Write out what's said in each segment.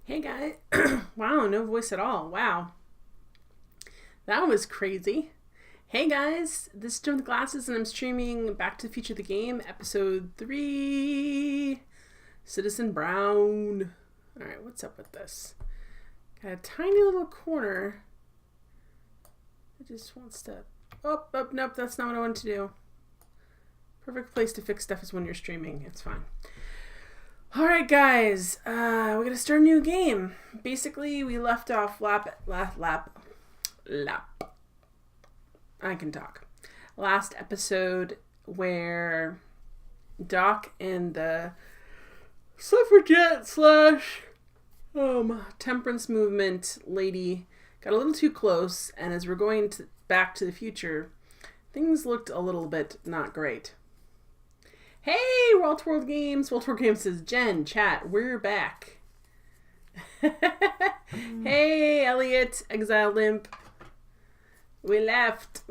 Hey guys. Wow, no voice at all. Wow. That was crazy. Hey guys, this is Jim with Glasses and I'm streaming Back to the Future the Game, episode 3, Citizen Brown. Alright, what's up with this? Got a tiny little corner. It just wants to... Oh, nope, that's not what I wanted to do. Perfect place to fix stuff is when you're streaming. It's fine. Alright guys, we're gonna start a new game. Basically, we left off lap. I can talk. Last episode where Doc and the suffragette slash temperance movement lady got a little too close, and as we're going back to the future, things looked a little bit not great. Hey, Walt World Games. Walt World Games says, Jen, chat, we're back. Hey, Elliot, Exile Limp. We left.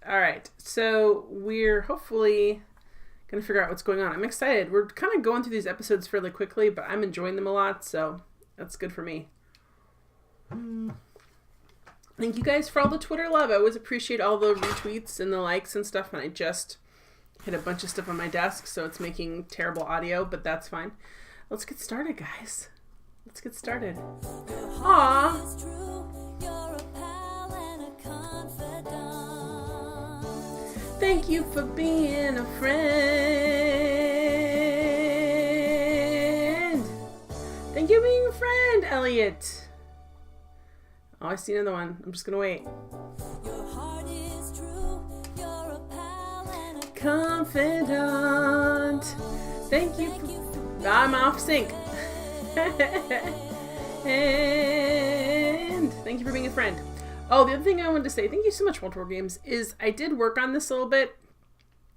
All right, so we're hopefully going to figure out what's going on. I'm excited. We're kind of going through these episodes fairly quickly, but I'm enjoying them a lot, so that's good for me. Thank you guys for all the Twitter love. I always appreciate all the retweets and the likes and stuff, and I just hit a bunch of stuff on my desk, so it's making terrible audio, but that's fine. Let's get started, guys. Let's get started. Aww. Thank you for being a friend. Thank you for being a friend, Elliot. Oh, I see another one. I'm just gonna wait. Your heart is true. You're a pal and a confidant. Thank you for... I'm off sync. And thank you for being a friend. Oh, the other thing I wanted to say, thank you so much, Walt World Games, is I did work on this a little bit,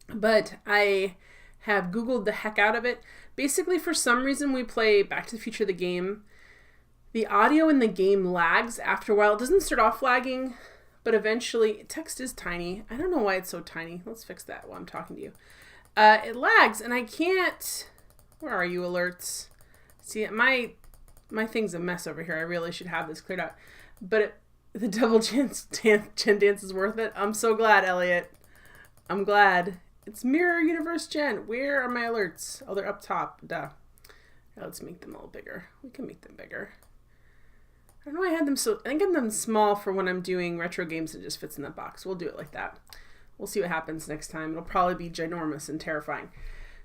but I have Googled the heck out of it. Basically, for some reason, we play Back to the Future the game. The audio in the game lags after a while. It doesn't start off lagging, but eventually, text is tiny. I don't know why it's so tiny. Let's fix that while I'm talking to you. It lags, and I can't... Where are you, alerts? See, my thing's a mess over here. I really should have this cleared out. But the double Chen dance is worth it. I'm so glad, Elliot. I'm glad. It's Mirror Universe Jen. Where are my alerts? Oh, they're up top. Duh. Let's make them a little bigger. We can make them bigger. I don't know why I had them so... I think I have them small for when I'm doing retro games. It just fits in that box. We'll do it like that. We'll see what happens next time. It'll probably be ginormous and terrifying.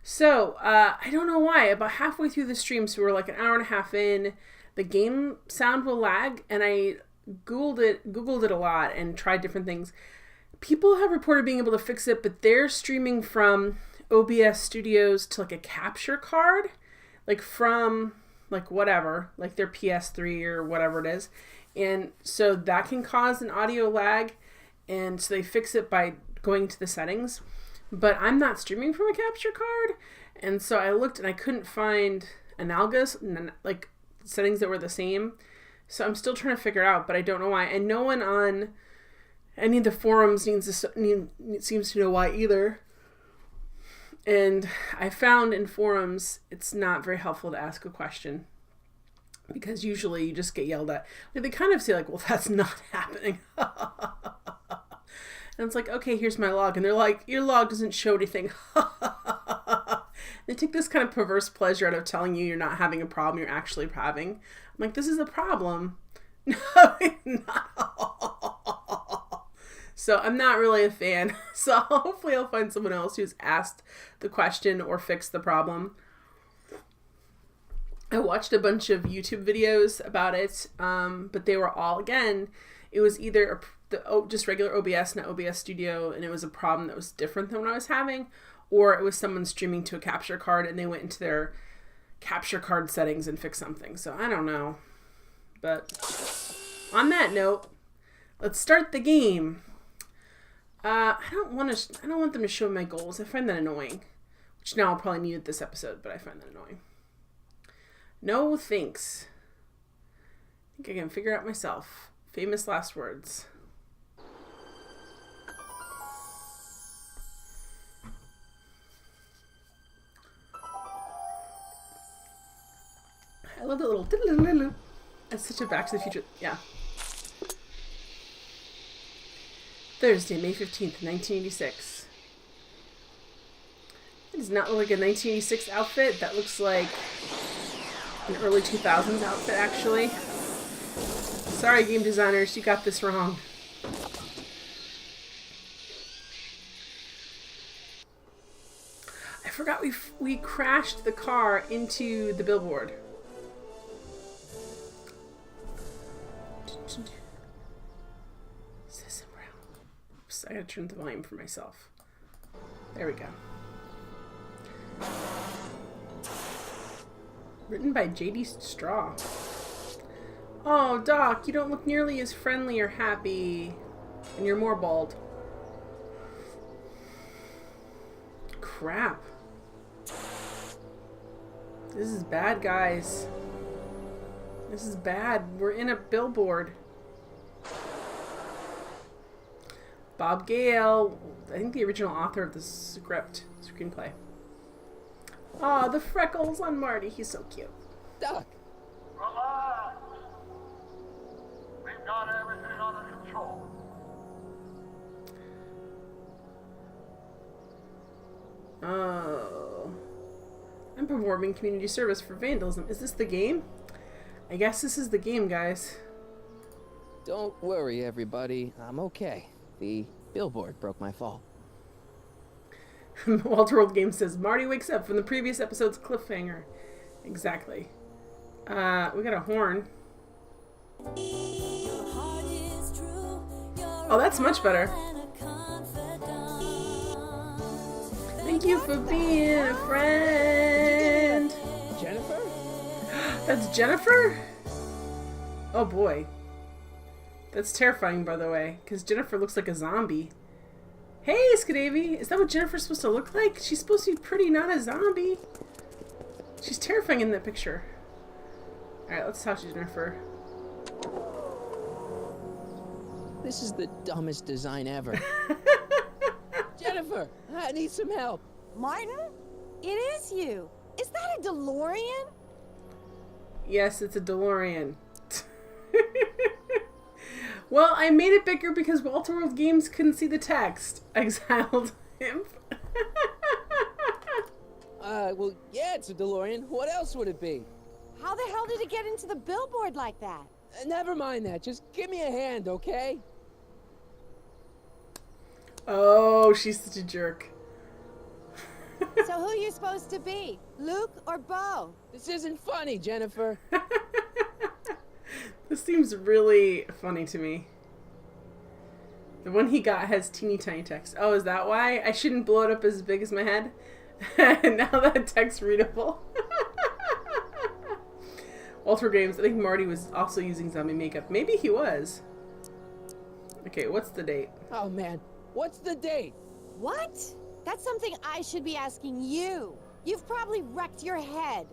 So, I don't know why. About halfway through the stream, so we're like an hour and a half in, the game sound will lag, and I Googled it a lot and tried different things. People have reported being able to fix it, but they're streaming from OBS Studios to like a capture card, like from like whatever, like their PS3 or whatever it is. And so that can cause an audio lag, and so they fix it by going to the settings. But I'm not streaming from a capture card, and so I looked and I couldn't find analogous, like settings that were the same. So I'm still trying to figure it out, but I don't know why. And no one on any of the forums seems to know why either. And I found in forums it's not very helpful to ask a question, because usually you just get yelled at. Like, they kind of say like, well, that's not happening. And it's like, okay, here's my log. And they're like, your log doesn't show anything. They take this kind of perverse pleasure out of telling you you're not having a problem you're actually having. I'm like, this is a problem. No, not. So I'm not really a fan. So hopefully I'll find someone else who's asked the question or fixed the problem. I watched a bunch of YouTube videos about it, but they were all, again, it was either just regular OBS, not OBS Studio, and it was a problem that was different than what I was having, or it was someone streaming to a capture card and they went into their capture card settings and fixed something. So I don't know. But on that note, let's start the game. I don't want them to show my goals. I find that annoying, which now I'll probably need it this episode, but I find that annoying. No thanks. I think I can figure out myself. Famous last words. love that little. That's such a Back to the Future. Yeah. Thursday, May 15th, 1986. It does not look like a 1986 outfit. That looks like an early 2000s outfit, actually. Sorry, game designers, you got this wrong. I forgot we crashed the car into the billboard. Citizen Brown. Oops, I gotta turn the volume for myself. There we go. Written by J.D. Straw. Oh, Doc, you don't look nearly as friendly or happy. And you're more bald. Crap. This is bad, guys. This is bad. We're in a billboard. Bob Gale, I think the original author of the screenplay. Aw, the freckles on Marty. He's so cute. Doc. Relax. We've got everything under control. Oh. I'm performing community service for vandalism. Is this the game? I guess this is the game, guys. Don't worry, everybody. I'm okay. The billboard broke my fall. Walter World Games says, Marty wakes up from the previous episode's cliffhanger. Exactly. We got a horn. Oh, that's much better. Thank you for being a friend. Jennifer? That's Jennifer? Oh boy. That's terrifying, by the way, because Jennifer looks like a zombie. Hey, Skadavy! Is that what Jennifer's supposed to look like? She's supposed to be pretty, not a zombie. She's terrifying in that picture. Alright, let's talk to Jennifer. This is the dumbest design ever. Jennifer, I need some help. Martin? It is you. Is that a DeLorean? Yes, it's a DeLorean. Well, I made it bigger because Walter World Games couldn't see the text. Exiled imp. Well, yeah, it's a DeLorean. What else would it be? How the hell did it get into the billboard like that? Never mind that. Just give me a hand, okay? Oh, she's such a jerk. So who you supposed to be? Luke or Bo? This isn't funny, Jennifer. This seems really funny to me. The one he got has teeny tiny text. Oh, is that why? I shouldn't blow it up as big as my head? Now that text readable. Walter Games, I think Marty was also using zombie makeup. Maybe he was. Okay, what's the date? Oh, man. What's the date? What? That's something I should be asking you. You've probably wrecked your head.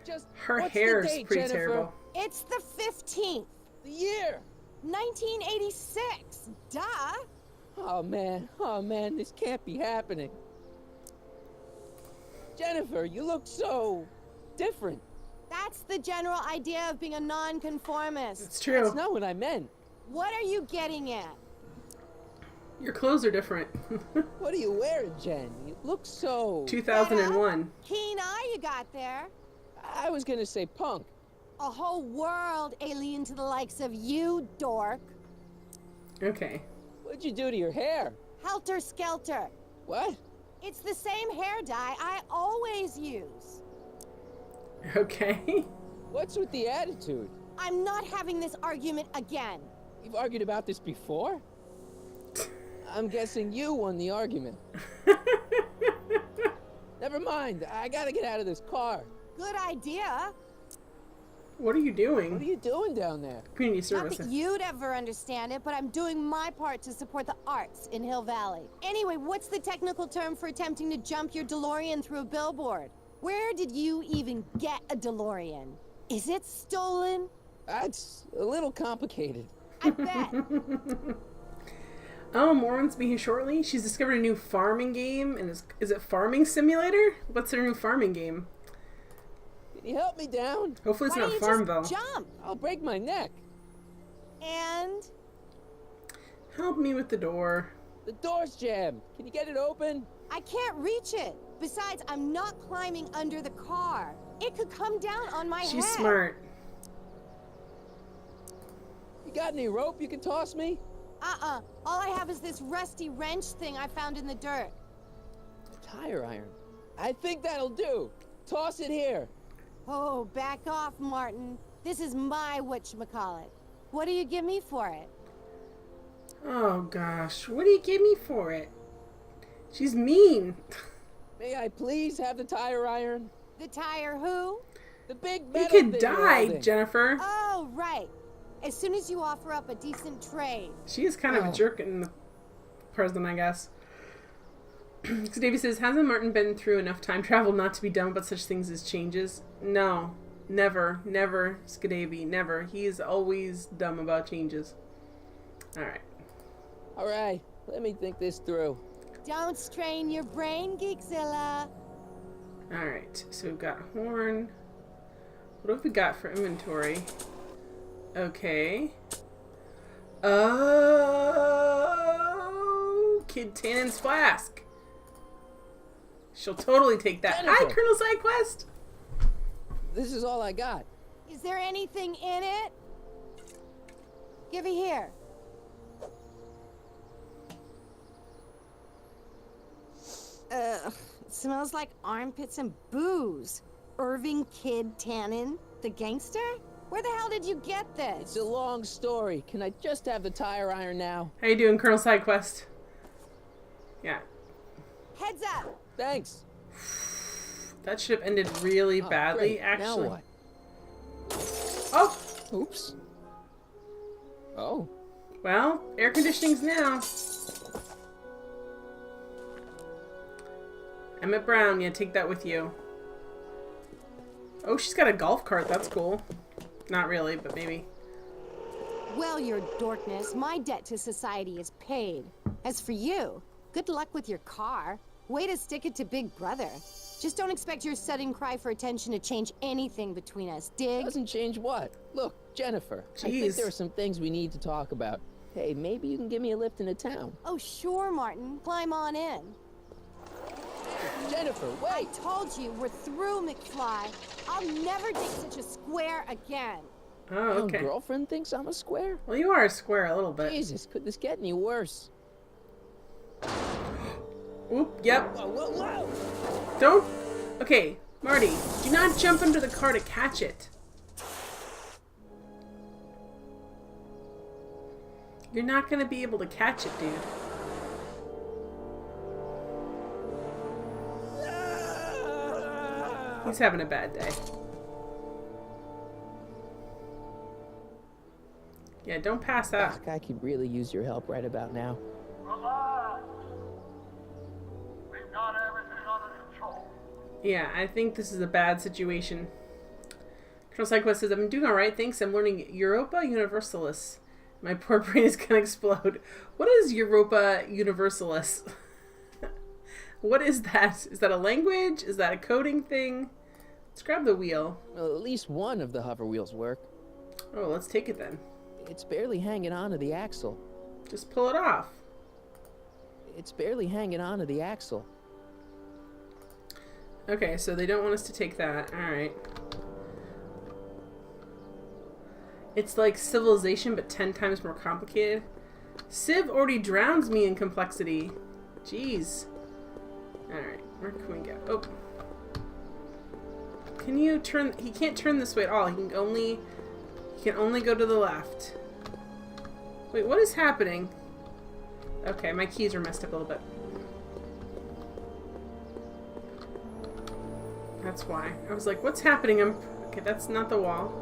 Just Her what's hair's the date, pretty Jennifer? terrible. It's the 15th. The year. 1986. Duh. Oh, man, this can't be happening. Jennifer, you look so different. That's the general idea of being a nonconformist. It's true. That's not what I meant. What are you getting at? Your clothes are different. What are you wearing, Jen? You look so... 2001. Keen eye you got there. I was gonna say punk. A whole world alien to the likes of you, dork. Okay. What'd you do to your hair? Helter Skelter. What? It's the same hair dye I always use. Okay. What's with the attitude? I'm not having this argument again. You've argued about this before? I'm guessing you won the argument. Never mind. I gotta get out of this car. Good idea. What are you doing? What are you doing down there? Community Not service. that you'd ever understand it, but I'm doing my part to support the arts in Hill Valley. Anyway, what's the technical term for attempting to jump your DeLorean through a billboard? Where did you even get a DeLorean? Is it stolen? That's a little complicated. I bet. Oh, more on speaking shortly. She's discovered a new farming game, and is it Farming Simulator? What's her new farming game? Can you help me down? Hopefully it's Why not don't you Farmville. just jump? I'll break my neck. And Help me with the door. The door's jammed. Can you get it open? I can't reach it. Besides, I'm not climbing under the car. It could come down on my head. She's smart. You got any rope you can toss me? All I have is this rusty wrench thing I found in the dirt. Tire iron. I think that'll do. Toss it here. Oh, back off, Martin. This is my whatchamacallit. What do you give me for it? Oh gosh, what do you give me for it? She's mean. May I please have the tire iron? The tire who? The big You metal could thing you're die, holding. Jennifer. Oh, right. As soon as you offer up a decent trade. She is kind of a Oh. jerk in the present, I guess. So Davey says, hasn't Martin been through enough time travel not to be dumb about such things as changes? No. Never. Never, Skadavy. Never. He is always dumb about changes. Alright. All right, let me think this through. Don't strain your brain, Geekzilla. Alright. So we've got horn. What have we got for inventory? Okay. Oh, Kid Tannen's flask. She'll totally take that. Hi, Jennifer. Colonel Sidequest. This is all I got. Is there anything in it? Give it here. It smells like armpits and booze. Irving Kid Tannen, the gangster? Where the hell did you get It's this? a long story. Can I just have the tire iron now? How you doing, Colonel Sidequest? Yeah, Heads up! Thanks. that should have ended really Oh, badly, great. actually. Now what? Oh, Oops. Oh. well, air conditioning's now. Emmett Brown, yeah, take that with you. Oh, she's got a golf cart. That's cool. Not really, but maybe. Well, your dorkness, my debt to society is paid. As for you, good luck with your car. Way to stick it to Big Brother. Just don't expect your sudden cry for attention to change anything between us, dig? Doesn't change what? Look, Jennifer. I think Jeez. there are some things we need to talk about. Hey, maybe you can give me a lift into town. Oh, sure, Martin. Climb on in. Jennifer, I wait! told you, we're through, McFly. I'll never date such a square again. Oh, Your okay. girlfriend thinks I'm a square? Well, you are a square a little bit. Jesus, could this get any worse? Oop, yep. Whoa, whoa, whoa! Don't. Okay, Marty, do not jump under the car to catch it. You're not going to be able to catch it, dude. He's having a bad day. Yeah, don't pass out. Doc, I could really use your help right about now. Relax. We've got everything under control. Yeah, I think this is a bad situation. Colonel Sidequest says, I'm doing alright, thanks. I'm learning Europa Universalis. My poor brain is gonna explode. What is Europa Universalis? What is that? Is that a language? Is that a coding thing? Let's grab the wheel. Well, at least one of the hover wheels work. Oh, let's take it then. It's barely hanging on to the axle. Just pull it off. It's barely hanging on to the axle. Okay, so they don't want us to take that. Alright. It's like Civilization, but 10 times more complicated. Civ already drowns me in complexity. Jeez. Alright, where can we go? Oh. Can you turn... He can't turn this way at all. He can only go to the left. Wait, what is happening? Okay, my keys are messed up a little bit. That's why. I was like, what's happening? Okay, that's not the wall.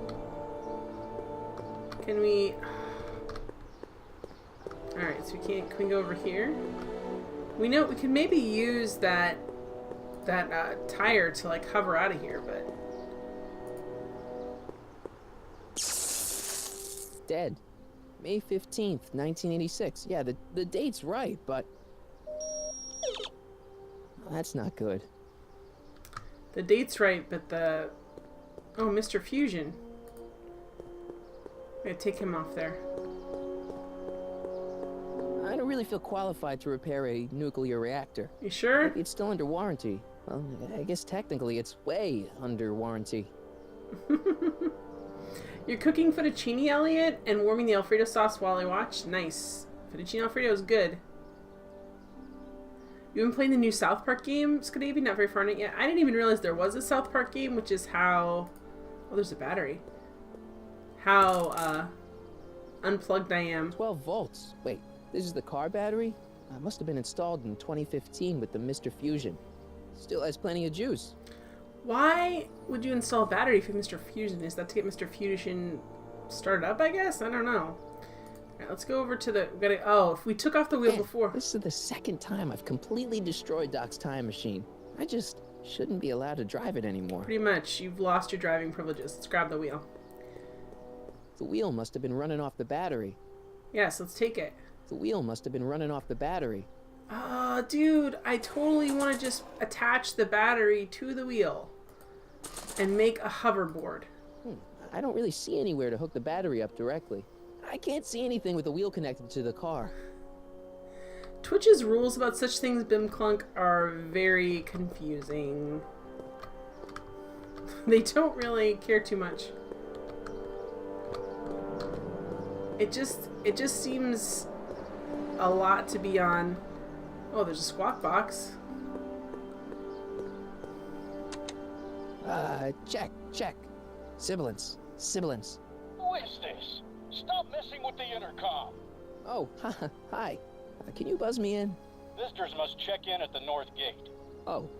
Can we... Alright, so we can't... Can we go over here? We know we could maybe use that tire to like hover out of here, but... Dead. May 15th, 1986. Yeah, the date's right, but... That's not good. The date's right, but the Oh, Mr. Fusion. I'm gonna take him off there. I don't really feel qualified to repair a nuclear reactor. You sure? Maybe it's still under warranty. Well, I guess technically it's way under warranty. You're cooking fettuccine, Elliot, and warming the Alfredo sauce while I watch? Nice. Fettuccine Alfredo is good. You been playing the new South Park game, Scadavi? Not very far in it yet. I didn't even realize there was a South Park game, which is how... Oh, there's a battery. How, unplugged I am. 12 volts. Wait, this is the car battery? It must have been installed in 2015 with the Mr. Fusion. Still has plenty of juice. Why would you install a battery for Mr. Fusion? Is that to get Mr. Fusion started up, I guess? I don't know. Alright, let's go over to the... Oh, if we took off the wheel Man, before... This is the second time I've completely destroyed Doc's time machine. I just shouldn't be allowed to drive it anymore. Pretty much. You've lost your driving privileges. Let's grab the wheel. The wheel must have been running off the battery. Yes, let's take it. The wheel must have been running off the battery. Dude, I totally want to just attach the battery to the wheel and make a hoverboard. I don't really see anywhere to hook the battery up directly. I can't see anything with the wheel connected to the car. Twitch's rules about such things, Bimclunk, are very confusing. They don't really care too much. It just seems a lot to be on. Oh, there's a squawk box. Check. Sibilance. Who is this? Stop messing with the intercom. Oh, hi. Can you buzz me in? Visitors must check in at the north gate. Oh,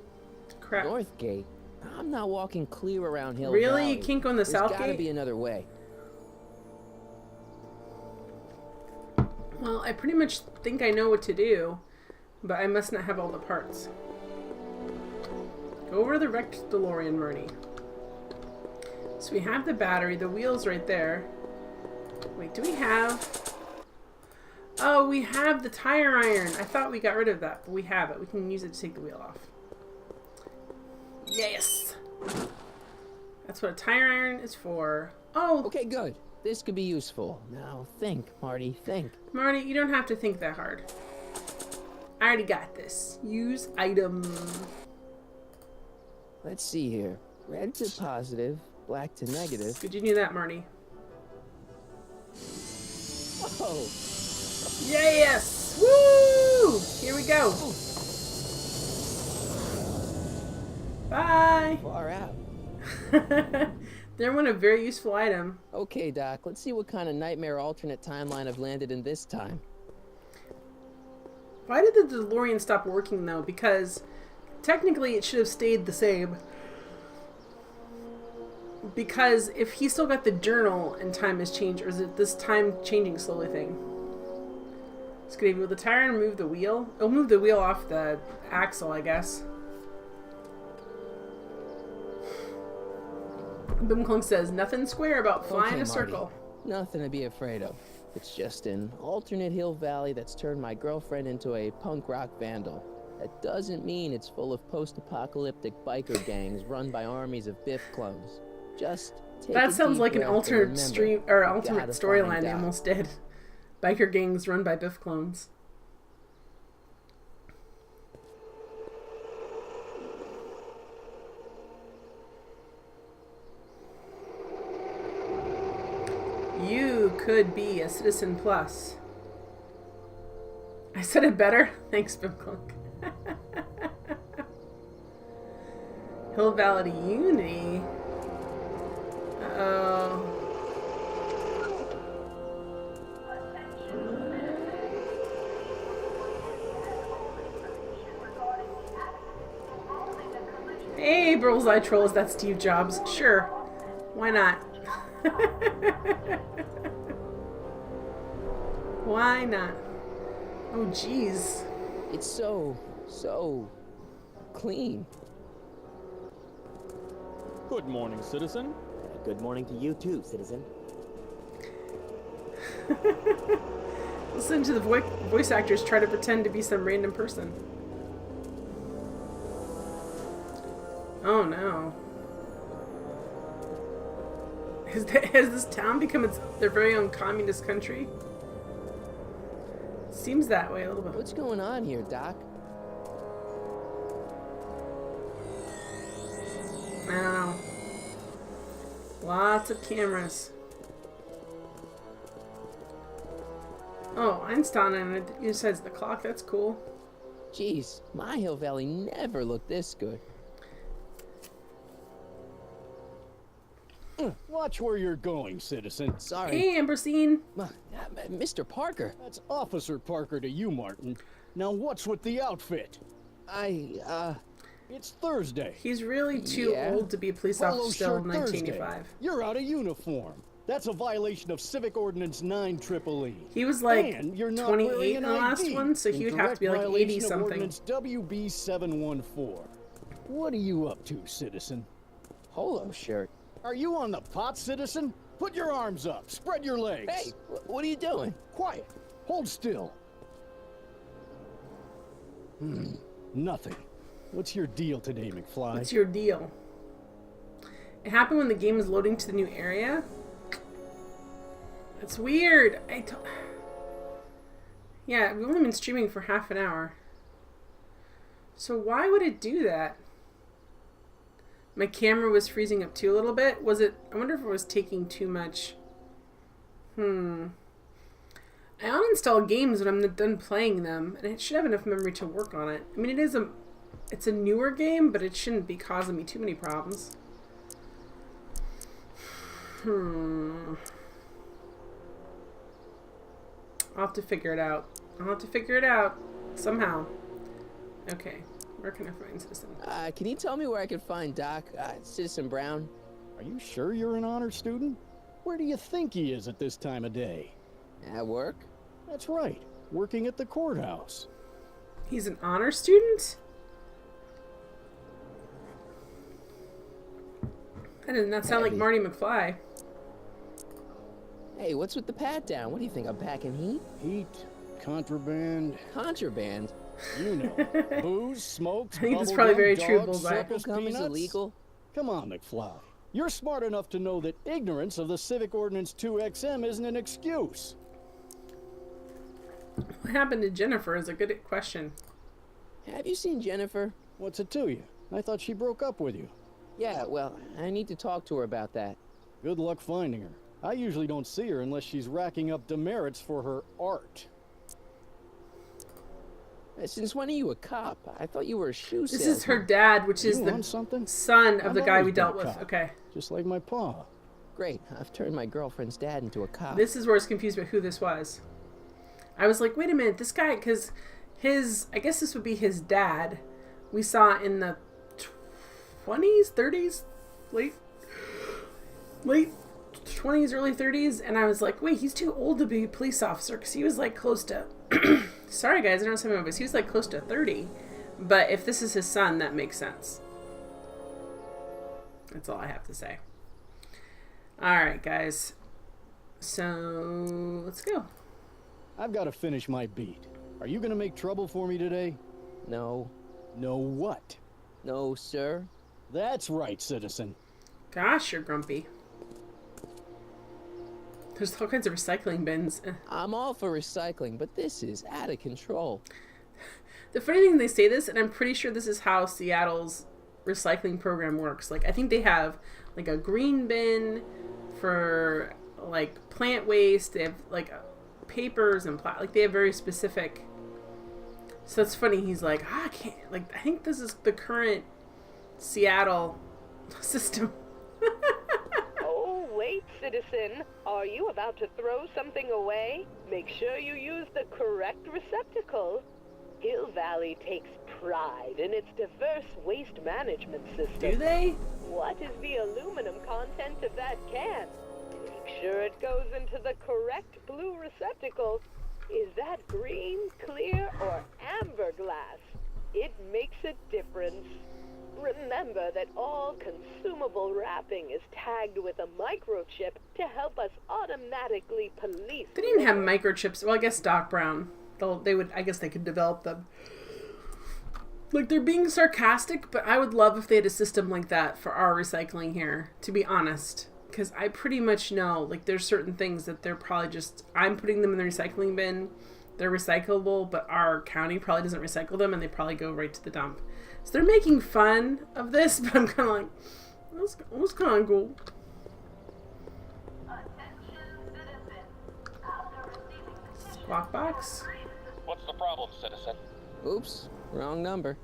Crap. North Gate? I'm not walking clear around Hill Really? Valley. You can't go in the South There's gotta Gate? be another way. Well, I pretty much think I know what to do, but I must not have all the parts. Go over to the wrecked DeLorean, Marty. So we have the battery, the wheel's right there. Wait, do we have... Oh, we have the tire iron. I thought we got rid of that, but we have it. We can use it to take the wheel off. Yes! That's what a tire iron is for. Oh! Okay, good. This could be useful. Now think, Marty, think. Marty, you don't have to think that hard. I already got this. Use item. Let's see here. Red to positive, black to negative. Good you knew that, Marty. Whoa! Yes! Woo! Here we go. Bye! Far out. They're one a very useful item. Okay, Doc, let's see what kind of nightmare alternate timeline I've landed in this time. Why did the DeLorean stop working, though? Because technically it should have stayed the same. Because if he still got the journal and time has changed, or is it this time changing slowly thing? It's gonna will the tire and move the wheel? It'll move the wheel off the axle, I guess. Bimclunk says, nothing square about flying Okay, a circle. Marty. Nothing to be afraid of. It's just an alternate Hill Valley that's turned my girlfriend into a punk rock vandal. That doesn't mean it's full of post-apocalyptic biker gangs run by armies of Biff clones. Just take That a sounds deep like an breath and alternate remember, stream or you alternate gotta storyline find they out. almost did. Biker gangs run by Biff clones. You could be a Citizen Plus. I said it better? Thanks, Bimclunk. Hill Valley Unity. Uh-oh. Hey, Bullseye Trolls, that's Steve Jobs. Sure. Why not? Why not? Oh, jeez. It's so clean. Good morning, citizen. Good morning to you too, citizen. Listen to the voice actors try to pretend to be some random person. Oh no. Has this town become their very own communist country? Seems that way a little bit. What's going on here, Doc? I don't know. Lots of cameras. Oh, Einstein, and it says the clock. That's cool. Jeez, my Hill Valley never looked this good. Watch where you're going, citizen. Sorry. Hey, Ambrosine. Mr. Parker. That's Officer Parker to you, Martin. Now what's with the outfit? It's Thursday. He's really too Yeah. old to be a police Polo officer still in shirt Thursday. 1985. You're out of uniform. That's a violation of Civic Ordinance 9EEE. He was like And you're not 28 wearing in an the last ID, one, so he in would have to be like direct 80 violation of something. Ordinance WB 714. What are you up to, citizen? Polo shirt. Are you on the pot, citizen? Put your arms up. Spread your legs. Hey, what are you doing? Quiet. Hold still. Nothing. What's your deal today, McFly? What's your deal? It happened when the game was loading to the new area. That's weird. Yeah, we've only been streaming for half an hour. So why would it do that? My camera was freezing up too a little bit. Was it? I wonder if it was taking too much. I uninstall games when I'm done playing them, and it should have enough memory to work on it. I mean, it's a newer game, but it shouldn't be causing me too many problems. I'll have to figure it out. Somehow. Okay. Where can I find Citizen? Can you tell me where I can find Doc, Citizen Brown? Are you sure you're an honor student? Where do you think he is at this time of day? At work? That's right. Working at the courthouse. He's an honor student? That did not sound like Maybe. Marty McFly. Hey, what's with the pat down? What do you think, I'm packing heat? Heat, contraband, Contraband? you know. Booze, smokes, I think that's bubble probably gum, very true, dogs, Bullseye. circus Gum is peanuts. illegal? Come on, McFly. You're smart enough to know that ignorance of the Civic Ordinance 2XM isn't an excuse. What happened to Jennifer is a good question. Have you seen Jennifer? What's it to you? I thought she broke up with you. Yeah, well, I need to talk to her about that. Good luck finding her. I usually don't see her unless she's racking up demerits for her art. Since when are you a cop? I thought you were a shoe This salesman. is her dad, which is You the want something? son of I've the guy we always been dealt a with. cop. Okay. Just like my pa. Great, I've turned my girlfriend's dad into a cop. This is where I was confused about who this was. I was like, wait a minute, this guy, because I guess this would be his dad. We saw in the 20s, 30s, late 20s, early 30s, and I was like, wait, he's too old to be a police officer, because he was like close to, sorry guys, I don't know my voice, he was like close to 30, but if this is his son, that makes sense. That's all I have to say. Alright guys, so let's go. I've got to finish my beat. Are you gonna make trouble for me today? No. No what? No, sir. That's right, citizen. Gosh, you're grumpy. There's all kinds of recycling bins. I'm all for recycling, but this is out of control. The funny thing, they say this, and I'm pretty sure this is how Seattle's recycling program works. Like, I think they have, like, a green bin for, like, plant waste. They have, like, papers and like, they have very specific. So it's funny, he's like, I can't, like, I think this is the current Seattle system. Oh, wait, citizen. Are you about to throw something away? Make sure you use the correct receptacle. Hill Valley takes pride in its diverse waste management system. Do they? What is the aluminum content of that can? Make sure it goes into the correct blue receptacle. Is that green, clear, or amber glass? It makes a difference. Remember that all consumable wrapping is tagged with a microchip to help us automatically police. They didn't have microchips. Well, I guess Doc Brown. I guess they could develop them. Like, they're being sarcastic, but I would love if they had a system like that for our recycling here, to be honest. because I pretty much know, like, there's certain things that they're probably just, I'm putting them in the recycling bin. They're recyclable, but our county probably doesn't recycle them, and they probably go right to the dump. So they're making fun of this, but I'm kind of like, that's kind of cool. Squawk box? What's the problem, citizen? Oops, wrong number.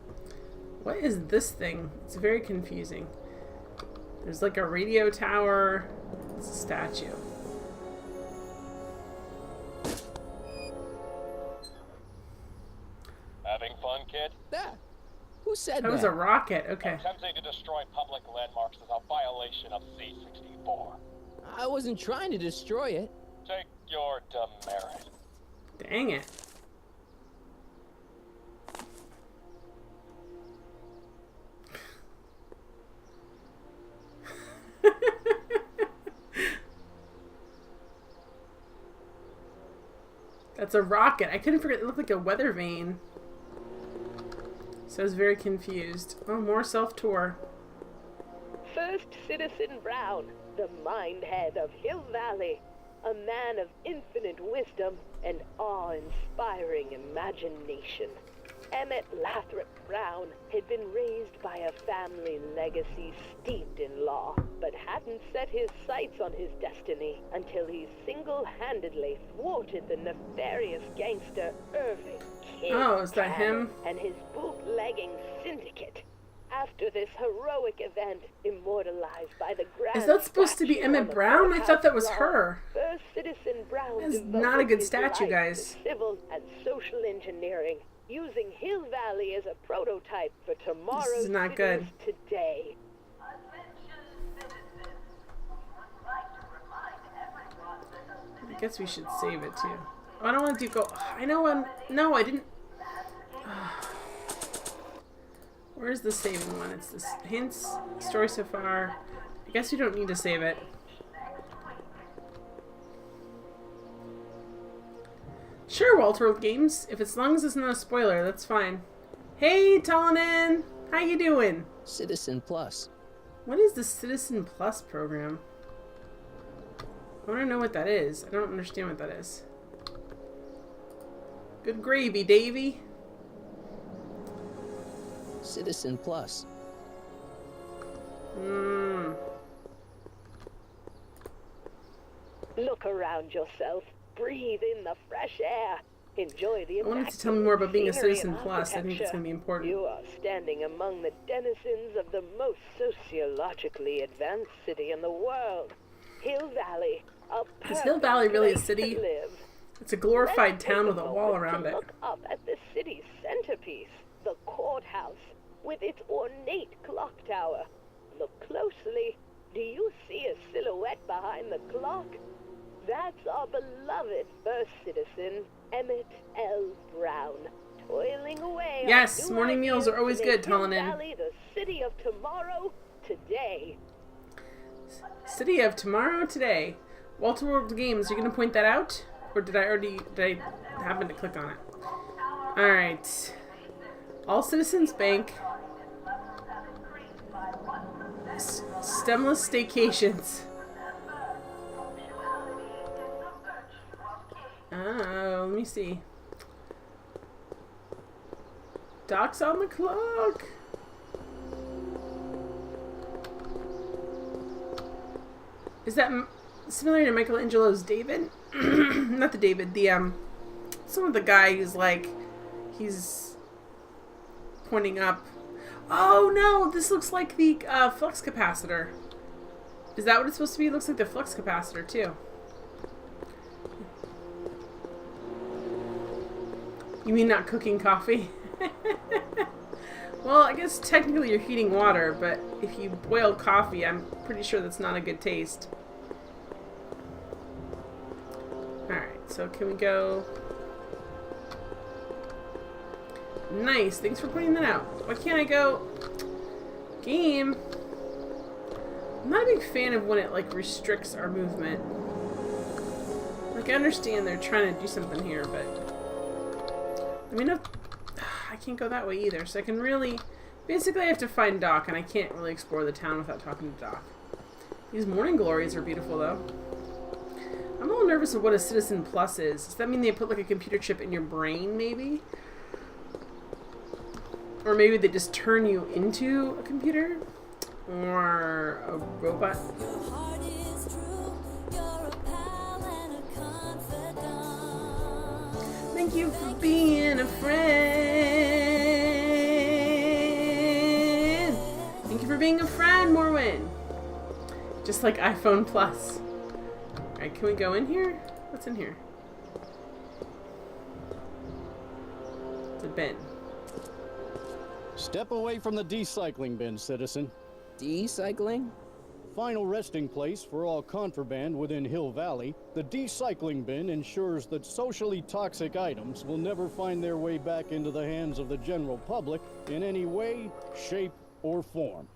What is this thing? It's very confusing. There's like a radio tower. It's a statue. Having fun, kid? That. Who said That was a rocket. Okay. Attempting to destroy public landmarks is a violation of C-64. I wasn't trying to destroy it. Take your demerit. Dang it. That's a rocket. I couldn't forget. It looked like a weather vane. So I was very confused. Oh, more self-tour. First Citizen Brown, the mind head of Hill Valley, a man of infinite wisdom and awe-inspiring imagination. Emmett Lathrop Brown had been raised by a family legacy steeped in law, but hadn't set his sights on his destiny until he single-handedly thwarted the nefarious gangster Irving Kid Oh, is that Tanner him? and his bootlegging syndicate. After this heroic event, immortalized by the grand Is that supposed to be statue Emmett on the Brown? I thought that was courthouse her. lawn, First Citizen Brown That's devoted not a good his statue, life guys. to civil and social engineering, using Hill Valley as a prototype for tomorrow's not cities good. today. I guess we should save it too. Oh, I don't want to do go. I know. No, I didn't. Where's the saving one? It's this hints, story so far. I guess we don't need to save it. Sure, Walter Games. If as long as it's not a spoiler, that's fine. Hey, Tolanin, how you doing? Citizen Plus. What is the Citizen Plus program? I want to know what that is. I don't understand what that is. Good gravy, Davy. Citizen Plus. Look around yourself. Breathe in the fresh air. Enjoy the I wanted to tell me more about being a scenery Citizen and Plus. I think it's architecture. going to be important. You are standing among the denizens of the most sociologically advanced city in the world. Hill Valley. Is Hill Valley really a place to city? live. It's a glorified Let's town take with a moment wall to around it. Look up at the city's centerpiece, the courthouse, with its ornate clock tower. Look closely. Do you see a silhouette behind the clock? That's our beloved first citizen, Emmett L. Brown, toiling away. Yes, on morning new meals are always ideas good, to make Hill Tolanin. Valley, the city of tomorrow, today. City of Tomorrow Today. Walter World Games, are you going to point that out? Or did I happen to click on it? Alright. All Citizens Bank. Stemless Staycations. Oh, let me see. Doc's on the clock. Is that similar to Michelangelo's David? Not the David, the some of the guy who's like, he's pointing up. Oh no, this looks like the flux capacitor. Is that what it's supposed to be? It looks like the flux capacitor too. You mean not cooking coffee? Well, I guess technically you're heating water, but if you boil coffee, I'm pretty sure that's not a good taste. Alright, so can we go... Nice, thanks for pointing that out. Why can't I go... Game? I'm not a big fan of when it, like, restricts our movement. Like, I understand they're trying to do something here, but... I mean, I can't go that way either, so I can really... Basically, I have to find Doc, and I can't really explore the town without talking to Doc. These morning glories are beautiful, though. I'm a little nervous of what a Citizen Plus is. Does that mean they put like a computer chip in your brain, maybe? Or maybe they just turn you into a computer? Or a robot? Thank you for being a friend. Thank you for being a friend, Morwen. Just like iPhone Plus. Alright, can we go in here? What's in here? It's a bin. Step away from the decycling bin, citizen. Decycling? Final resting place for all contraband within Hill Valley, the decycling bin ensures that socially toxic items will never find their way back into the hands of the general public in any way, shape, or form.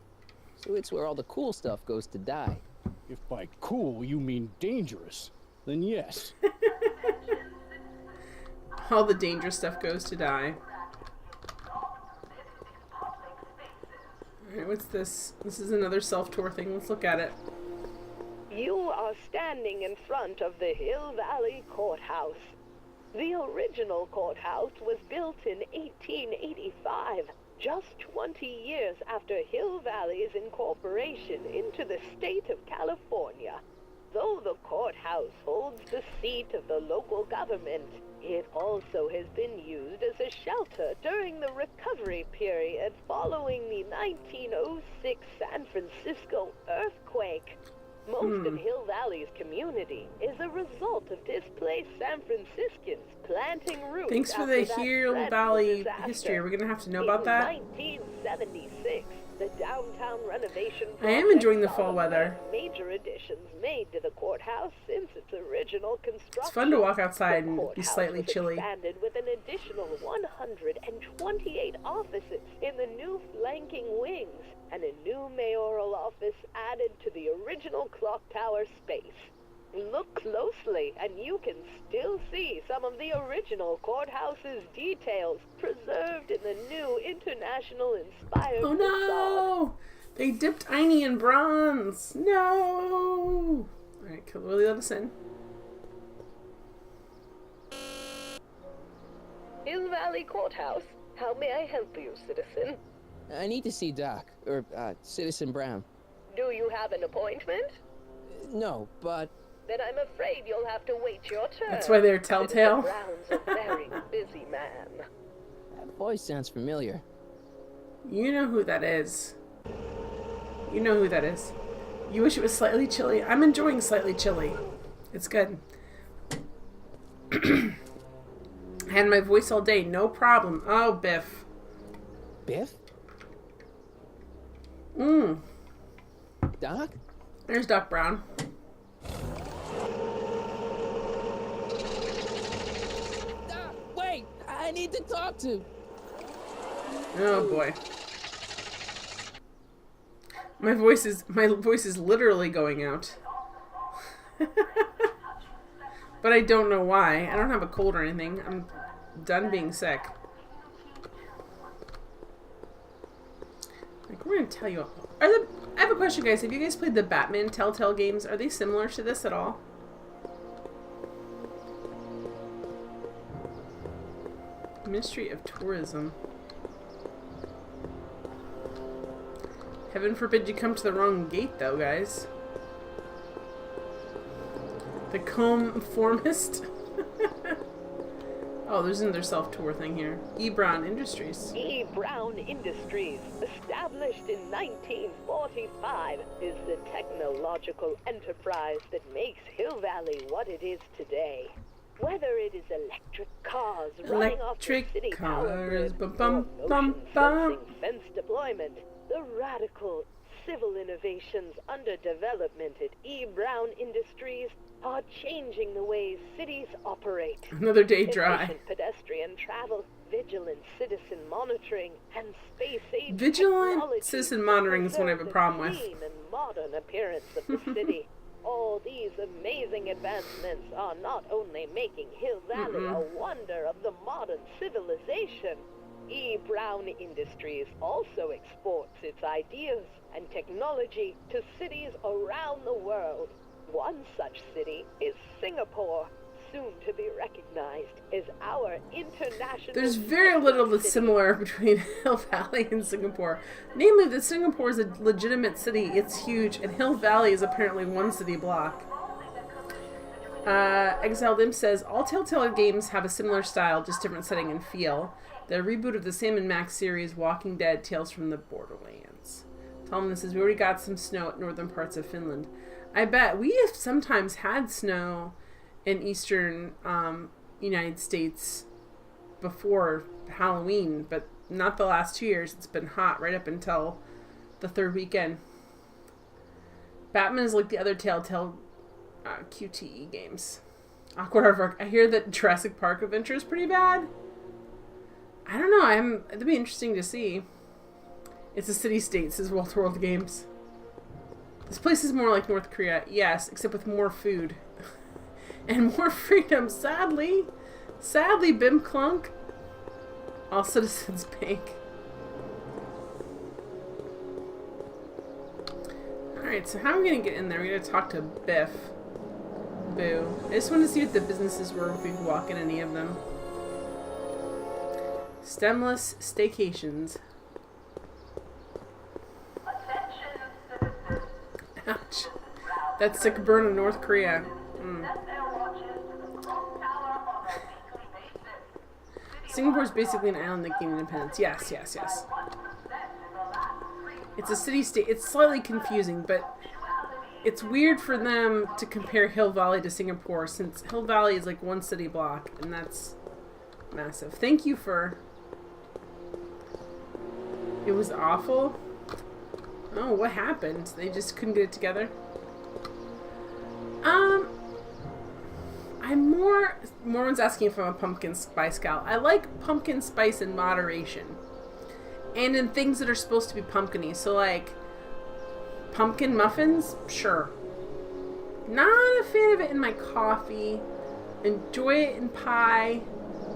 So it's where all the cool stuff goes to die. If by cool you mean dangerous, then yes. All the dangerous stuff goes to die. Alright, what's this? This is another self-tour thing. Let's look at it. You are standing in front of the Hill Valley Courthouse. The original courthouse was built in 1885, just 20 years after Hill Valley's incorporation into the state of California. Though the courthouse holds the seat of the local government, it also has been used as a shelter during the recovery period following the 1906 San Francisco earthquake. Most of Hill Valley's community is a result of displaced San Franciscans planting roots. Thanks for after the that Hill dreadful Valley disaster. history. Are we going to have to know about that? In 1976, the downtown renovation I am project enjoying the saw fall the weather. first major additions made to the courthouse since its original construction. It's fun to walk outside The and be courthouse slightly was chilly. expanded with an additional 128 offices in the new flanking wings, and a new mayoral office added to the original clock tower space. Look closely, and you can still see some of the original courthouse's details preserved in the new international-inspired Oh no! They dipped Einie in bronze. No! Alright, will they let us in? Hill Valley Courthouse. How may I help you, citizen? I need to see Doc, or Citizen Brown. Do you have an appointment? No, but Then I'm afraid you'll have to wait your turn. That's why they're telltale. Citizen Brown's a very busy man. that voice sounds familiar. You know who that is. You know who that is. You wish it was slightly chilly. I'm enjoying slightly chilly. It's good. I had my voice all day, no problem. Oh, Biff. Biff? Doc? There's Doc Brown. Doc, wait! I need to talk to. Oh boy. My voice is literally going out. But I don't know why. I don't have a cold or anything. I'm done being sick. Like, we're gonna tell you. I have a question, guys. Have you guys played the Batman Telltale games? Are they similar to this at all? Ministry of Tourism. Heaven forbid you come to the wrong gate, though, guys. The Conformist. Oh, there's another self-tour thing here. E. Brown Industries. E. Brown Industries, established in 1945, is the technological enterprise that makes Hill Valley what it is today. Whether it is electric cars running off the Electric city power cars, grid, bum, or bum, motion bum. sensing fence deployment, the radical civil innovations under development at E. Brown Industries are changing the ways cities operate. Another day dry. Efficient pedestrian travel, vigilant citizen monitoring, and space-age Vigilant technology citizen monitoring is what I have a preserve problem the with. clean and modern appearance of the city. All these amazing advancements are not only making Hill Valley a wonder of the modern civilization, E. Brown Industries also exports its ideas and technology to cities around the world. One such city is Singapore, soon to be recognized as our international... There's very little that's similar between Hill Valley and Singapore. Namely, that Singapore is a legitimate city. It's huge, and Hill Valley is apparently one city block. Exiled Imp says, all Telltale games have a similar style, just different setting and feel. The reboot of the Sam & Max series, Walking Dead, Tales from the Borderlands. Tom says, we already got some snow at northern parts of Finland. I bet. We have sometimes had snow in eastern United States before Halloween, but not the last 2 years. It's been hot right up until the third weekend. Batman is like the other Telltale QTE games. Awkward Aardvark. I hear that Jurassic Park Adventure is pretty bad. I don't know. It'd be interesting to see. It's a city-state, says World Games. This place is more like North Korea. Yes, except with more food. And more freedom, sadly. Sadly, Bim Clunk. All Citizens Bank. Alright, so how are we going to get in there? We're going to talk to Biff. Boo. I just want to see what the businesses were if we could walk in any of them. Stemless Staycations. Ouch. That's sick burn in North Korea. Singapore's basically an island that gained independence. Yes. It's a city-state. It's slightly confusing, but it's weird for them to compare Hill Valley to Singapore, since Hill Valley is like one city block, and that's massive. Thank you for... It was awful? Oh, what happened? They just couldn't get it together? Moreone's asking if I'm a pumpkin spice gal. I like pumpkin spice in moderation. And in things that are supposed to be pumpkin-y. So, like, pumpkin muffins? Sure. Not a fan of it in my coffee. Enjoy it in pie.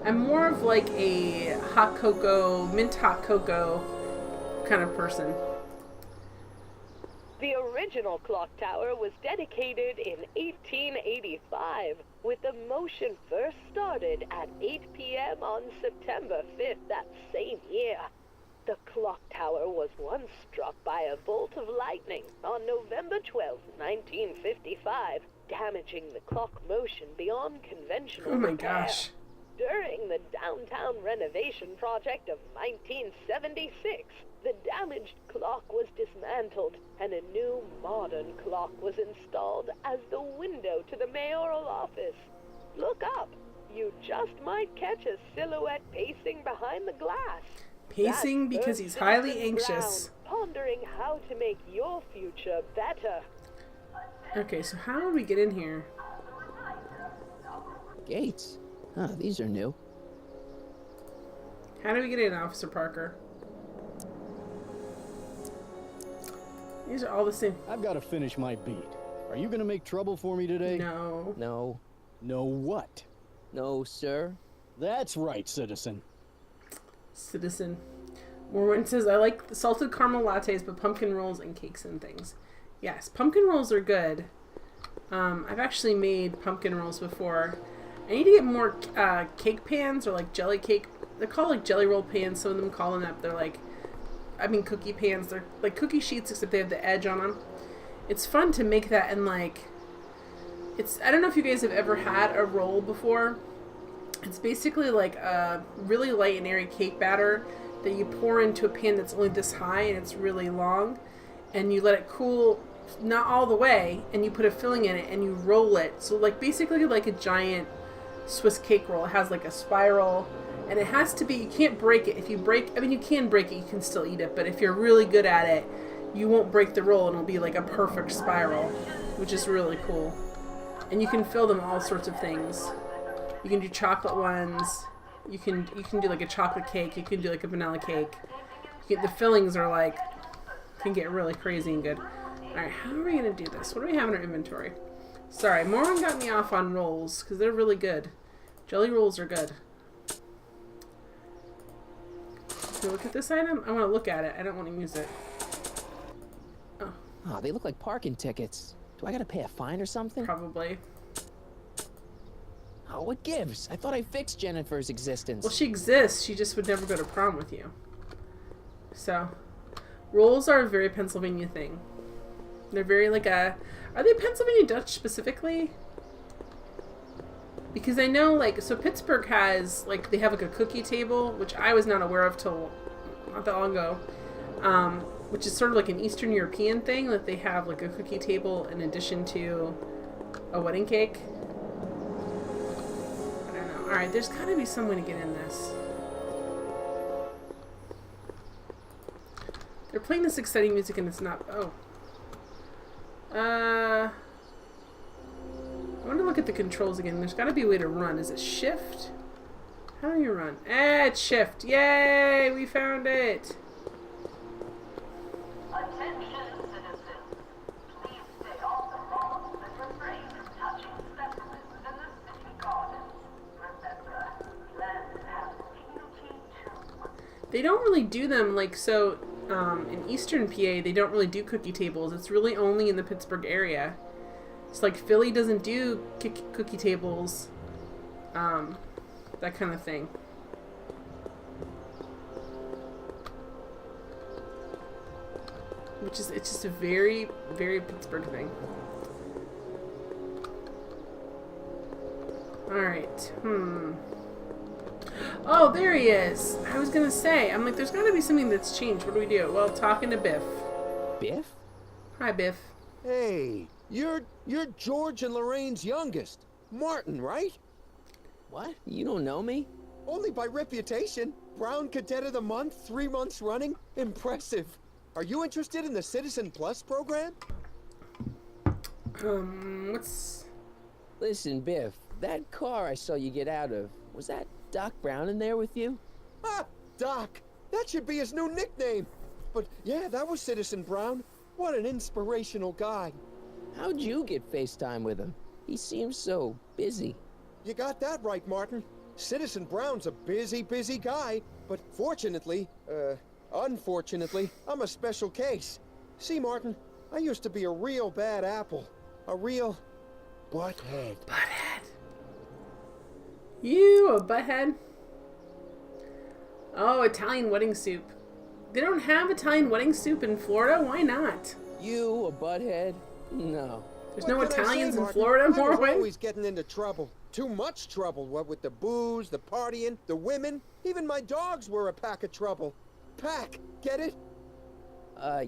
I'm more of like a hot cocoa, mint hot cocoa kind of person. The original clock tower was dedicated in 1885, with the motion first started at 8 p.m. on September 5th that same year. The clock tower was once struck by a bolt of lightning on November 12, 1955, damaging the clock motion beyond conventional Oh my repair. gosh. During the downtown renovation project of 1976, the damaged clock was dismantled and a new modern clock was installed as the window to the mayoral office. Look up. You just might catch a silhouette pacing behind the glass. Pacing That because he's person highly on the anxious. ground, pondering how to make your future better. Okay, so how do we get in here? Gates. Huh, these are new. How do we get in, Officer Parker? These are all the same. I've got to finish my beat. Are you going to make trouble for me today? No. No. No what? No, sir. That's right, citizen. Citizen. Morwen says, I like the salted caramel lattes, but pumpkin rolls and cakes and things. Yes, pumpkin rolls are good. I've actually made pumpkin rolls before. I need to get more cake pans or like jelly cake. They're called like jelly roll pans. Some of them call them that. They're like, cookie pans. They're like cookie sheets except they have the edge on them. It's fun to make that and like, I don't know if you guys have ever had a roll before. It's basically like a really light and airy cake batter that you pour into a pan that's only this high and it's really long. And you let it cool, not all the way, and you put a filling in it and you roll it. So like basically like a giant Swiss cake roll. It has like a spiral and it has to be, you can't break it. If you break, you can break it, you can still eat it. But if you're really good at it, you won't break the roll and it'll be like a perfect spiral, which is really cool. And you can fill them all sorts of things. You can do chocolate ones. You can do like a chocolate cake. You can do like a vanilla cake. The fillings are like, can get really crazy and good. Alright, how are we going to do this? What do we have in our inventory? Sorry, Moron got me off on rolls because they're really good. Jelly rolls are good. Can we look at this item? I want to look at it. I don't want to use it. Oh, Oh, they look like parking tickets. Do I gotta pay a fine or something? probably. Oh, what gives? I thought I fixed Jennifer's existence. Well, she exists. She just would never go to prom with you. So, rules are a very Pennsylvania thing. They're very like a... Are they Pennsylvania Dutch specifically? Because I know, like, so Pittsburgh has, like, they have, like, a cookie table, which I was not aware of till not that long ago, which is sort of like an Eastern European thing, that they have, like, a cookie table in addition to a wedding cake. I don't know. Alright, there's gotta be some way to get in this. They're playing this exciting music and it's not... Oh. I want to look at the controls again. There's got to be a way to run. Is it shift? How do you run? It's shift. Yay! We found it. Attention, citizens. Please stay off the lawn and refrain from touching specimens in the city gardens. Remember, land has immunity too. They don't really do them like so. In Eastern PA, they don't really do cookie tables. It's really only in the Pittsburgh area. It's like Philly doesn't do cookie tables, that kind of thing. Which is, it's just a very, very Pittsburgh thing. Alright, Oh, there he is! I was gonna say, I'm like, there's gotta be something that's changed. What do we do? Well, talking to Biff. Biff? Hi, Biff. Hey, you're George and Lorraine's youngest. Martin, right? What? You don't know me? Only by reputation. Brown Cadet of the Month, 3 months running. Impressive. Are you interested in the Citizen Plus program? What's... Listen, Biff, that car I saw you get out of, was that Doc Brown in there with you? Ah, Doc. That should be his new nickname. But yeah, that was Citizen Brown. What an inspirational guy. How'd you get FaceTime with him? He seems so busy. You got that right, Martin. Citizen Brown's a busy, busy guy. But unfortunately, I'm a special case. See, Martin, I used to be a real bad apple. A real butthead. Butthead. You a butthead? Oh, Italian wedding soup. They don't have Italian wedding soup in Florida? Why not? You a butthead? No. There's What no can I say, Italians in Martin? Florida, I was Morwen? always getting into trouble. Too much trouble, what with the booze, the partying, the women. Even my dogs were a pack of trouble. Pack, get it?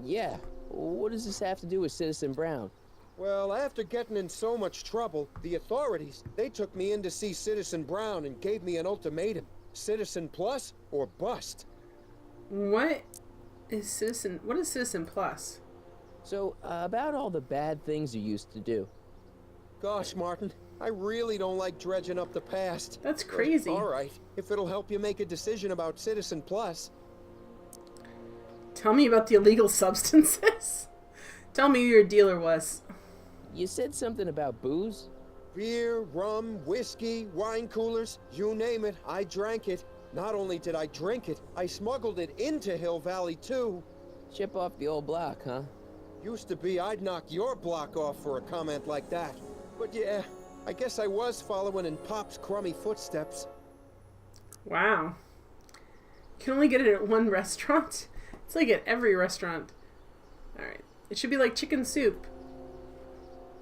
Yeah. What does this have to do with Citizen Brown? Well, after getting in so much trouble, the authorities, they took me in to see Citizen Brown and gave me an ultimatum. Citizen Plus or bust. What is Citizen Plus? So, about all the bad things you used to do. Gosh, Martin, I really don't like dredging up the past. That's But, crazy. all right, if it'll help you make a decision about Citizen Plus. Tell me about the illegal substances. Tell me who your dealer was. You said something about booze? Beer, rum, whiskey, wine coolers, you name it, I drank it. Not only did I drink it, I smuggled it into Hill Valley, too. Chip off the old block, huh? Used to be I'd knock your block off for a comment like that. But yeah, I guess I was following in Pop's crummy footsteps. Wow. You can only get it at one restaurant? It's like at every restaurant. Alright. It should be like chicken soup.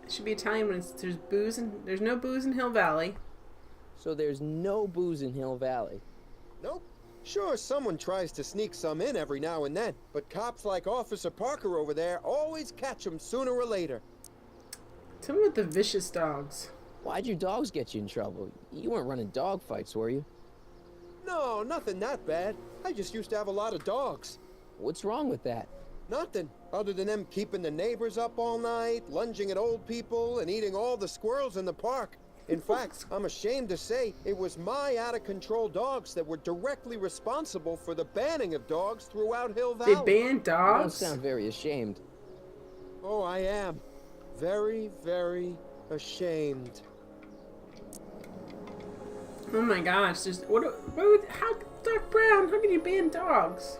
It should be Italian when there's booze and there's no booze in Hill Valley. So there's no booze in Hill Valley. Nope. Sure, someone tries to sneak some in every now and then, but cops like Officer Parker over there always catch 'em sooner or later. Tell me about the vicious dogs. Why'd your dogs get you in trouble? You weren't running dog fights, were you? No, nothing that bad. I just used to have a lot of dogs. What's wrong with that? Nothing, other than them keeping the neighbors up all night, lunging at old people, and eating all the squirrels in the park. In fact, I'm ashamed to say it was my out-of-control dogs that were directly responsible for the banning of dogs throughout Hill Valley. They banned You don't dogs? sound very ashamed. Oh, I am. Very, very ashamed. Oh my gosh. There's, how Doc Brown, how can you ban dogs?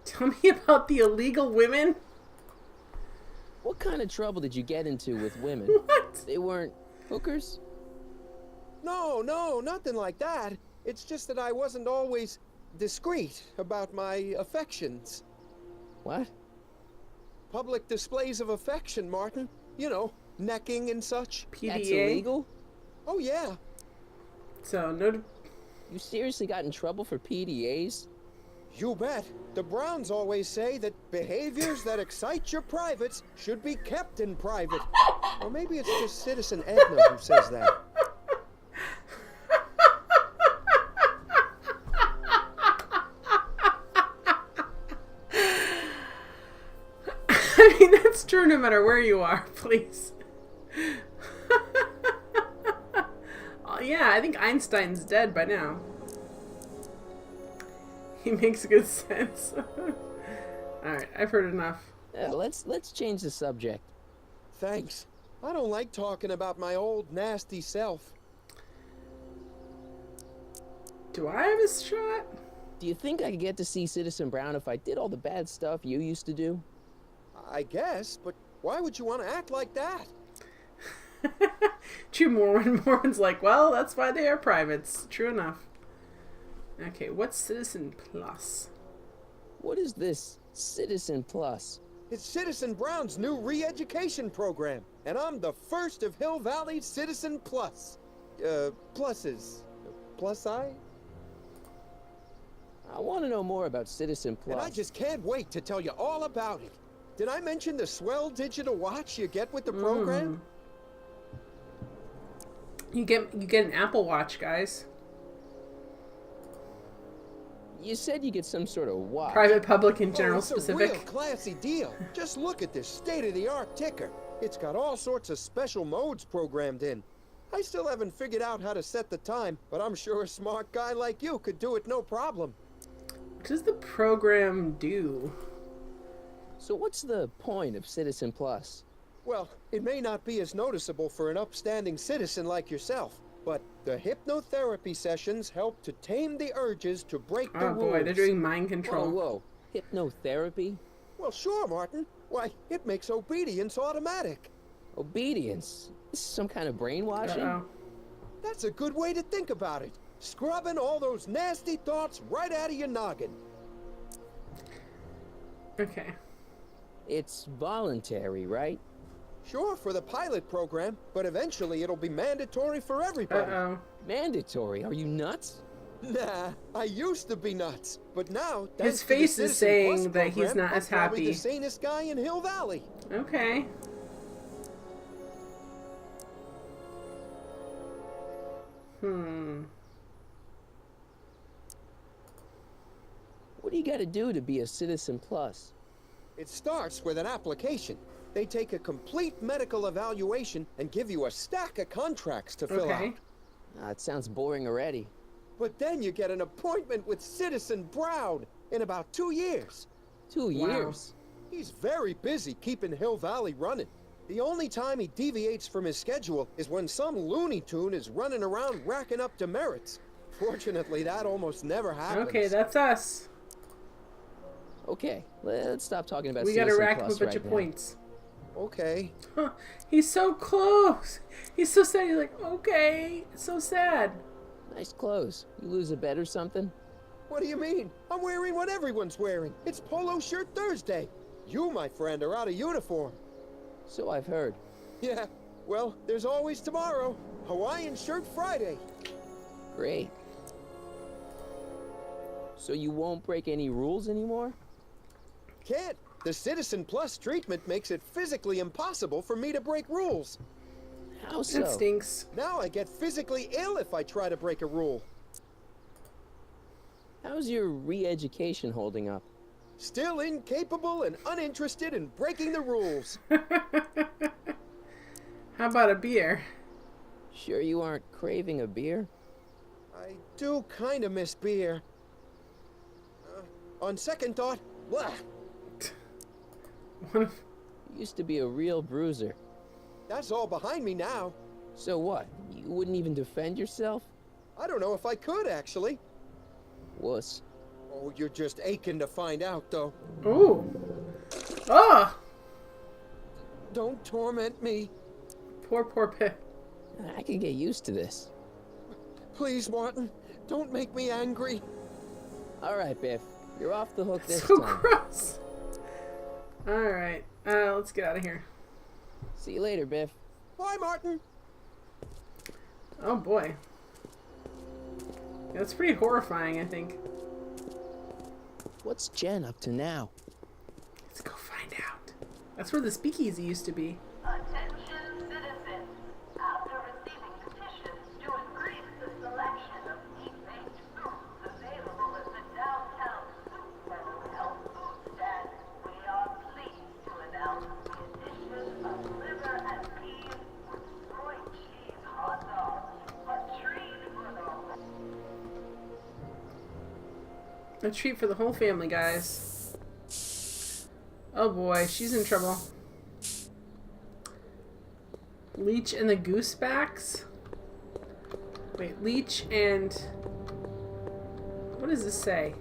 Tell me about the illegal women. What kind of trouble did you get into with women? What? They weren't hookers? No, nothing like that. It's just that I wasn't always discreet about my affections. What? Public displays of affection, Martin. You know, necking and such. PDA. That's illegal? Oh, yeah. So no. You seriously got in trouble for PDAs? You bet. The Browns always say that behaviors that excite your privates should be kept in private. Or maybe it's just Citizen Edna who says that. I mean, that's true no matter where you are, please. Oh, yeah, I think Einstein's dead by now. He makes good sense. Alright, I've heard enough. Let's change the subject. Thanks. I don't like talking about my old nasty self. Do I have a shot? Do you think I could get to see Citizen Brown if I did all the bad stuff you used to do? I guess, but why would you want to act like that? True Mormon's like, well, that's why they are privates. True enough. Okay, what's Citizen Plus? What is this Citizen Plus? It's Citizen Brown's new re-education program, and I'm the first of Hill Valley's Citizen Plus. Pluses. Plus I? I want to know more about Citizen Plus. And I just can't wait to tell you all about it. Did I mention the swell digital watch you get with the program? You get an Apple Watch, guys. You said you get some sort of watch. Private, public, and general it's specific. a real classy deal. Just look at this state-of-the-art ticker. It's got all sorts of special modes programmed in. I still haven't figured out how to set the time, but I'm sure a smart guy like you could do it no problem. What does the program do? So what's the point of Citizen Plus? Well, it may not be as noticeable for an upstanding citizen like yourself, but the hypnotherapy sessions help to tame the urges to break the Oh rules. boy, they're doing mind control. Whoa. Hypnotherapy? Well, sure, Martin. Why, it makes obedience automatic. Obedience? This is some kind of brainwashing? Uh-oh. That's a good way to think about it. Scrubbing all those nasty thoughts right out of your noggin. Okay. It's voluntary, right? Sure, for the pilot program, but eventually it'll be mandatory for everybody. Uh-oh. Mandatory? Are you nuts? Nah, I used to be nuts, but now His thanks to the face is Citizen saying Plus that he's program, not I'm as probably happy. the sanest guy in Hill Valley. Okay. What do you gotta do to be a Citizen Plus? It starts with an application. They take a complete medical evaluation and give you a stack of contracts to fill Okay. out. It sounds boring already. But then you get an appointment with Citizen Brown in about 2 years. 2 years? He's very busy keeping Hill Valley running. The only time he deviates from his schedule is when some Looney Tune is running around racking up demerits. Fortunately, that almost never happens. Okay, that's us. Okay, let's stop talking about We Citizen gotta rack up Plus a bunch right of now. points. Okay. Huh. He's so close. He's so sad. He's like, okay. It's so sad. Nice clothes. You lose a bet or something? What do you mean? I'm wearing what everyone's wearing. It's Polo Shirt Thursday. You, my friend, are out of uniform. So I've heard. Yeah, well, there's always tomorrow. Hawaiian Shirt Friday. Great. So you won't break any rules anymore? Can't. The Citizen Plus treatment makes it physically impossible for me to break rules. How so? That stinks. Now I get physically ill if I try to break a rule. How's your re-education holding up? Still incapable and uninterested in breaking the rules. How about a beer? Sure you aren't craving a beer? I do kind of miss beer. On second thought, blah. You used to be a real bruiser. That's all behind me now. So what? You wouldn't even defend yourself? I don't know if I could, actually. Wuss. Oh, you're just aching to find out, though. Ooh. Oh! Don't torment me. Poor Pip. I can get used to this. Please, Martin. Don't make me angry. All right, Biff. You're off the hook this So time. gross. Alright. Let's get out of here. See you later, Biff. Bye, Martin. Oh boy. That's pretty horrifying, I think. What's Jen up to now? Let's go find out. That's where the speakeasy used to be. Attention citizens. After receiving petitions to increase the selection of meat-based foods available at the downtown Superbowl health food stand, we are pleased to announce the addition of liver and peas with soy cheese hot dogs. A treat for the A treat for the whole family, guys. Oh boy, she's in trouble. Leech and the Goosebacks? Wait, Leech and... What does this say?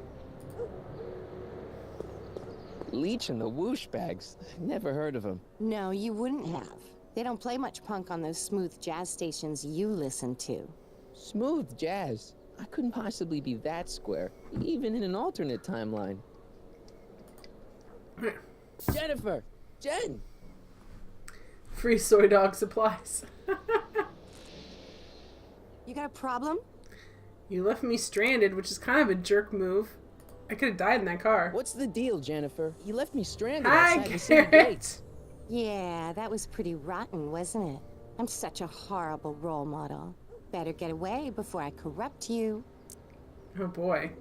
Leech and the Whoosh Bags. Never heard of them. No, you wouldn't have. They don't play much punk on those smooth jazz stations you listen to. Smooth jazz. I couldn't possibly be that square, even in an alternate timeline. Jennifer! Jen! Free soy dog supplies. You got a problem? You left me stranded, which is kind of a jerk move. I could have died in that car. What's the deal, Jennifer? You left me stranded Hi, outside the city Garrett. gates. Yeah, that was pretty rotten, wasn't it? I'm such a horrible role model. Better get away before I corrupt you. Oh boy.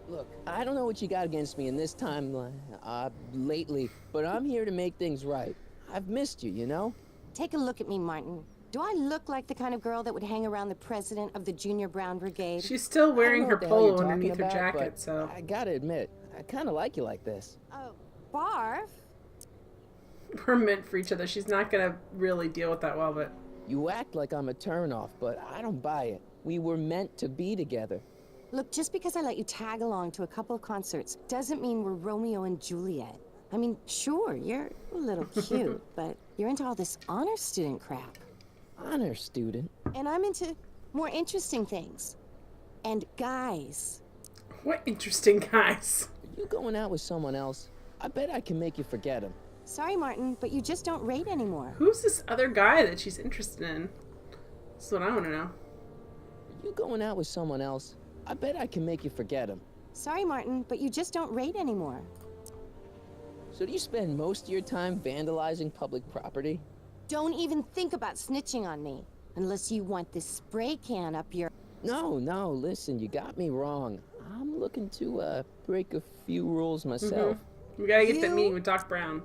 Look, I don't know what you got against me in this time, lately, but I'm here to make things right. I've missed you, you know? Take a look at me, Martin. Do I look like the kind of girl that would hang around the president of the Junior Brown Brigade? She's still I wearing don't know her what the hell you're polo talking underneath her about, jacket, but so... I gotta admit, I kinda like you like this. Oh, barf? We're meant for each other. She's not gonna really deal with that well, but... You act like I'm a turnoff, but I don't buy it. We were meant to be together. Look, just because I let you tag along to a couple of concerts doesn't mean we're Romeo and Juliet. I mean, sure, you're a little cute, but you're into all this honor student crap. Honor student? And I'm into more interesting things. And guys. What interesting guys. Are you going out with someone else? I bet I can make you forget him. Sorry, Martin, but you just don't rate anymore. Who's this other guy that she's interested in? That's what I want to know. Are you going out with someone else? I bet I can make you forget him. Sorry, Martin, but you just don't rate anymore. So do you spend most of your time vandalizing public property? Don't even think about snitching on me. Unless you want this spray can up your... No, listen, you got me wrong. I'm looking to, break a few rules myself. We gotta get that meeting with Doc Brown.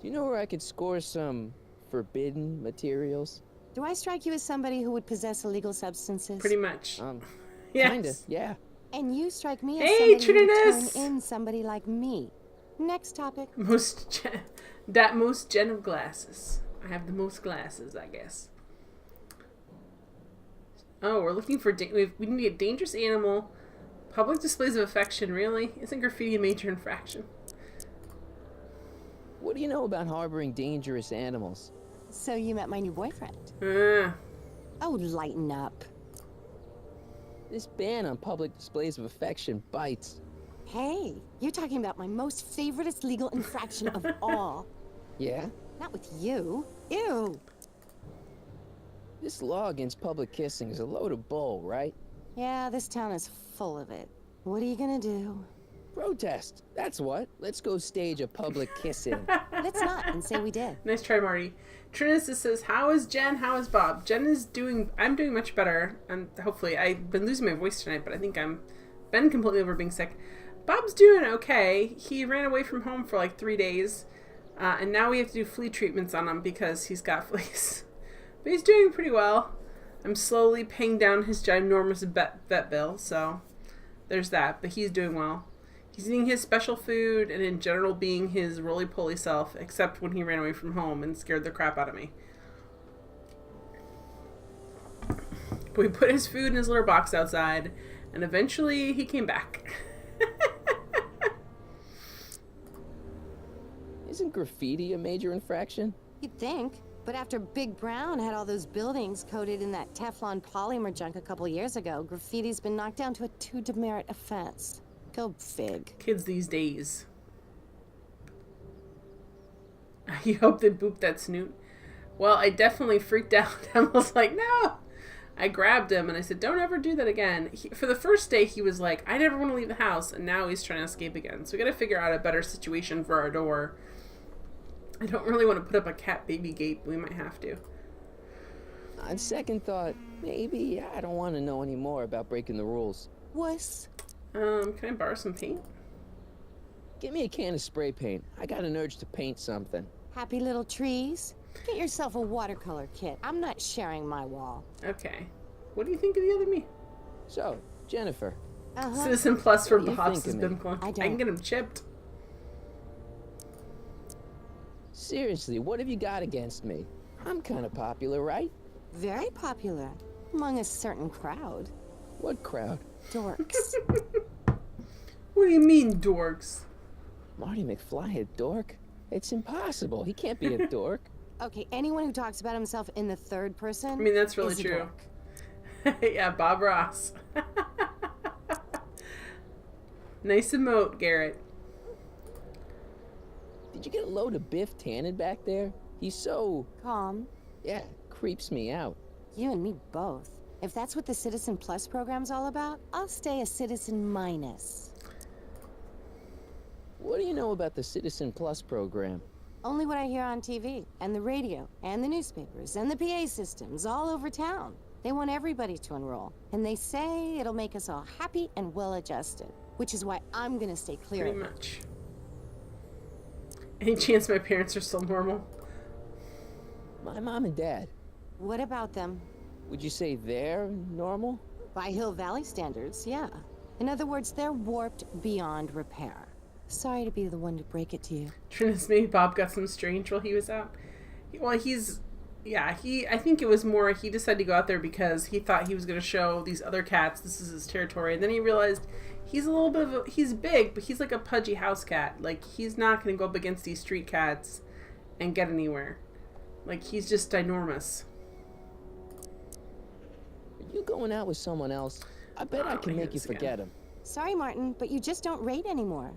Do you know where I could score some forbidden materials? Do I strike you as somebody who would possess illegal substances? Pretty much. Kinda, Yes. yeah. And you strike me as Hey, somebody who would Trinidus! turn in somebody like me. Next topic. Most gen of glasses. I have the most glasses, I guess. Oh, we're looking for... we need a dangerous animal. Public displays of affection, really? Isn't graffiti a major infraction? What do you know about harboring dangerous animals? So you met my new boyfriend. Ah. Oh, lighten up. This ban on public displays of affection bites. Hey, you're talking about my most favoriteest legal infraction of all. Yeah? Not with you. Ew. This law against public kissing is a load of bull, right? Yeah, this town is full of it. What are you gonna do? Protest. That's what. Let's go stage a public kiss-in. Let's not and say we did. Nice try, Marty. Trinus says, how is Jen? How is Bob? Jen is doing... I'm doing much better. And hopefully, I've been losing my voice tonight, but I think I'm been completely over being sick. Bob's doing okay. He ran away from home for like 3 days. And now we have to do flea treatments on him because he's got fleas. But he's doing pretty well. I'm slowly paying down his ginormous vet bill, so there's that. But he's doing well. He's eating his special food and in general being his roly-poly self, except when he ran away from home and scared the crap out of me. But we put his food in his litter box outside, and eventually he came back. Isn't graffiti a major infraction? You'd think. But after Big Brown had all those buildings coated in that Teflon polymer junk a couple years ago, graffiti's been knocked down to a 2 demerit offense. Go fig. Kids these days. You hope they boop that snoot. Well, I definitely freaked out. I was like, no! I grabbed him and I said, don't ever do that again. For the first day, he was like, I never want to leave the house. And now he's trying to escape again. So we got to figure out a better situation for our door. I don't really want to put up a cat baby gate, but we might have to. On second thought, maybe I don't want to know any more about breaking the rules. Wuss. Can I borrow some paint? Give me a can of spray paint. I got an urge to paint something. Happy little trees? Get yourself a watercolor kit. I'm not sharing my wall. Okay. What do you think of the other me? So, Jennifer. Citizen Plus for What do you Bobs think has of been me? playing. I I don't. can get him chipped. Seriously, what have you got against me? I'm kind of popular, right? Very popular. Among a certain crowd. What crowd? Dorks. What do you mean, dorks? Marty McFly a dork? It's impossible. He can't be a dork. Okay, anyone who talks about himself in the third person. I mean, that's really is a true. dork. Yeah, Bob Ross. Nice emote, Garrett. Did you get a load of Biff Tannen back there? He's so... Calm. yeah, creeps me out. You and me both. If that's what the Citizen Plus program's all about, I'll stay a Citizen Minus. What do you know about the Citizen Plus program? Only what I hear on TV, and the radio, and the newspapers, and the PA systems all over town. They want everybody to enroll, and they say it'll make us all happy and well-adjusted, which is why I'm gonna stay clear Pretty of it. much. Any chance my parents are still normal? My mom and dad. What about them? Would you say they're normal? By Hill Valley standards, yeah. In other words, they're warped beyond repair. Sorry to be the one to break it to you. Trinus, maybe Bob got some strange while he was out. Well, I think it was more he decided to go out there because he thought he was going to show these other cats this is his territory, and then he realized he's a little bit of he's big, but he's like a pudgy house cat. Like, he's not going to go up against these street cats and get anywhere. Like, he's just ginormous. Are you going out with someone else? I bet I can make you forget him. Sorry, Martin, but you just don't rate anymore.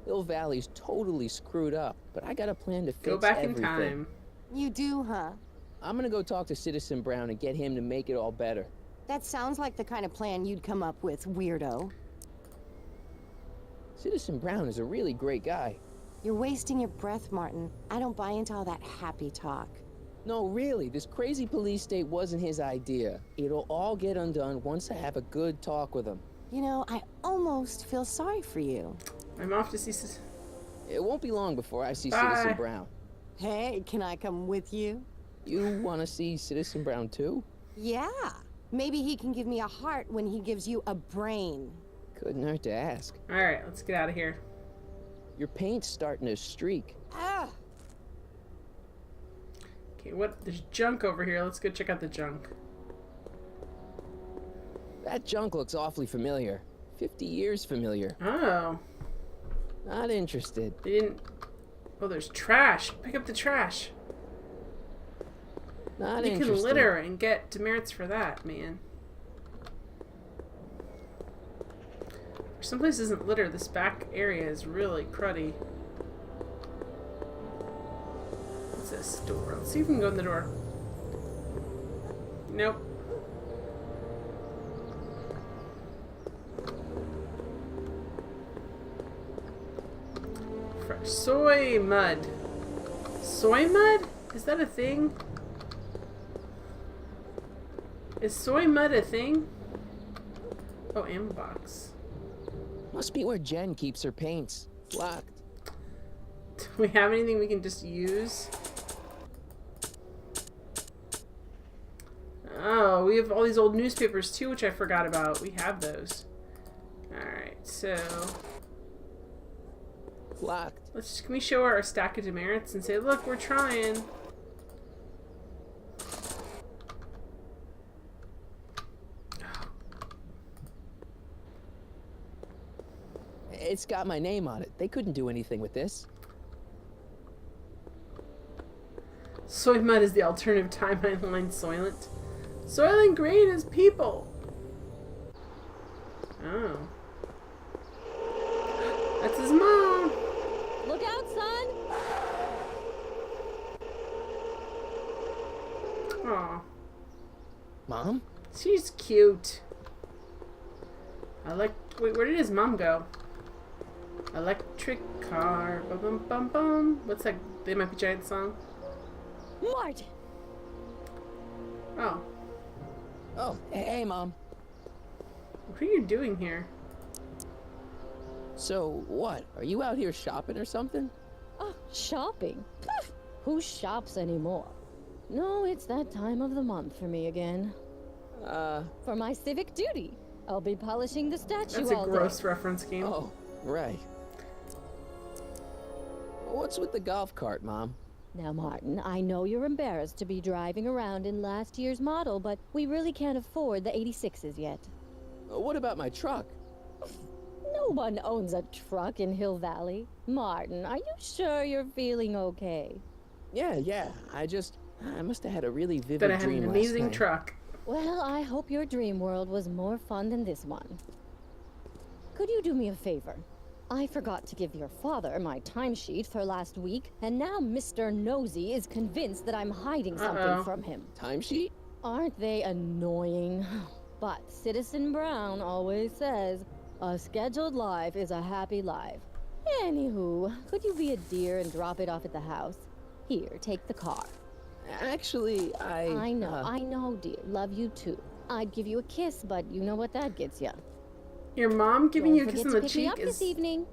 Hill Valley's totally screwed up, but I got a plan to fix Go back everything. in time. You do, huh? I'm gonna go talk to Citizen Brown and get him to make it all better. That sounds like the kind of plan you'd come up with, weirdo. Citizen Brown is a really great guy. You're wasting your breath, Martin. I don't buy into all that happy talk. No, really, this crazy police state wasn't his idea. It'll all get undone once I have a good talk with him. You know, I almost feel sorry for you. I'm off to see... It won't be long before I see Bye. Citizen Brown. Hey, can I come with you? You want to see Citizen Brown too? Yeah. Maybe he can give me a heart when he gives you a brain. Couldn't hurt to ask. Alright, let's get out of here. Your paint's starting to streak. Ah! Okay, what? There's junk over here. Let's go check out the junk. That junk looks awfully familiar. 50 years familiar. Oh. Not interested. They didn't... Oh, there's trash. Pick up the trash. Not You interested. can litter and get demerits for that, man. Some place isn't litter. This back area is really cruddy. What's this door? Let's see if we can go in the door. Nope. Fresh soy mud. Soy mud? Is that a thing? Is soy mud a thing? Oh, ammo box. Must be where Jen keeps her paints. Locked. Do we have anything we can just use? Oh, we have all these old newspapers too, which I forgot about. We have those. Alright, so... Locked. Can we show her our stack of demerits and say, look, we're trying. It's got my name on it. They couldn't do anything with this. Soy mud is the alternative timeline Soylent. Soylent Green is people. Oh. That's his mom. Look out, son! Aw. Mom? She's cute. Wait, where did his mom go? Electric car. Bum bum bum bum. What's that? They Might Be Giant song? Martin! Oh. Oh, hey, Mom. What are you doing here? So, what? Are you out here shopping or something? Oh, shopping? Pff, who shops anymore? No, it's that time of the month for me again. For my civic duty. I'll be polishing the statue That's a all gross day. reference game. Oh, right. What's with the golf cart, Mom? Now, Martin, I know you're embarrassed to be driving around in last year's model, but we really can't afford the 86s yet. What about my truck? No one owns a truck in Hill Valley. Martin, are you sure you're feeling okay? Yeah. I must have had a really vivid But I had dream an last amazing night. truck. Well, I hope your dream world was more fun than this one. Could you do me a favor? I forgot to give your father my timesheet for last week, and now Mr. Nosy is convinced that I'm hiding something from him. Timesheet? Aren't they annoying? But Citizen Brown always says, a scheduled life is a happy life. Anywho, could you be a dear and drop it off at the house? Here, take the car. Actually, I know, dear. Love you too. I'd give you a kiss, but you know what that gets you. Your mom giving you a Don't kiss forget on to the pick me cheek up is this evening.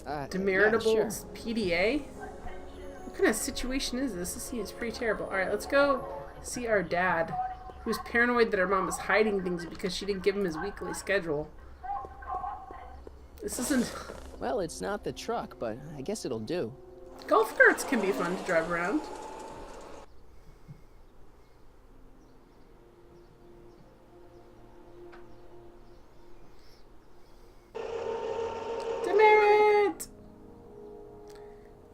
demeritable yeah, sure. PDA? What kind of situation is this? This seems pretty terrible. Alright, let's go see our dad, who's paranoid that our mom is hiding things because she didn't give him his weekly schedule. This isn't... Well, it's not the truck, but I guess it'll do. Golf carts can be fun to drive around. Demerit!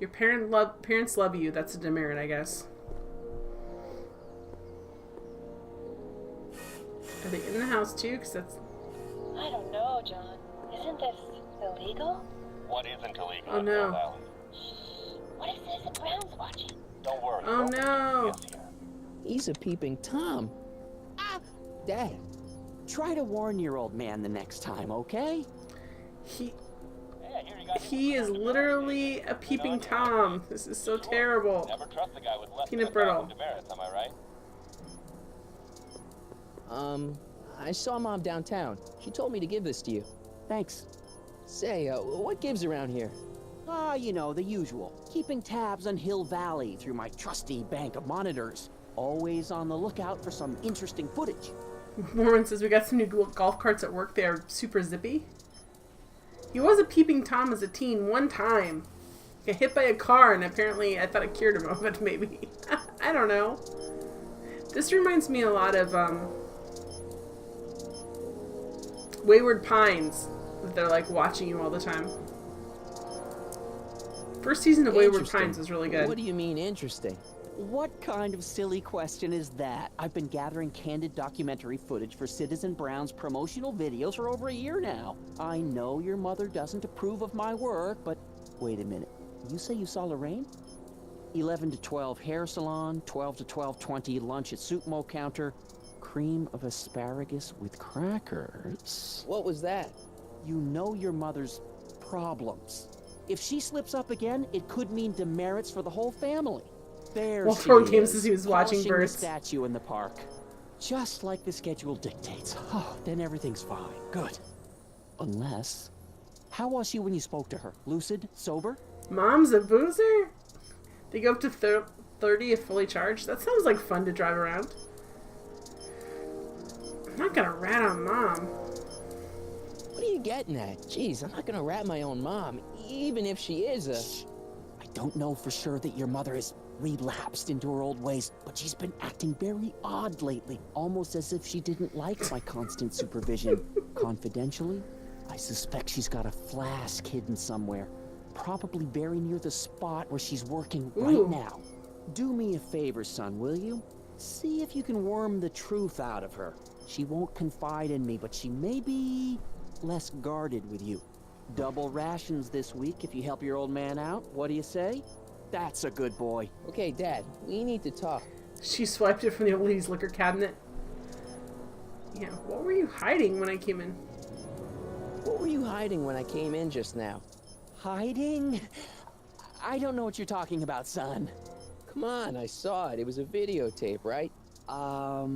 Your parents love you. That's a demerit, I guess. Are they in the house too? Because that's... I don't know, John. Isn't this illegal? What isn't illegal Oh, in no. Hill Valley? What if Citizen Brown's watching? Don't worry. Oh, nobody no. is here. He's a peeping Tom. Dad. Try to warn your old man the next time, okay? He Yeah, here you got he is literally a peeping Tom. This is so terrible. Never trust the guy with less Peanut than brittle. 1,000 demerits, am I right? I saw Mom downtown. She told me to give this to you. Thanks. Say, what gives around here? You know, the usual. Keeping tabs on Hill Valley through my trusty bank of monitors. Always on the lookout for some interesting footage. Warren says we got some new golf carts at work. They are super zippy. He was a peeping Tom as a teen one time. He got hit by a car and apparently I thought it cured him of it, maybe. I don't know. This reminds me a lot of Wayward Pines. That they're like watching you all the time. First season of Wayward Interesting. Pines was really good. What do you mean, interesting? What kind of silly question is that? I've been gathering candid documentary footage for Citizen Brown's promotional videos for over a year now. I know your mother doesn't approve of my work, but wait a minute. You say you saw Lorraine? 11 to 12 hair salon, 12 to 12:20 lunch at soup mo counter, cream of asparagus with crackers. What was that? You know your mother's problems. If she slips up again, it could mean demerits for the whole family. There Well, she throwing games is, as he was watching polishing birds. the statue in the park. Just like the schedule dictates. Oh, then everything's fine. Good. Unless... How was she when you spoke to her? Lucid? Sober? Mom's a boozer? They go up to 30 if fully charged? That sounds like fun to drive around. I'm not gonna rat on Mom. What are you getting at? Jeez, I'm not gonna rat my own mom, even if she is a... Shh. I don't know for sure that your mother has relapsed into her old ways, but she's been acting very odd lately, almost as if she didn't like my constant supervision. Confidentially, I suspect she's got a flask hidden somewhere. Probably very near the spot where she's working right now. Do me a favor, son, will you? See if you can worm the truth out of her. She won't confide in me, but she may be less guarded with you. Double rations this week if you help your old man out. What do you say? That's a good boy. Okay, Dad, we need to talk. She swiped it from the old lady's liquor cabinet. Yeah, what were you hiding when I came in? What were you hiding when I came in just now? Hiding? I don't know what you're talking about, son. Come on, I saw it. It was a videotape, right? I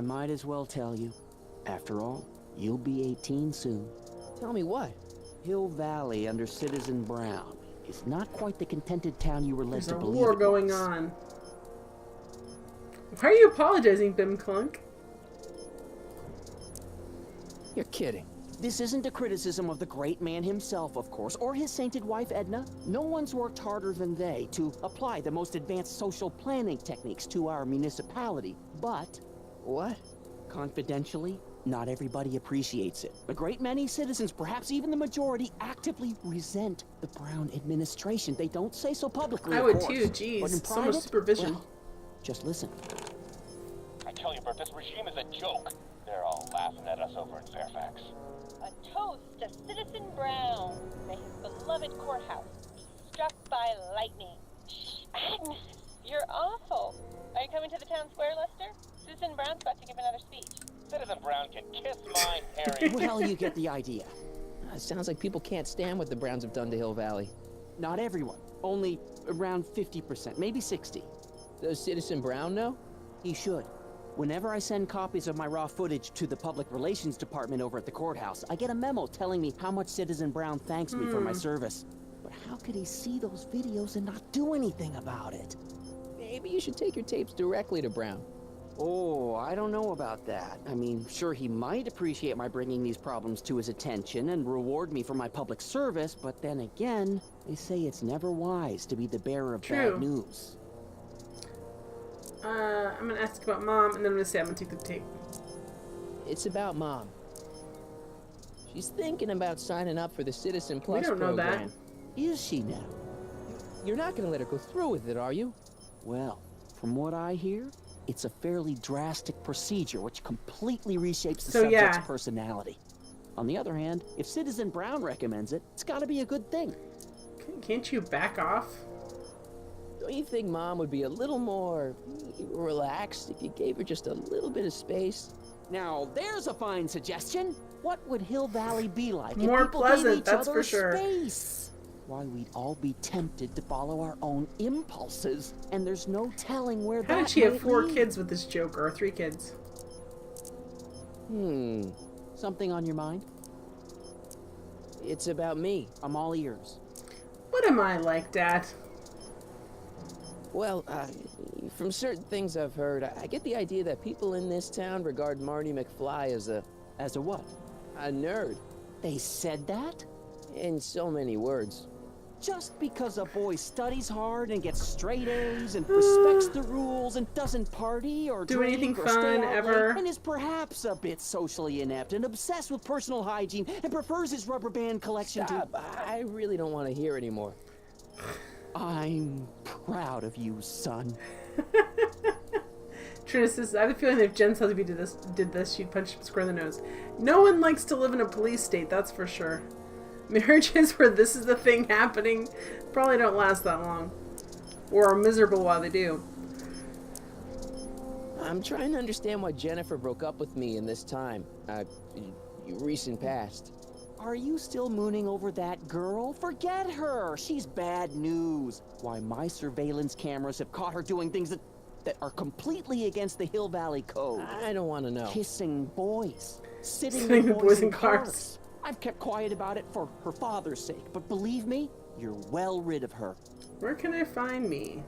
might as well tell you. After all, you'll be 18 soon. Tell me what? Hill Valley under Citizen Brown is not quite the contented town you were led There's to a believe war it going was. on. Why are you apologizing, Bim Clunk? You're kidding. This isn't a criticism of the great man himself, of course, or his sainted wife, Edna. No one's worked harder than they to apply the most advanced social planning techniques to our municipality. But... What? Confidentially, not everybody appreciates it. A great many citizens, perhaps even the majority, actively resent the Brown administration. They don't say so publicly, I of would course. too, But in jeez. So much private, supervision. well, just listen. I tell you, Bert, this regime is a joke. They're all laughing at us over in Fairfax. A toast to Citizen Brown. May his beloved courthouse be struck by lightning. Shh, Agnes, you're awful. Are you coming to the town square, Lester? Citizen Brown's about to give another speech. Citizen Brown can kiss mine, Harry. Well, you get the idea. It sounds like people can't stand what the Browns have done to Hill Valley. Not everyone. Only around 50%, maybe 60. Does Citizen Brown know? He should. Whenever I send copies of my raw footage to the Public Relations Department over at the courthouse, I get a memo telling me how much Citizen Brown thanks me for my service. But how could he see those videos and not do anything about it? Maybe you should take your tapes directly to Brown. Oh, I don't know about that. I mean, sure, he might appreciate my bringing these problems to his attention and reward me for my public service, but then again, they say it's never wise to be the bearer of bad news. I'm gonna ask about Mom, and then I'm gonna say I'm gonna take the tape. It's about Mom. She's thinking about signing up for the Citizen Plus We don't know program. that. Is she now? You're not gonna let her go through with it, are you? Well, from what I hear, it's a fairly drastic procedure which completely reshapes the subject's personality. On the other hand, if Citizen Brown recommends it, it's gotta be a good thing. Can't you back off? Don't you think Mom would be a little more relaxed if you gave her just a little bit of space? Now, there's a fine suggestion. What would Hill Valley be like More if people pleasant, gave each that's other for sure. space? Why, we'd all be tempted to follow our own impulses, and there's no telling where How that did she have might 4 lead. kids with this joke, or 3 kids? Something on your mind? It's about me. I'm all ears. What am I like, Dad? Well, from certain things I've heard, I get the idea that people in this town regard Marty McFly as a... As a what? A nerd. They said that? In so many words. Just because a boy studies hard and gets straight A's and respects the rules and doesn't party or Do drink anything or stay fun out ever. late and is perhaps a bit socially inept and obsessed with personal hygiene and prefers his rubber band collection Stop. I really don't want to hear anymore. I'm proud of you, son. Trina says, I have a feeling that if Jen Sotheby did this, she'd punch him square in the nose. No one likes to live in a police state, that's for sure. Marriages where this is the thing happening probably don't last that long. Or are miserable while they do. I'm trying to understand why Jennifer broke up with me in this time. Recent past. Are you still mooning over that girl? Forget her. She's bad news. Why, my surveillance cameras have caught her doing things that are completely against the Hill Valley Code. I don't want to know. Kissing boys. Sitting Sitting with boys in in cars. I've kept quiet about it for her father's sake, but believe me, you're well rid of her. Where can I find me?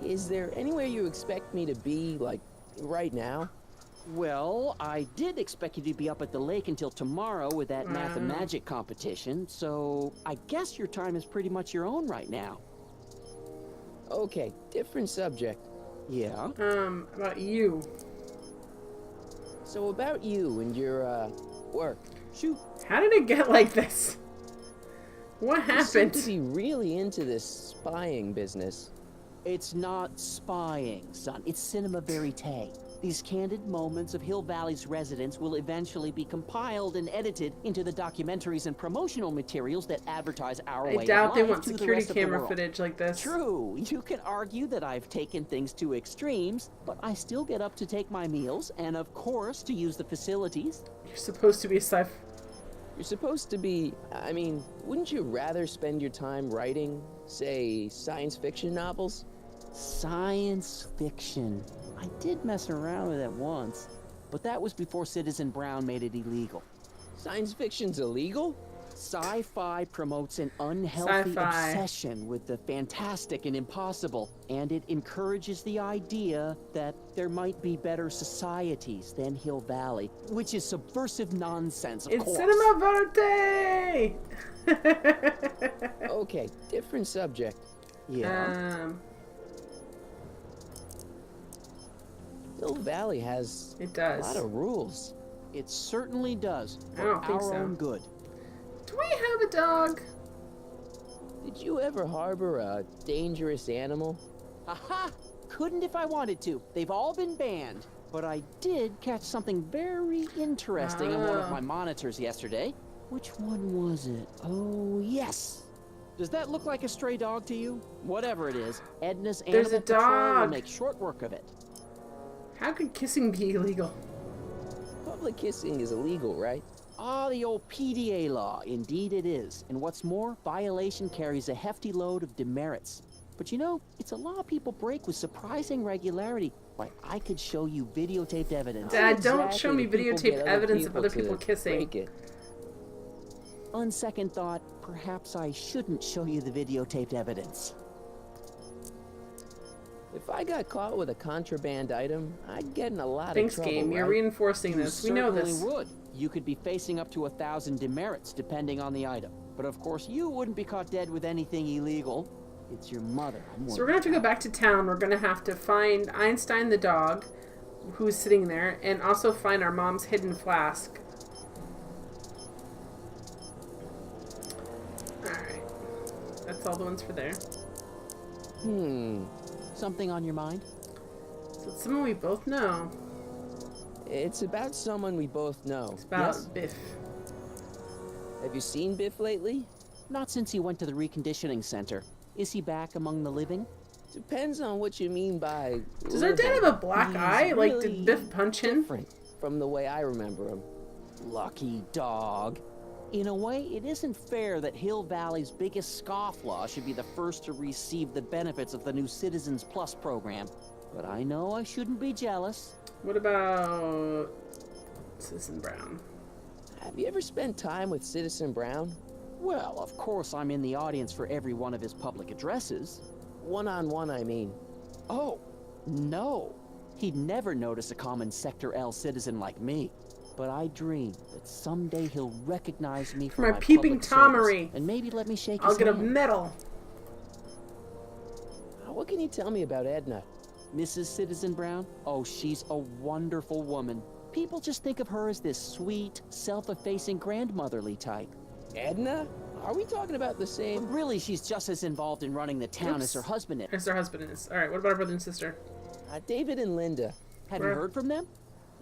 Is there anywhere you expect me to be, like, right now? Well, I did expect you to be up at the lake until tomorrow with that math and magic competition, so I guess your time is pretty much your own right now. Okay, different subject. Yeah? About you. So about you and your, work. Shoot. How did it get like this? What You seem happened? to be really into this spying business. It's not spying, son. It's cinema verite. These candid moments of Hill Valley's residents will eventually be compiled and edited into the documentaries and promotional materials that advertise our way I of doubt they life want to the security rest of the camera world. footage like this. True, you can argue that I've taken things to extremes, but I still get up to take my meals and, of course, to use the facilities. You're supposed to be a sci. You're supposed to be, I mean, wouldn't you rather spend your time writing, say, science fiction novels? Science fiction. I did mess around with it once, but that was before Citizen Brown made it illegal. Science fiction's illegal? Sci-fi promotes an unhealthy Sci-fi. obsession with the fantastic and impossible, and it encourages the idea that there might be better societies than Hill Valley, which is subversive nonsense, of It's course. cinema verte! Okay, different subject. Yeah. Hill Valley has It a does. lot of rules. It certainly does, I for don't think our so. own good. Do we have a dog? Did you ever harbor a dangerous animal? Aha! Couldn't if I wanted to. They've all been banned. But I did catch something very interesting on one of my monitors yesterday. Which one was it? Oh, yes! Does that look like a stray dog to you? Whatever it is, Edna's There's Animal a Patrol will dog. make short work of it. How could kissing be illegal? Public kissing is illegal, right? Ah, the old PDA law. Indeed it is. And what's more, violation carries a hefty load of demerits. But you know, it's a law people break with surprising regularity. Why, I could show you videotaped evidence. Dad, Exactly don't show me do people videotaped get other evidence of other to people kissing. break it? On second thought, perhaps I shouldn't show you the videotaped evidence. If I got caught with a contraband item, I'd get in a lot Thanks, of trouble, game. You're right? reinforcing this. We know this. Certainly would. You could be facing up to 1,000 demerits, depending on the item. But of course, you wouldn't be caught dead with anything illegal. It's your mother. So we're gonna have to go back to town. We're gonna have to find Einstein the dog, who's sitting there, and also find our mom's hidden flask. Alright. That's all the ones for there. Something on your mind? So it's someone we both know. It's about someone we both know. It's about Yes? Biff. Have you seen Biff lately? Not since he went to the reconditioning center. Is he back among the living? Depends on what you mean by Does our dad have a black He's eye? Like, did really Biff punch him? different from the way I remember him. Lucky dog. In a way, it isn't fair that Hill Valley's biggest scofflaw should be the first to receive the benefits of the new Citizens Plus program. But I know I shouldn't be jealous. What about Citizen Brown? Have you ever spent time with Citizen Brown? Well, of course I'm in the audience for every one of his public addresses. One-on-one, I mean. Oh, no. He'd never notice a common Sector L citizen like me. But I dream that someday he'll recognize me for my my peeping public Tomery. service, and maybe let me shake I'll his get a hand. medal. What can you tell me about Edna? Mrs. Citizen Brown? Oh, she's a wonderful woman. People just think of her as this sweet, self-effacing grandmotherly type. Edna? Are we talking about the But same? really, she's just as involved in running the town as her Oops. husband is. As their husband is. Alright, what about our brother and sister? David and Linda. Have you heard from them?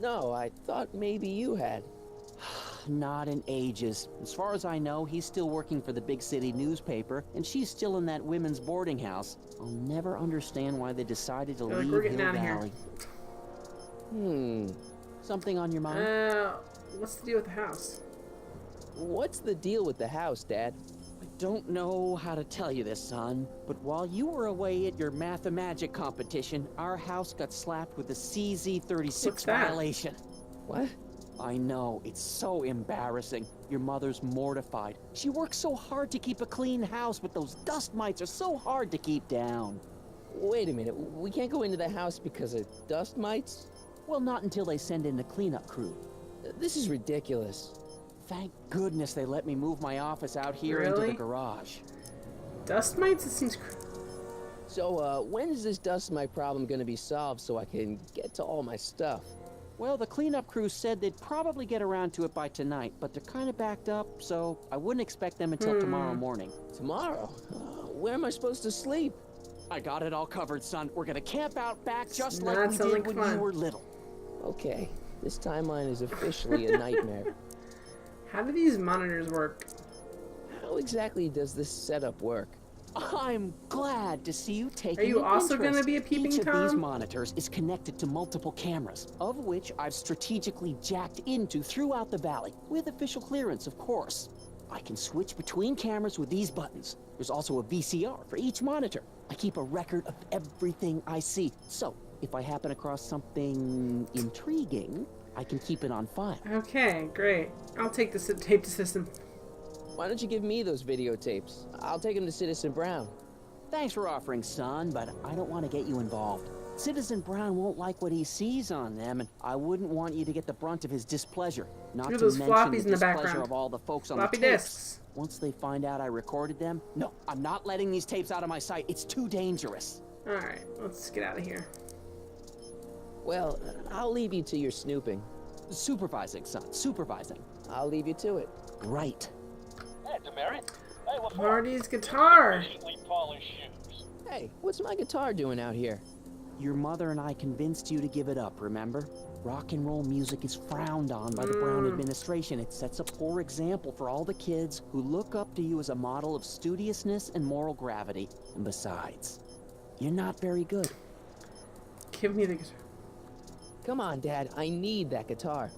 No, I thought maybe you had. Not in ages. As far as I know, he's still working for the big city newspaper, and she's still in that women's boarding house. I'll never understand why they decided to Feel like leave we're getting Hill out of here. Valley. Something on your mind? What's the deal with the house? What's the deal with the house, Dad? I don't know how to tell you this, son, but while you were away at your Mathemagic competition, our house got slapped with a What's CZ36 that? violation. What? I know, it's so embarrassing. Your mother's mortified. She works so hard to keep a clean house, but those dust mites are so hard to keep down. Wait a minute. We can't go into the house because of dust mites? Well, not until they send in the cleanup crew. This is ridiculous. Thank goodness they let me move my office out here into Really? the garage. Dust mites? It seems... So, when is this dust mite problem gonna be solved so I can get to all my stuff? Well, the cleanup crew said they'd probably get around to it by tonight, but they're kind of backed up, so I wouldn't expect them until tomorrow morning. Tomorrow? Where am I supposed to sleep? I got it all covered, son. We're gonna camp out back just Not like we sound did like when you fun. were little. Okay, this timeline is officially a nightmare. How do these monitors work? How exactly does this setup work? I'm glad to see you taking Are you an also interest. gonna be a peeping Each of these Tom? monitors is connected to multiple cameras, of which I've strategically jacked into throughout the valley, with official clearance, of course. I can switch between cameras with these buttons. There's also a VCR for each monitor. I keep a record of everything I see, so if I happen across something intriguing, I can keep it on file. Okay, great. I'll take the tape system. Why don't you give me those videotapes? I'll take them to Citizen Brown. Thanks for offering, son, but I don't want to get you involved. Citizen Brown won't like what he sees on them, and I wouldn't want you to get the brunt of his displeasure. Not Look at to those mention floppies the in the displeasure background. of all the folks on Floppy the tapes. disks. Once they find out I recorded them, no, I'm not letting these tapes out of my sight. It's too dangerous. Alright, let's get out of here. Well, I'll leave you to your snooping. Supervising, son, supervising. I'll leave you to it. Right. Hey, Demerit. Hey, what for? Marty's guitar. Recently polished shoes. Hey, what's my guitar doing out here? Your mother and I convinced you to give it up, remember? Rock and roll music is frowned on by the Brown administration. It sets a poor example for all the kids who look up to you as a model of studiousness and moral gravity. And besides, you're not very good. Give me the guitar. Come on, Dad, I need that guitar.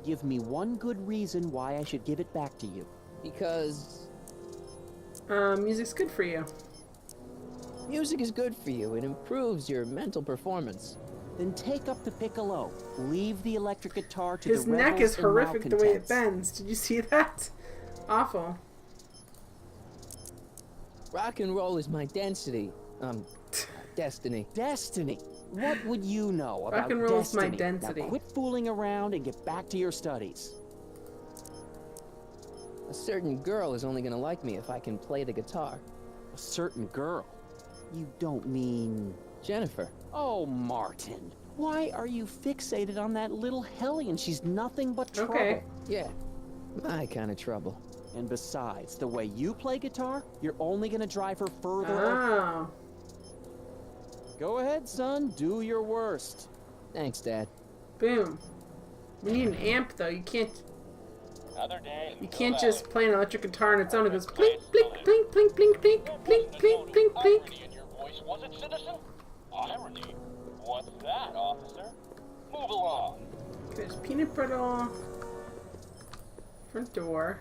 Give me one good reason why I should give it back to you. Because Music's good for you. music is good for you. It improves your mental performance. Then take up the piccolo. Leave the electric guitar to His the neck rebels is and horrific the way it malcontents. bends. Did you see that? Awful. Rock and roll is my density. Destiny. Destiny. What would you know about Rock and roll's my destiny? density. Now quit fooling around and get back to your studies. A certain girl is only gonna like me if I can play the guitar. A certain girl? You don't mean... Jennifer. Oh, Martin. Why are you fixated on that little hellion? She's nothing but trouble. Okay. Yeah, my kind of trouble. And besides, the way you play guitar, you're only gonna drive her further. Oh. Go ahead, son. Do your worst. Thanks, Dad. Boom. We need an amp though. You can't just play an electric guitar on its own. It goes blink, blink, blink, blink, blink, blink, blink, blink, blink, blink. Irony in your voice, was it, citizen? Irony? What's that, officer? Move along. There's peanut brittle. Front door.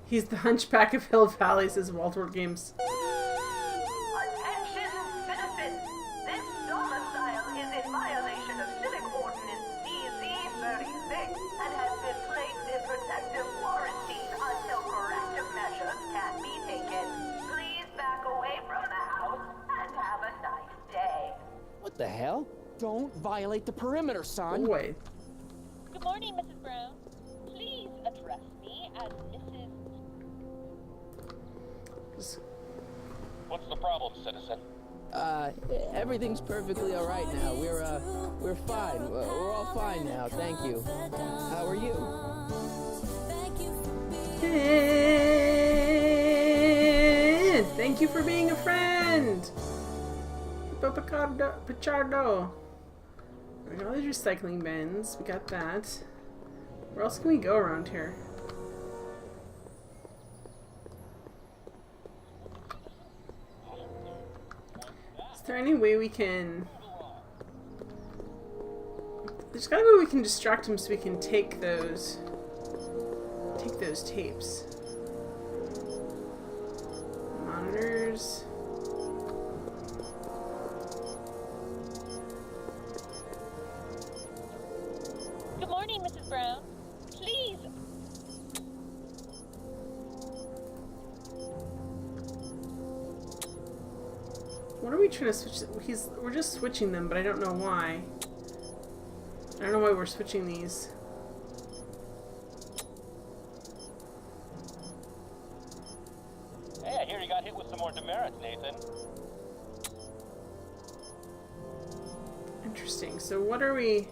He's the Hunchback of Hill Valley, says Waltward Games. Attention, citizens! This domicile is in violation of Civic Ordinance CZ-36 and has been placed in protective quarantine until corrective measures can be taken. Please back away from the house and have a nice day. What the hell? Don't violate the perimeter, son. Oh, wait. Good morning, Mrs. Brown. Please address me as Mrs. What's the problem, citizen? Everything's perfectly all right now. We're fine. We're all fine now. Thank you. How are you? Thank you for being a friend. Pichardo. We got all these recycling bins. We got that. Where else can we go around here? Is there any way we can... There's gotta be a way we can distract him so we can take those tapes. Monitors. Good morning, Mrs. Brown. Please. What are we trying to switch? We're just switching them, but I don't know why. I don't know why we're switching these. Hey, I hear you got hit with some more demerits, Nathan. Interesting. So what are we...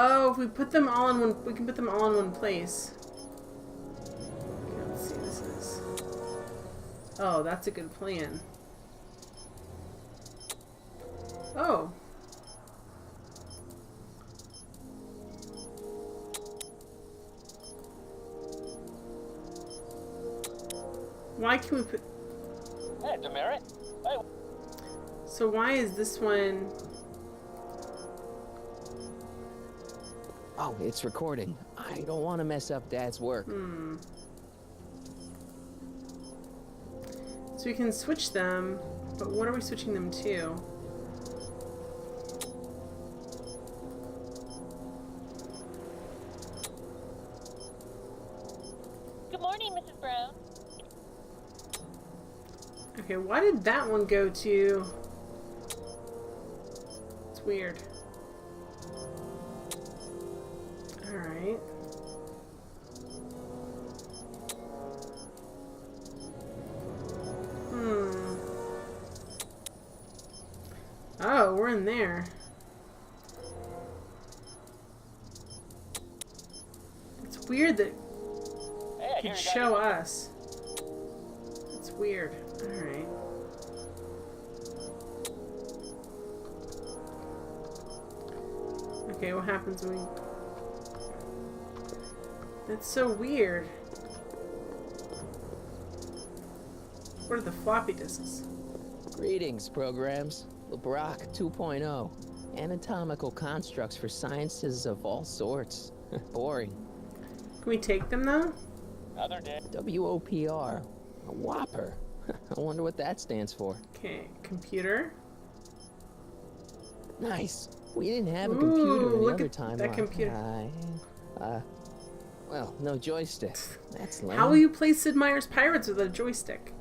Oh, if we put them all in one, we can put them all in one place. Okay, let's see. This is. Oh, that's a good plan. Oh. Why can we put... Hey, Demerit. Hey. So why is this one... Oh, it's recording. I don't want to mess up Dad's work. So we can switch them, but what are we switching them to? Good morning, Mrs. Brown. Okay, why did that one go to... It's weird. Alright. Oh, we're in there. It's weird that it could show us. It's weird. Alright. Okay, what happens when we... That's so weird. What are the floppy disks? Greetings, programs. LeBrock 2.0. Anatomical constructs for sciences of all sorts. Boring. Can we take them, though? Another day. WOPR. A whopper. I wonder what that stands for. Okay, computer. Nice. We didn't have a computer any look other at time. that computer. Well, no joystick. That's lame. How will you play Sid Meier's Pirates with a joystick?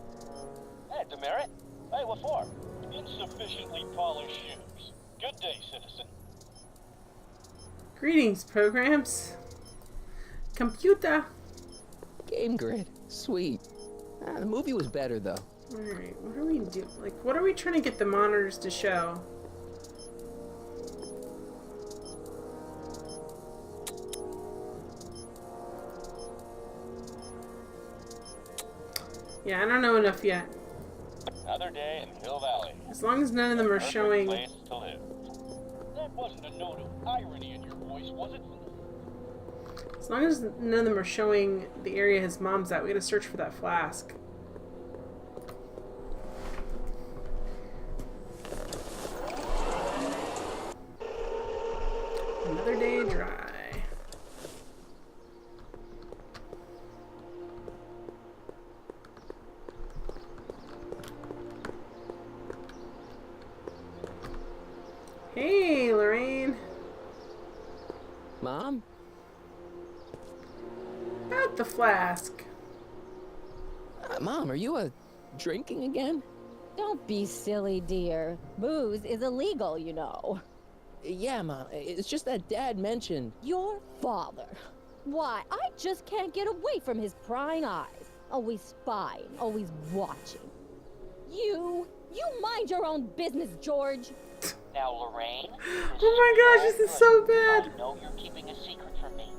Hey, Demerit. Hey, what for? Insufficiently polished shoes. Good day, citizen. Greetings, programs. Computer. Game grid. Sweet. The movie was better, though. Alright, what are we doing? Like, what are we trying to get the monitors to show? Yeah, I don't know enough yet. Another day in Hill Valley. As long as none of them are Perfect showing... place to live. That wasn't a note of irony in your voice, was it? As long as none of them are showing the area his mom's at, we gotta search for that flask. Another day dry. Hey, Lorraine. Mom? About the flask. Mom, are you drinking again? Don't be silly, dear. Booze is illegal, you know. Yeah, Mom. It's just that Dad mentioned... Your father. Why, I just can't get away from his prying eyes. Always spying, always watching. You mind your own business, George. Now, Lorraine. Oh my gosh, this is so bad. I know you're keeping a secret from me.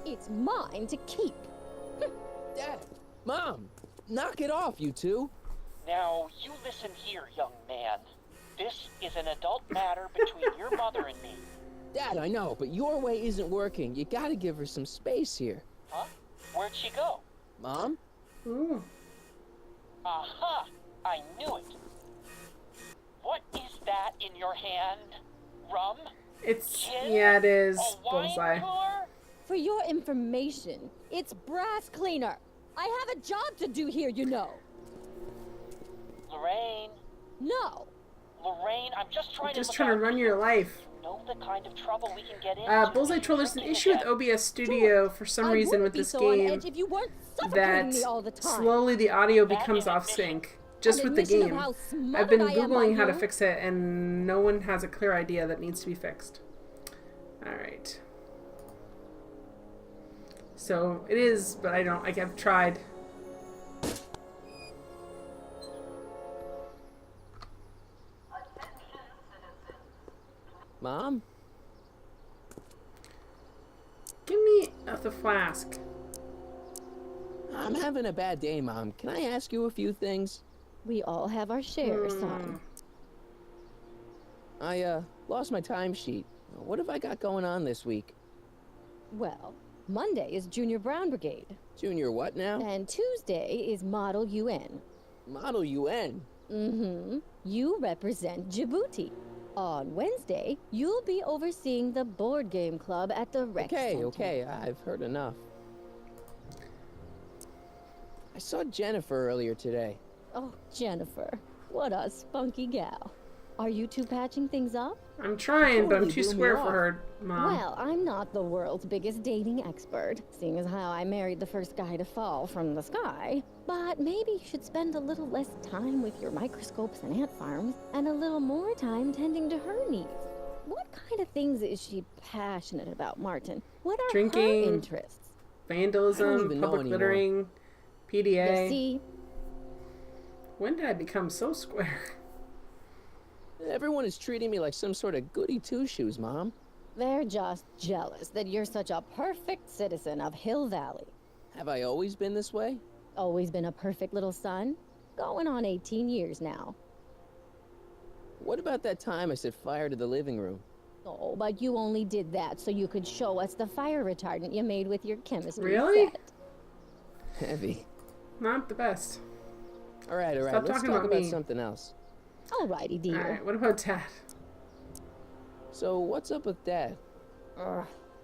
It's mine to keep. Dad! Mom! Knock it off, you two! Now, you listen here, young man. This is an adult matter between your mother and me. Dad, I know, but your way isn't working. You gotta give her some space here. Huh? Where'd she go? Mom? Ooh. Aha! I knew it. What is that in your hand? Rum? It's... Gin? Yeah, it is. A wine Bullseye. cooler? For your information, it's brass cleaner. I have a job to do here, you know. Lorraine. No. Lorraine, I'm just trying Just to trying to run your life. You know the kind of trouble we can get into. Bullseye Troll, there's an issue with OBS Studio for some reason with this game If you weren't that suffocating me all the time. slowly the audio becomes off sync. Just An with the admission of game. how smart I've been I am by Googling how to you. fix it and no one has a clear idea that needs to be fixed. Alright. So it is, but I've tried. Mom? flask. I'm having a bad day, Mom. Can I ask you a few things? We all have our share, son. I lost my timesheet. What have I got going on this week? Well, Monday is Junior Brown Brigade. Junior what now? And Tuesday is Model UN. Model UN? Mm-hmm. You represent Djibouti. On Wednesday, you'll be overseeing the board game club at the rec center. Okay, I've heard enough. I saw Jennifer earlier today. Oh, Jennifer. What a spunky gal. Are you two patching things up? I'm trying, but I'm Totally too blew me square for off. her, Mom. Well, I'm not the world's biggest dating expert, seeing as how I married the first guy to fall from the sky. But maybe you should spend a little less time with your microscopes and ant farms, and a little more time tending to her needs. What kind of things is she passionate about, Martin? What are Drinking, her interests? I don't Vandalism, even know public anymore. littering, PDA. You see, When did I become so square? Everyone is treating me like some sort of goody two-shoes, Mom. they're just jealous that you're such a perfect citizen of Hill Valley. Have I always been this way? Always been a perfect little son. Going on 18 years now. What about that time I set fire to the living room? Oh, but you only did that so you could show us the fire retardant you made with your chemistry Really? set. Heavy. Not the best. All right, Stop let's talking talk about about me. something else. Alrighty, dear. Alright, what about Dad? So, what's up with Dad?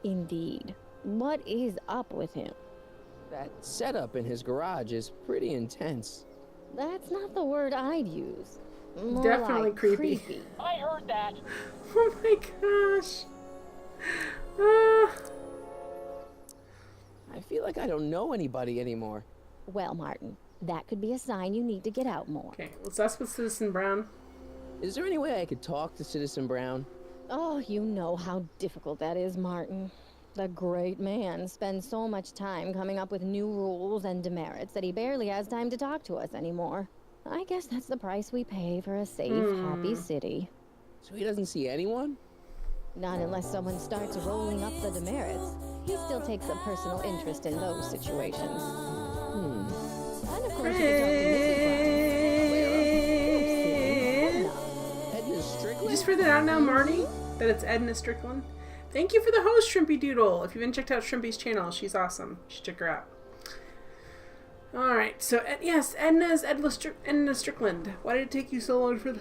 Indeed. What is up with him? That setup in his garage is pretty intense. That's not the word I'd use. More Definitely like creepy. I heard that. Oh my gosh. Ah. I feel like I don't know anybody anymore. Well, Martin, that could be a sign you need to get out more. Okay, let's ask with Citizen Brown. Is there any way I could talk to Citizen Brown? Oh, you know how difficult that is, Martin. The great man spends so much time coming up with new rules and demerits that he barely has time to talk to us anymore. I guess that's the price we pay for a safe, happy city. So he doesn't see anyone? Not unless someone starts rolling up the demerits. He still takes a personal interest in those situations. And of course, you can talk to Mrs. Brown. Edna Strickland? You just figured that out now, Marty? That it's Edna Strickland? Thank you for the host, Shrimpy Doodle. If you haven't checked out Shrimpy's channel, she's awesome. You should check her out. Alright, so yes, Edna Strickland. Why did it take you so long for the...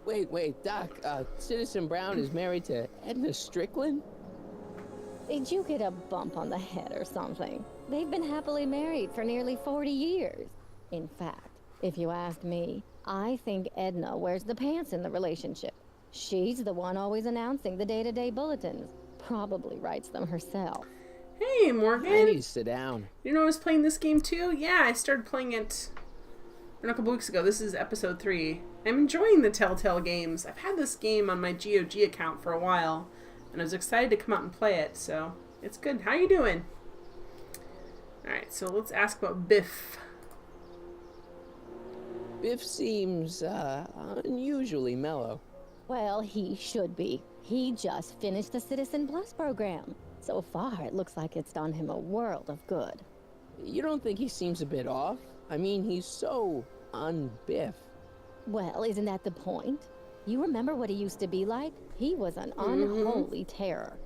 Wait, Doc, Citizen Brown is married to Edna Strickland? Did you get a bump on the head or something? They've been happily married for nearly 40 years. In fact, if you ask me, I think Edna wears the pants in the relationship. She's the one always announcing the day-to-day bulletins. Probably writes them herself. Hey, I Morgan. need to sit down. You know I was playing this game too? Yeah, I started playing it a couple weeks ago. This is episode 3. I'm enjoying the Telltale games. I've had this game on my GOG account for a while, and I was excited to come out and play it, so it's good. How you doing? Alright, so let's ask about Biff. Biff seems, unusually mellow. Well, he should be. He just finished the Citizen Plus program. So far, it looks like it's done him a world of good. You don't think he seems a bit off? I mean, he's so un-Biff. Well, isn't that the point? You remember what he used to be like? He was an unholy terror.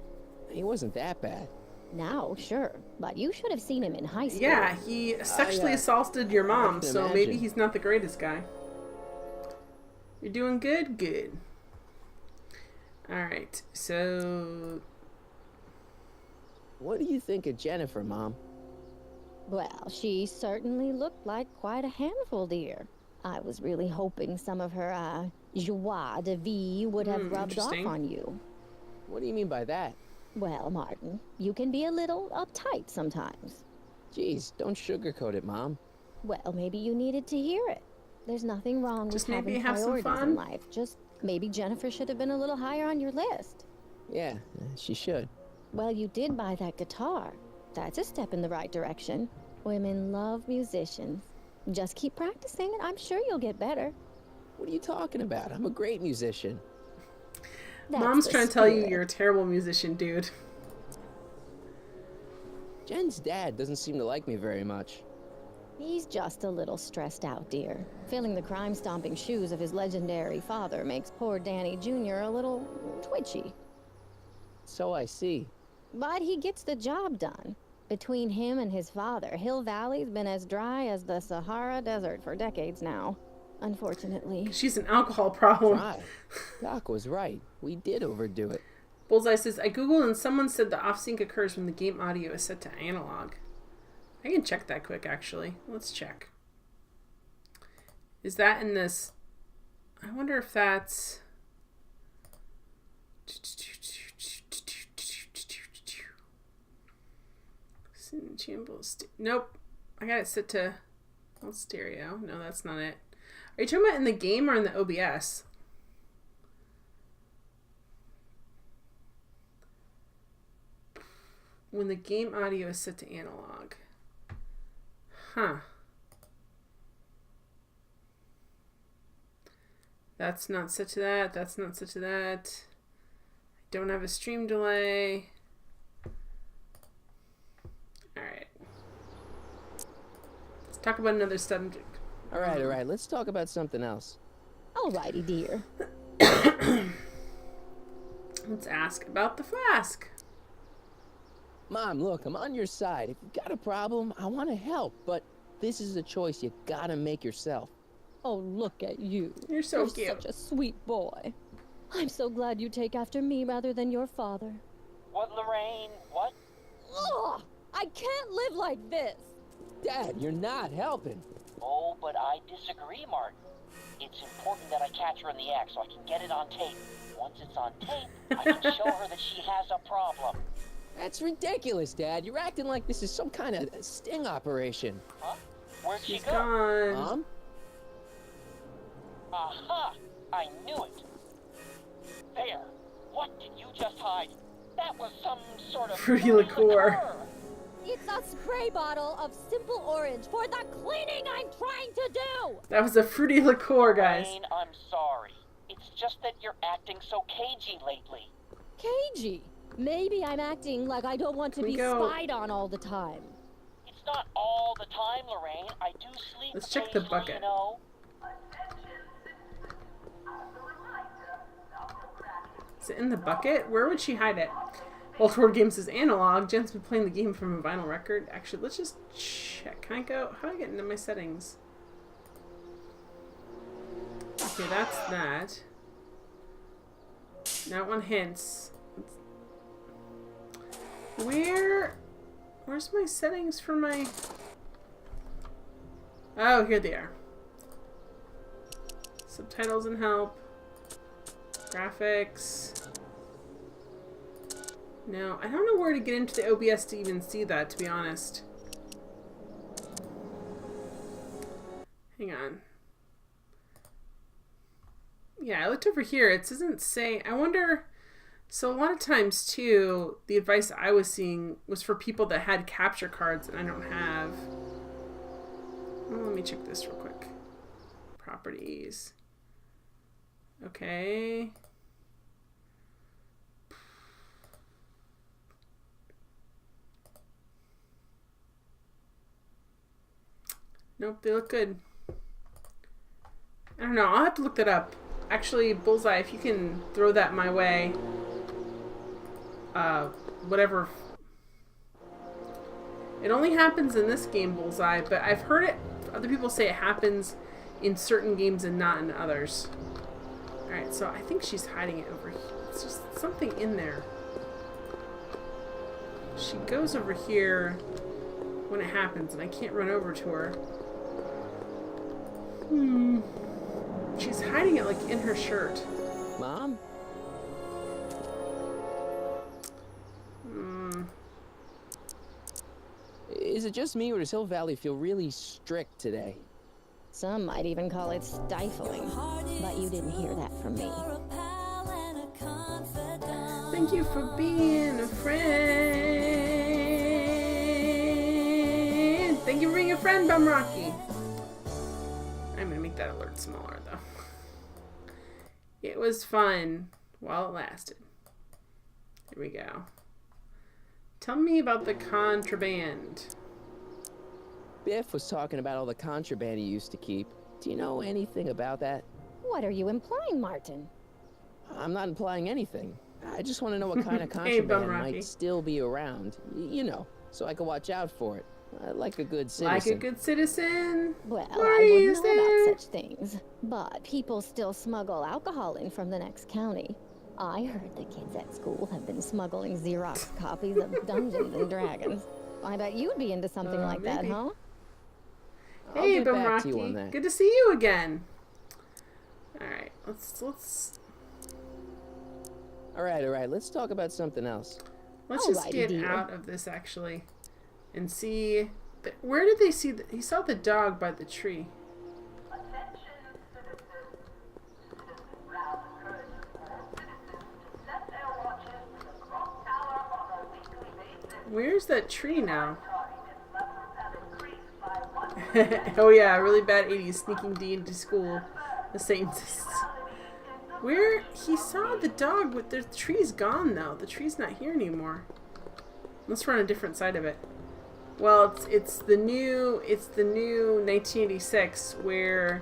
He wasn't that bad. Now, sure, but you should have seen him in high school. Yeah, he sexually assaulted your mom, can so maybe imagine. he's not the greatest guy. You're doing good? Good. Alright, so... What do you think of Jennifer, Mom? Well, she certainly looked like quite a handful, dear. I was really hoping some of her, joie de vivre would have rubbed off interesting. on you. What do you mean by that? Well, Martin, you can be a little uptight sometimes. Jeez, don't sugarcoat it, Mom. Well, maybe you needed to hear it. There's nothing wrong Just with maybe having have some priorities fun. in life. Just maybe Jennifer should have been a little higher on your list. Yeah, she should. Well, you did buy that guitar. That's a step in the right direction. Women love musicians. Just keep practicing and I'm sure you'll get better. What are you talking about? I'm a great musician. That's Mom's the trying to tell you spirit. you're a terrible musician, dude. Jen's dad doesn't seem to like me very much. He's just a little stressed out, dear. Filling the crime-stomping shoes of his legendary father makes poor Danny Jr. a little twitchy. So I see. But he gets the job done. Between him and his father, Hill Valley's been as dry as the Sahara Desert for decades now. Unfortunately. She's an alcohol problem. Right. Doc was right. We did overdo it. Bullseye says, I googled and someone said the off-sync occurs when the game audio is set to analog. I can check that quick, actually. Let's check. Is that in this? I wonder if that's... Nope. I got it set to... Well, stereo. No, that's not it. Are you talking about in the game or in the OBS? When the game audio is set to analog. Huh. That's not set to that. That's not set to that. I don't have a stream delay. Alright. Let's talk about another subject. Alright. Let's talk about something else. Alrighty, dear. Let's ask about the flask. Mom, look, I'm on your side. If you've got a problem, I want to help, but this is a choice you gotta make yourself. Oh, look at you. You're so cute. Such a sweet boy. I'm so glad you take after me rather than your father. What, Lorraine? What? Ugh! I can't live like this! Dad, you're not helping. Oh, but I disagree, Martin. It's important that I catch her in the act so I can get it on tape. Once it's on tape, I can show her that she has a problem. That's ridiculous, Dad. You're acting like this is some kind of sting operation. Huh? Where'd she She's go? gone. Mom? Aha! I knew it. There. What did you just hide? That was some sort of Fruity liqueur. It's a spray bottle of simple orange for the cleaning I'm trying to do! That was a fruity liqueur, guys. Lorraine, I'm sorry. It's just that you're acting so cagey lately. Cagey? Maybe I'm acting like I don't want to be spied on all the time. It's not all the time, Lorraine. I do sleep Let's check the occasionally, bucket. you know. Is it in the bucket? Where would she hide it? Ultimate Games is analog. Jen's been playing the game from a vinyl record. Actually, let's just check. Can I go? How do I get into my settings? Okay, that's that. Now one hints. Where's my settings for my... Oh, here they are. Subtitles and help. Graphics. No, I don't know where to get into the OBS to even see that, to be honest. Hang on. Yeah, I looked over here. It doesn't say... I wonder... So a lot of times, too, the advice I was seeing was for people that had capture cards that I don't have. Well, let me check this real quick. Properties. Okay. Nope, they look good. I don't know. I'll have to look that up. Actually, Bullseye, if you can throw that my way. Whatever. It only happens in this game, Bullseye, but I've heard it. Other people say it happens in certain games and not in others. Alright, so I think she's hiding it over here. It's just something in there. She goes over here when it happens, and I can't run over to her. She's hiding it, like, in her shirt. Mom? Is it just me, or does Hill Valley feel really strict today? Some might even call it stifling. But you didn't hear that from me. Thank you for being a friend. Thank you for being a friend, Bum Rocky. I'm gonna make that alert smaller, though. It was fun while it lasted. Here we go. Tell me about the contraband. Biff was talking about all the contraband he used to keep. Do you know anything about that? What are you implying, Martin? I'm not implying anything. I just want to know what kind of Hey, Bum contraband Rocky. might still be around. You know, so I can watch out for it. Like a good citizen. Like a good citizen. Well, What I is wouldn't know there? about such things. But people still smuggle alcohol in from the next county. I heard the kids at school have been smuggling Xerox copies of Dungeons and Dragons. I bet you'd be into something like that, maybe. huh? I'll Hey, get Bum back to you Rocky. on that. Good to see you again. Alright, let's All right. Let's talk about something else. just Alrighty, get dear. out of this actually and see where did they see he saw the dog by the tree. Attention, citizens. Citizen Brown encourages all citizens to set their watches to the clock tower on a weekly basis. Where's that tree now? Tardiness levels have increased by 1%. Oh yeah, really bad 80s sneaking D into school. The Saints. Where he saw the dog with the tree's gone though. The tree's not here anymore. Let's run a different side of it. Well, it's the new 1986 where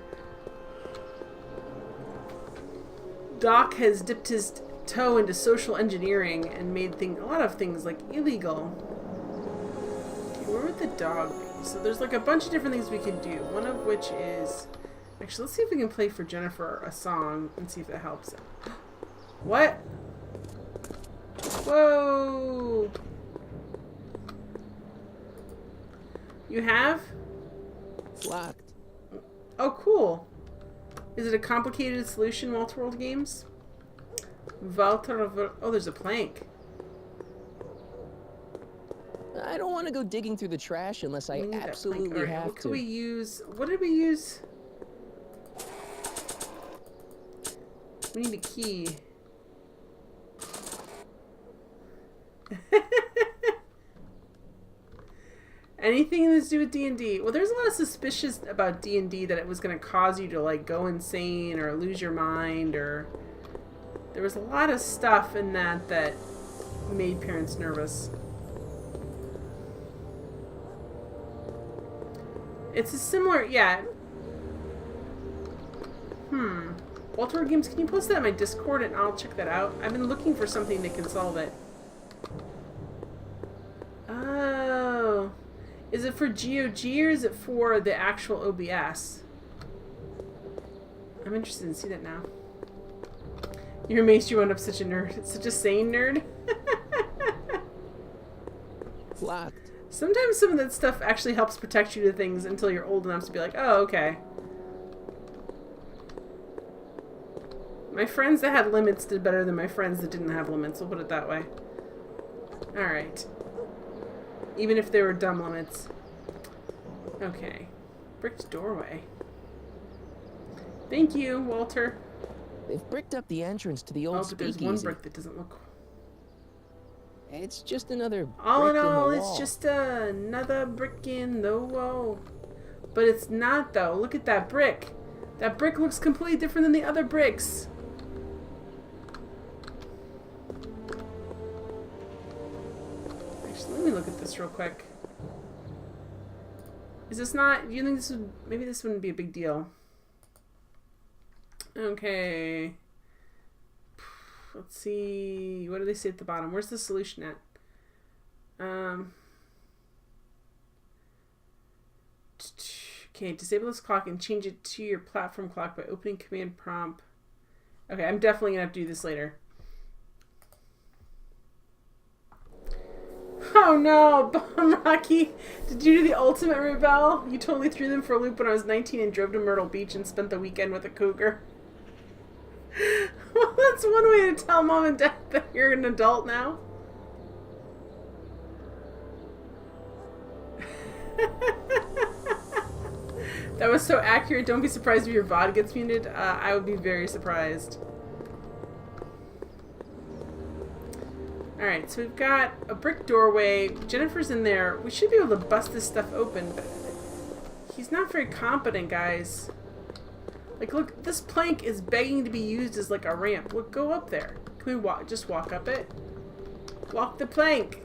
Doc has dipped his toe into social engineering and made a lot of things like illegal. Okay, where would the dog be? So there's like a bunch of different things we can do. One of which is actually let's see if we can play for Jennifer a song and see if that helps. What? Whoa! You have? It's locked. Oh, cool. Is it a complicated solution, Walter World Games? Oh, there's a plank. I don't want to go digging through the trash unless I We need that plank. absolutely Alright, have what to. could we use? What did we use? We need a key. Anything that's to do with D&D. Well, there's a lot of suspicious about D&D that it was going to cause you to like go insane or lose your mind, or there was a lot of stuff in that made parents nervous. It's a similar, yeah. Walter Games, can you post that in my Discord and I'll check that out? I've been looking for something that can solve it. Oh. Is it for GOG or is it for the actual OBS? I'm interested in see that now. You're amazed you wound up such a nerd. Such a sane nerd. It's locked. Sometimes some of that stuff actually helps protect you to things until you're old enough to be like, oh, okay. My friends that had limits did better than my friends that didn't have limits. We'll put it that way. Alright. Even if they were dumb limits. Okay. Bricked doorway. Thank you, Walter. They've bricked up the entrance to the old Oh, but there's speakeasy. one brick that doesn't look... It's just another All brick in all, the it's wall. just another brick in the wall. But it's not, though. Look at that brick. That brick looks completely different than the other bricks. Actually, let me look at this real quick. Is this not... Do you think this would... Maybe this wouldn't be a big deal. Okay. Let's see. What do they say at the bottom? Where's the solution at? Okay, disable this clock and change it to your platform clock by opening command prompt. Okay, I'm definitely gonna have to do this later. Oh no, Bum Rocky! Did you do the ultimate rebel? You totally threw them for a loop when I was 19 and drove to Myrtle Beach and spent the weekend with a cougar. Well, that's one way to tell mom and dad that you're an adult now. That was so accurate. Don't be surprised if your VOD gets muted. I would be very surprised. Alright, so we've got a brick doorway. Jennifer's in there. We should be able to bust this stuff open, but he's not very competent, guys. Like, look, this plank is begging to be used as like a ramp. Look, go up there. Can we just walk up it? Walk the plank.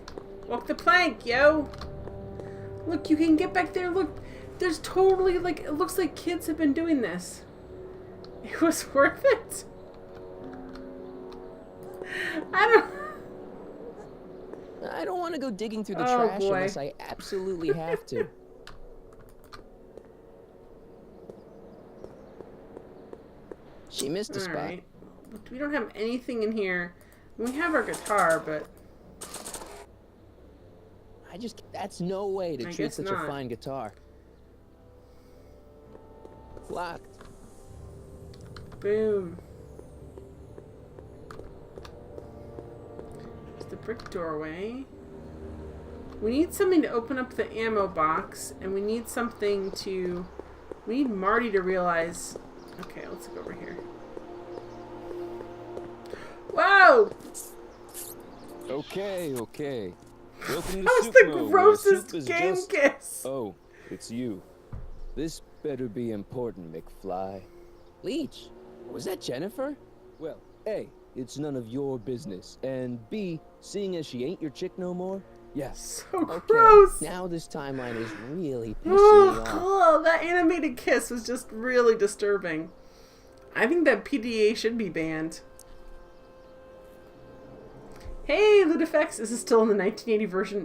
Walk the plank, yo. Look, you can get back there. Look, there's totally, like, it looks like kids have been doing this. It was worth it. I don't want to go digging through the Oh, trash boy. unless I absolutely have to. She missed a spot. Alright. We don't have anything in here. We have our guitar, but... That's no way to I treat guess such not. a fine guitar. Locked. Boom. There's the brick doorway. We need something to open up the ammo box, and we need something to... We need Marty to realize... Okay, let's go over here. Whoa! Okay. Welcome to That was Soup the Mo, where grossest soup is game just... kiss! Oh, it's you. This better be important, McFly. Leech, was that Jennifer? Well, A, it's none of your business, and B, seeing as she ain't your chick no more, yes. So Okay, gross! now this timeline is really pissing me Oh, off. cool. That animated kiss was just really disturbing. I think that PDA should be banned. Hey, Ludifex, this is still in the 1984 version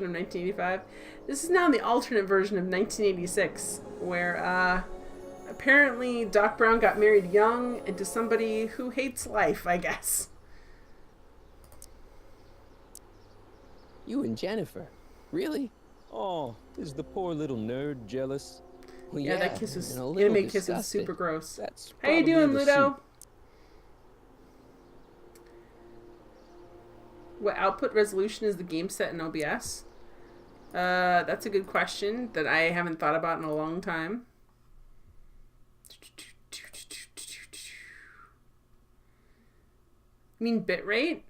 of 1985. This is now the alternate version of 1986, where apparently Doc Brown got married young and to somebody who hates life, I guess. You and Jennifer? Really? Oh, is the poor little nerd jealous? Well, Yeah, that kiss was and a little anime kiss was disgusting. super gross. That's How you probably doing, the Ludo? soup. What output resolution is the game set in OBS? That's a good question that I haven't thought about in a long time. You mean bitrate?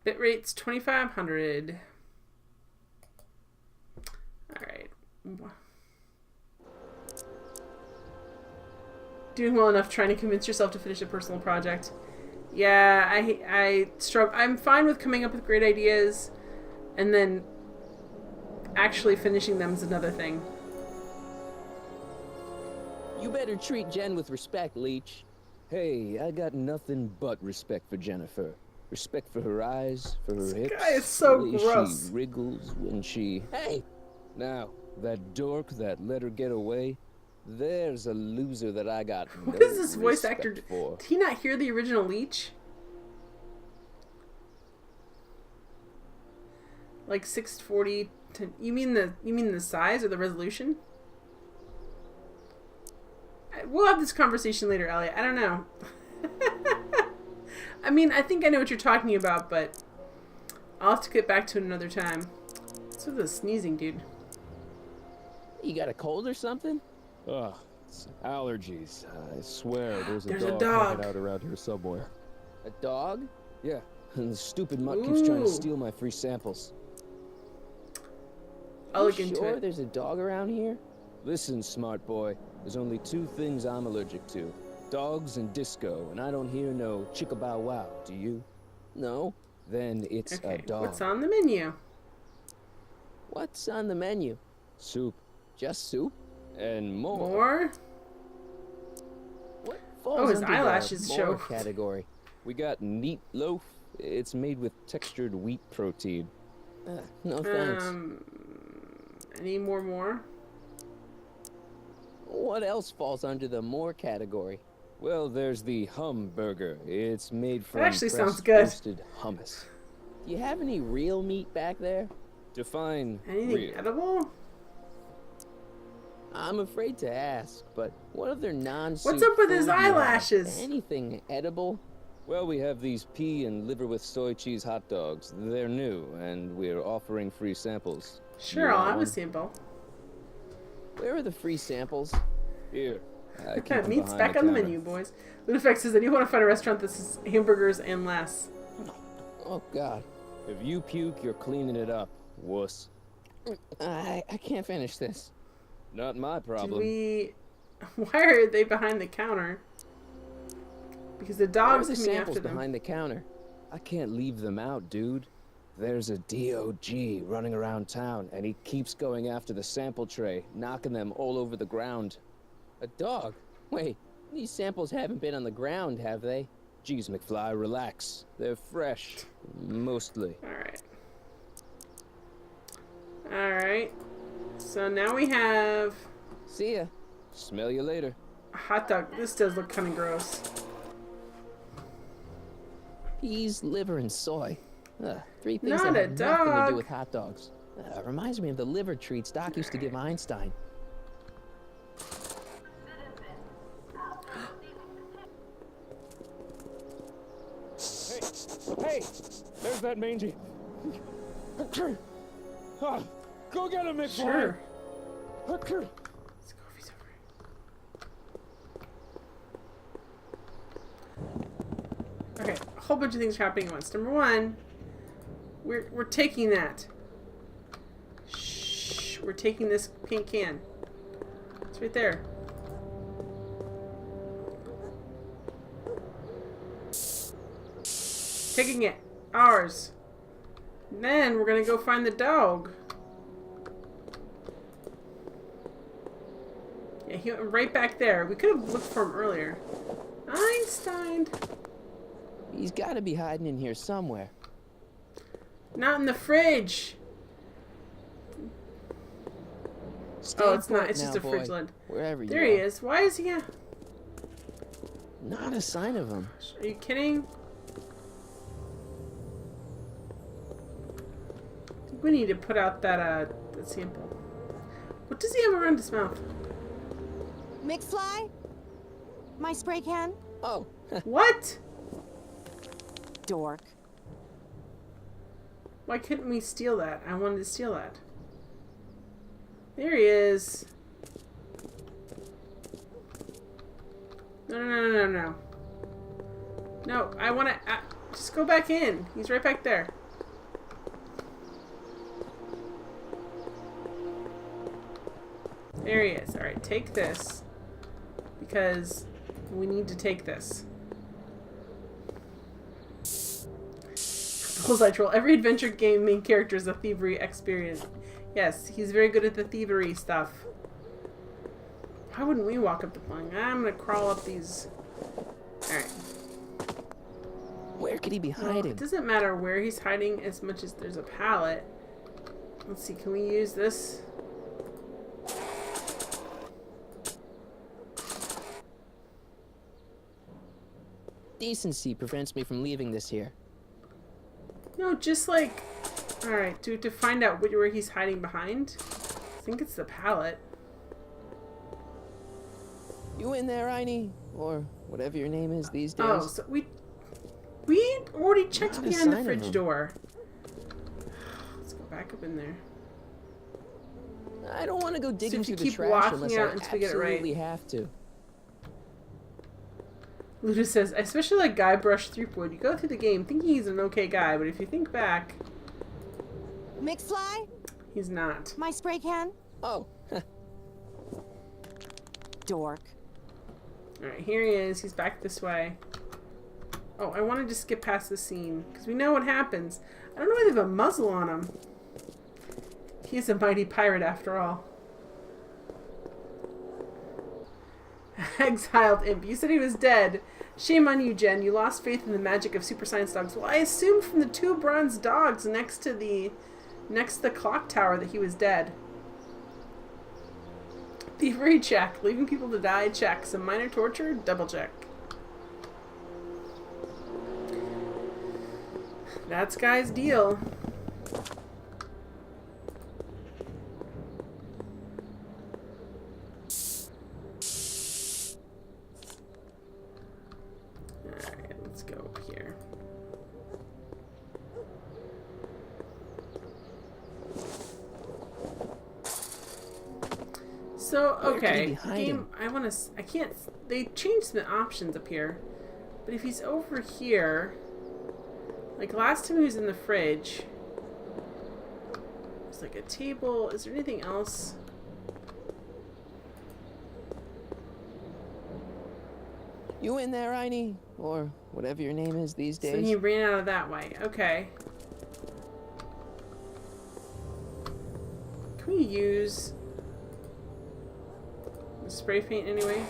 Bitrate's 2500. Alright. Doing well enough trying to convince yourself to finish a personal project. Yeah, I struggle. I'm fine with coming up with great ideas, and then actually finishing them is another thing. You better treat Jen with respect, Leech. Hey, I got nothing but respect for Jennifer. Respect for her eyes, for her hips. guy is so the way gross. She wriggles when she... Hey! Now, that dork that let her get away, there's a loser that I got What no is this voice respect actor? for. Did he not hear the original Leech? Like 640 to... You mean the size or the resolution? We'll have this conversation later, Elliot. I don't know. I mean, I think I know what you're talking about, but I'll have to get back to it another time. What's with the sneezing, dude? You got a cold or something? Ugh, it's allergies. I swear, there's There's a a dog dog. hanging out around here somewhere. A dog? Yeah, and the stupid mutt keeps trying Ooh. to steal my free samples. I'll look You into sure it. there's a dog around here? Listen, smart boy, there's only two things I'm allergic to. Dogs and disco, and I don't hear no chicka bow wow, do you? No. Then it's a Okay, dog. what's on the menu? What's on the menu? Soup. Just soup? And more. More? What falls Oh, his under the eyelashes more show. category? We got neat loaf. It's made with textured wheat protein. No thanks. Any more? What else falls under the more category? Well, there's the hum burger. It's made from actually sounds pressed good. roasted hummus. Do you have any real meat back there? Define Anything real. edible? I'm afraid to ask, but what other non-soup What's up with his food do you have? eyelashes? Anything edible? Well, we have these pea and liver with soy cheese hot dogs. They're new, and we're offering free samples. Sure, You I'll want have a one? sample. Where are the free samples? Here. I keep 'em Meat's behind back on the counter. menu, boys. Ludifex says that you want to find a restaurant that says hamburgers and less. Oh, God. If you puke, you're cleaning it up, wuss. I can't finish this. Not my Did problem. we... Why are they behind the counter? because the Where are dog's the coming samples after them. behind the counter? I can't leave them out, dude. There's a DOG running around town, and he keeps going after the sample tray, knocking them all over the ground. A dog? Wait, these samples haven't been on the ground, have they? Geez, McFly, relax. They're fresh. Mostly. Alright. Alright. So now we have See ya. Smell you later. a hot dog. This does look kind of gross. Peas, liver, and soy. Three things Not that a have nothing to dog. do with hot dogs. Reminds me of the liver treats Doc used to give Einstein. Hey, there's that mangy. Ah, go get him, McFly. Sure. Let's go if he's over. Okay, a whole bunch of things are happening at once. Number one, we're taking that. Shh, we're taking this pink can. It's right there. Taking it. Ours. And then we're gonna go find the dog. Yeah, he went right back there. We could have looked for him earlier. Einstein. He's got to be hiding in here somewhere. Not in the fridge. Stay Oh, it's not. put It's just now, a fridge boy, lid. Wherever you There are. he is. Why is he? Not a sign of him. Are you kidding? I think we need to put out that sample. What does he have around his mouth? McFly? My spray can? Oh. What? Dork. Why couldn't we steal that? I wanted to steal that. There he is. No, no, no, no, no, no. No, I want to... just go back in. He's right back there. There he is. Alright, take this. Because we need to take this. Bullseye Troll. Every adventure game main character is a thievery experience. Yes, he's very good at the thievery stuff. Why wouldn't we walk up the plank? I'm gonna crawl up these... Alright. Where could he be Well, hiding? it doesn't matter where he's hiding as much as there's a pallet. Let's see, can we use this? Decency prevents me from leaving this here. No, just like... Alright, to find out where he's hiding behind. I think it's the pallet. You in there, Einie? Or whatever your name is these days? Oh, so we already checked Not a behind the sign of fridge him. door. Let's go back up in there. I don't want to go digging if you through the keep trash walking unless out I until we get it right. absolutely have to. Luda says, I especially like Guybrush Threepwood. You go through the game thinking he's an okay guy, but if you think back, McFly? he's not. My spray can? Oh. Dork. Alright, here he is. He's back this way. Oh, I wanted to skip past the scene, because we know what happens. I don't know why they have a muzzle on him. He's a mighty pirate after all. Exiled imp. You said he was dead. Shame on you, Jen. You lost faith in the magic of super science dogs. Well, I assumed from the two bronze dogs next to the clock tower that he was dead. Thievery check. Leaving people to die check. Some minor torture double check. That's Guy's deal. Alright, let's go up here. So, Where could he okay, be hiding? game, I can't, they changed the options up here, but if he's over here, like last time he was in the fridge, there's like a table, is there anything else? You in there, Einie? Or whatever your name is these days? So he ran out of that way. Okay. Can we use the spray paint anyway?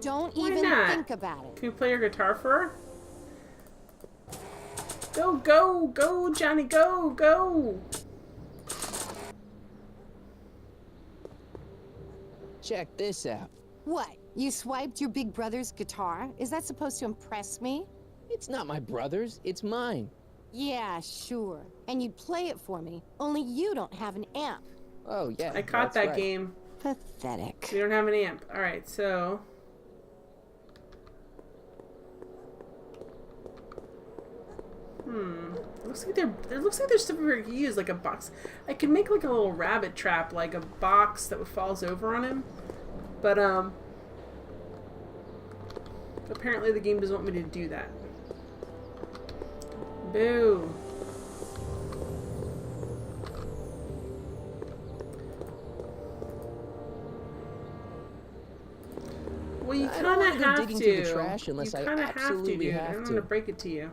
Don't Why even not? think about it. Can we play your guitar for her? Go, go, go, Johnny, go, go! Check this out. What? You swiped your big brother's guitar? Is that supposed to impress me? It's not my brother's, it's mine. Yeah, sure. And you'd play it for me. Only you don't have an amp. Oh, yeah. I caught that's that right. game. Pathetic. We don't have an amp. Alright, so... It looks like there's stuff we can use, like a box. I could make like a little rabbit trap, like a box that falls over on him. But apparently the game doesn't want me to do that. Boo. Well, you I kind don't wanna of go have digging to. through the trash unless You I kind of have to, absolutely dude. have I'm to. gonna break it to you.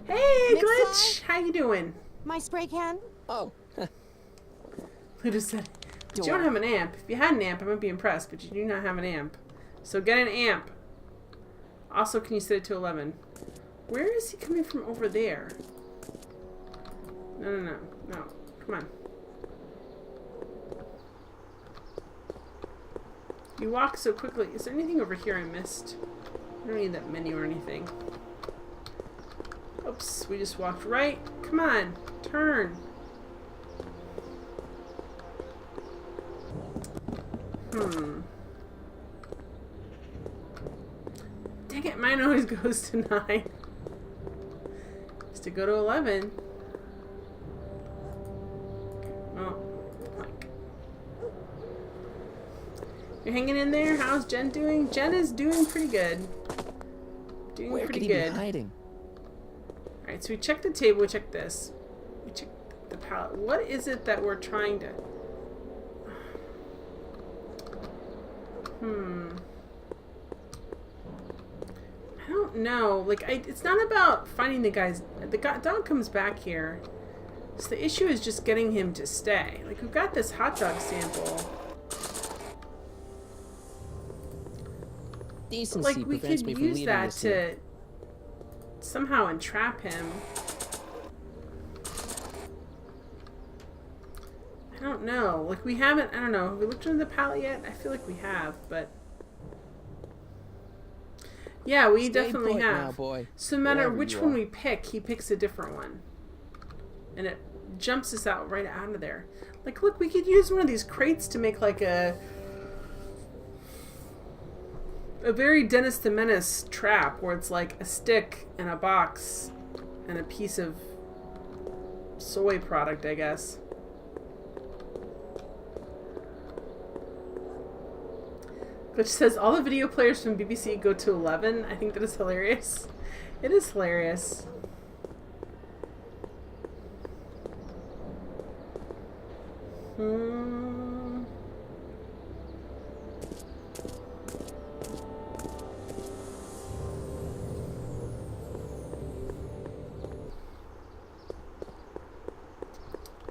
Hey, Mix Glitch! side? How you doing? My spray can? Oh, Who just said, but you don't have an amp. If you had an amp, I might be impressed, but you do not have an amp. So get an amp. Also, can you set it to 11? Where is he coming from over there? No. Come on. You walk so quickly. Is there anything over here I missed? I don't need that menu or anything. Oops, we just walked right. Come on, turn. Dang it, mine always goes to 9. Just to go to 11. Oh, like. You're hanging in there? How's Jen doing? Jen is doing pretty good. Doing where pretty could he good. be hiding? Alright, so we checked the table, we checked this. We checked the palette. What is it that we're trying to... I don't know. Like, it's not about finding the guys... The dog comes back here. So the issue is just getting him to stay. Like, we've got this hot dog sample. Decency Like, we prevents could me from use leaving that this here. to somehow entrap him. I don't know. Like, we haven't... I don't know. Have we looked into the palette yet? I feel like we have, but... Yeah, we Stay definitely put have. now, boy. So no matter Wherever which you one are. we pick, he picks a different one. And it jumps us out right out of there. Like, look, we could use one of these crates to make, like, a very Dennis the Menace trap, where it's, like, a stick and a box and a piece of soy product, I guess. Which says, all the video players from BBC go to 11. I think that is hilarious. It is hilarious.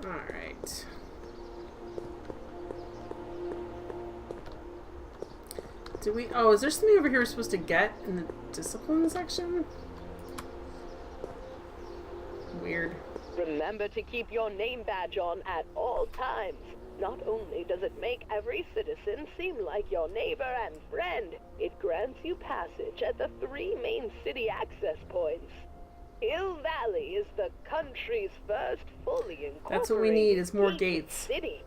Alright. Do we... Oh, is there something over here we're supposed to get in the discipline section? Weird. Remember to keep your name badge on at all times. Not only does it make every citizen seem like your neighbor and friend, it grants you passage at the 3 main city access points. Hill Valley is the country's first fully incorporated That's what we need, is more gated gates. city.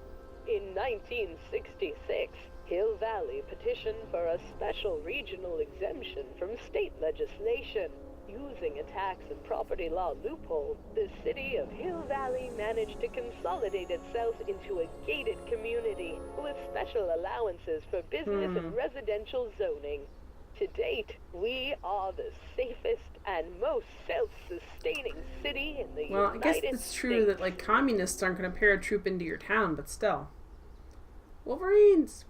In 1966, Hill Valley petitioned for a special regional exemption from state legislation. Using a tax and property law loophole, the city of Hill Valley managed to consolidate itself into a gated community with special allowances for business and residential zoning. To date, we are the safest and most self-sustaining city in the Well, I guess United it's true States. that, like, communists aren't going to paratroop into your town, but still. Wolverines!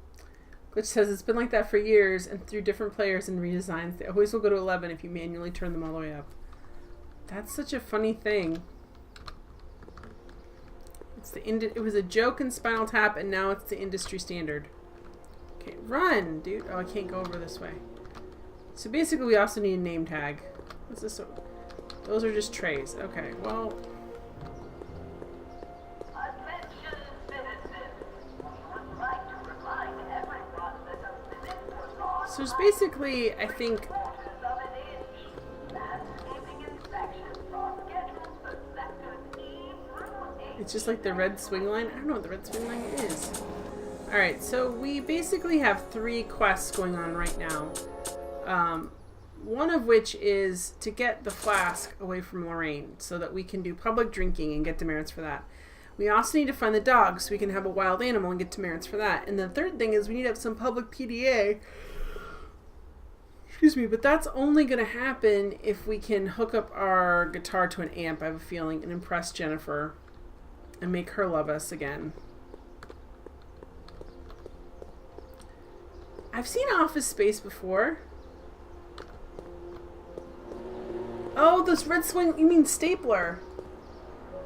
Glitch says it's been like that for years, and through different players and redesigns, they always will go to 11 if you manually turn them all the way up. That's such a funny thing. It was a joke in Spinal Tap, and now it's the industry standard. Okay, run, dude. Oh, I can't go over this way. So basically, we also need a name tag. What's this? Those are just trays. Okay, well. Attention, citizens. We would like to remind everyone that a visit was on So there's basically, I think. quarters of an inch. Landscaping inspections are scheduled for sectors E through H. It's just like the red swing line. I don't know what the red swing line is. Alright, so we basically have 3 quests going on right now. One of which is to get the flask away from Lorraine so that we can do public drinking and get demerits for that. We also need to find the dog so we can have a wild animal and get demerits for that. And the third thing is we need to have some public PDA. Excuse me, but that's only going to happen if we can hook up our guitar to an amp, I have a feeling, and impress Jennifer and make her love us again. I've seen Office Space before. Oh, this red swing, you mean stapler.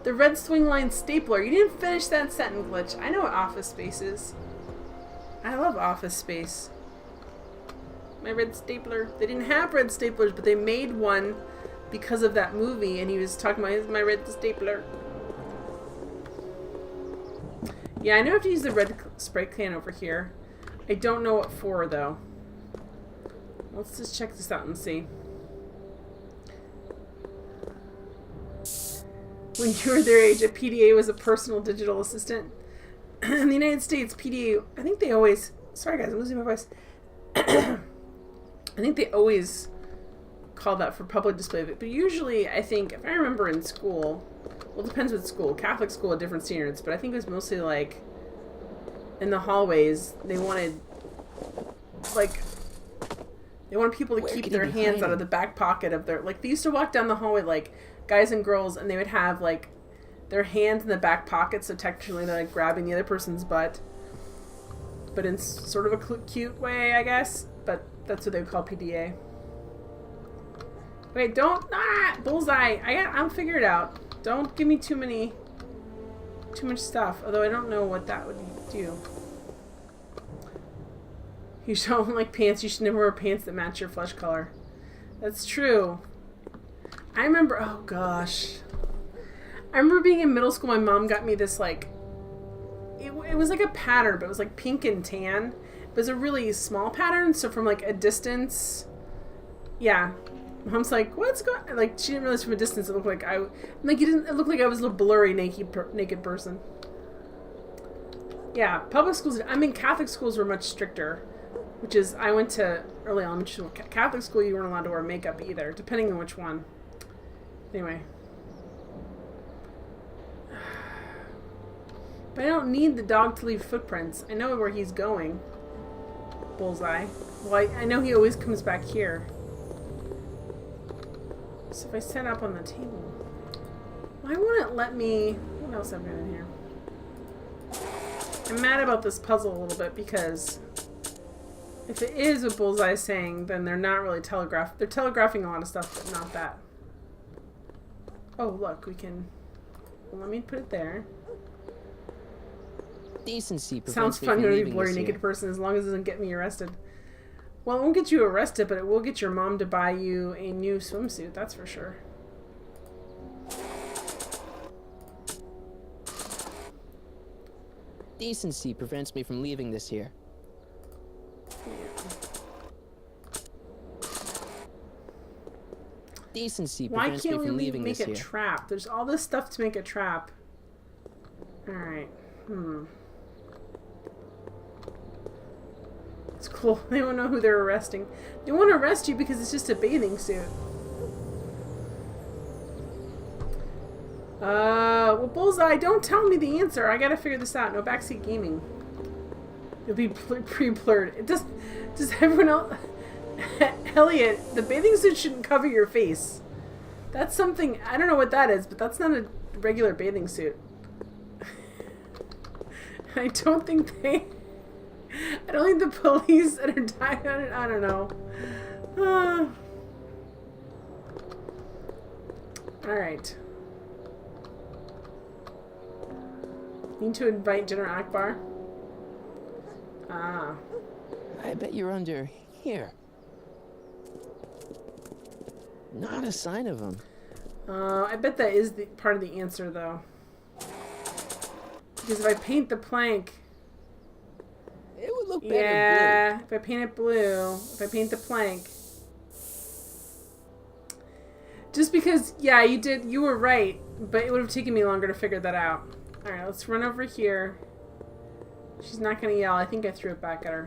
The red swing line stapler. You didn't finish that sentence, Glitch. I know what Office Space is. I love Office Space. My red stapler. They didn't have red staplers, but they made one because of that movie, and he was talking about my red stapler. Yeah, I know I have to use the red spray can over here. I don't know what for, though. Let's just check this out and see. When you were their age, a PDA was a personal digital assistant. In the United States, PDA, I think they always... Sorry, guys, I'm losing my voice. I think they always call that for public display of it. But usually, I think, if I remember in school... Well, it depends what school. Catholic school had different standards, but I think it was mostly, like... In the hallways, they wanted... Like... They wanted people to keep their hands out of the back pocket of their... Like, they used to walk down the hallway, like... guys and girls, and they would have like their hands in the back pocket, so technically they're like grabbing the other person's butt, but in sort of a cute way, I guess. But that's what they would call PDA. Wait, don't bullseye. I'll figure it out. Don't give me too much stuff. Although I don't know what that would do. You don't like pants. You should never wear pants that match your flesh color. That's true. I remember, oh gosh. I remember being in middle school, my mom got me this, like, it was like a pattern, but it was like pink and tan. It was a really small pattern, so from like a distance, yeah. Mom's like, what's going on? Like, she didn't realize from a distance it looked like it looked like I was a blurry naked person. Yeah, public schools, I mean, Catholic schools were much stricter, which is, I went to early elementary school. Catholic school, you weren't allowed to wear makeup either, depending on which one. Anyway. But I don't need the dog to leave footprints. I know where he's going. Bullseye. Well, I know he always comes back here. So if I set up on the table... Why won't it let me... What else have I got in here? I'm mad about this puzzle a little bit because... If it is what Bullseye's saying, then they're not really They're telegraphing a lot of stuff, but not that. Oh, look, we can... Well, let me put it there. Decency prevents Sounds me fun from to be a leaving blurry this naked year. person as long as it doesn't get me arrested. Well, it won't get you arrested, but it will get your mom to buy you a new swimsuit, that's for sure. Decency prevents me from leaving this year. Decency Why prevents me can't from we leaving make this a year. trap? There's all this stuff to make a trap. Alright. It's cool. They won't know who they're arresting. They won't arrest you because it's just a bathing suit. Well, Bullseye, don't tell me the answer. I gotta figure this out. No backseat gaming. It'll be pre-blurred. Does everyone else... Elliot, the bathing suit shouldn't cover your face. That's something, I don't know what that is, but that's not a regular bathing suit. I don't think the police that are dying, I don't know. Alright. Need to invite General Akbar. Ah. I bet you're under here. Not a sign of him. I bet that is the part of the answer, though. Because if I paint the plank... It would look better yeah, blue. if I paint it blue, if I paint the plank... Just because, yeah, you were right, but it would have taken me longer to figure that out. Alright, let's run over here. She's not gonna yell. I think I threw it back at her.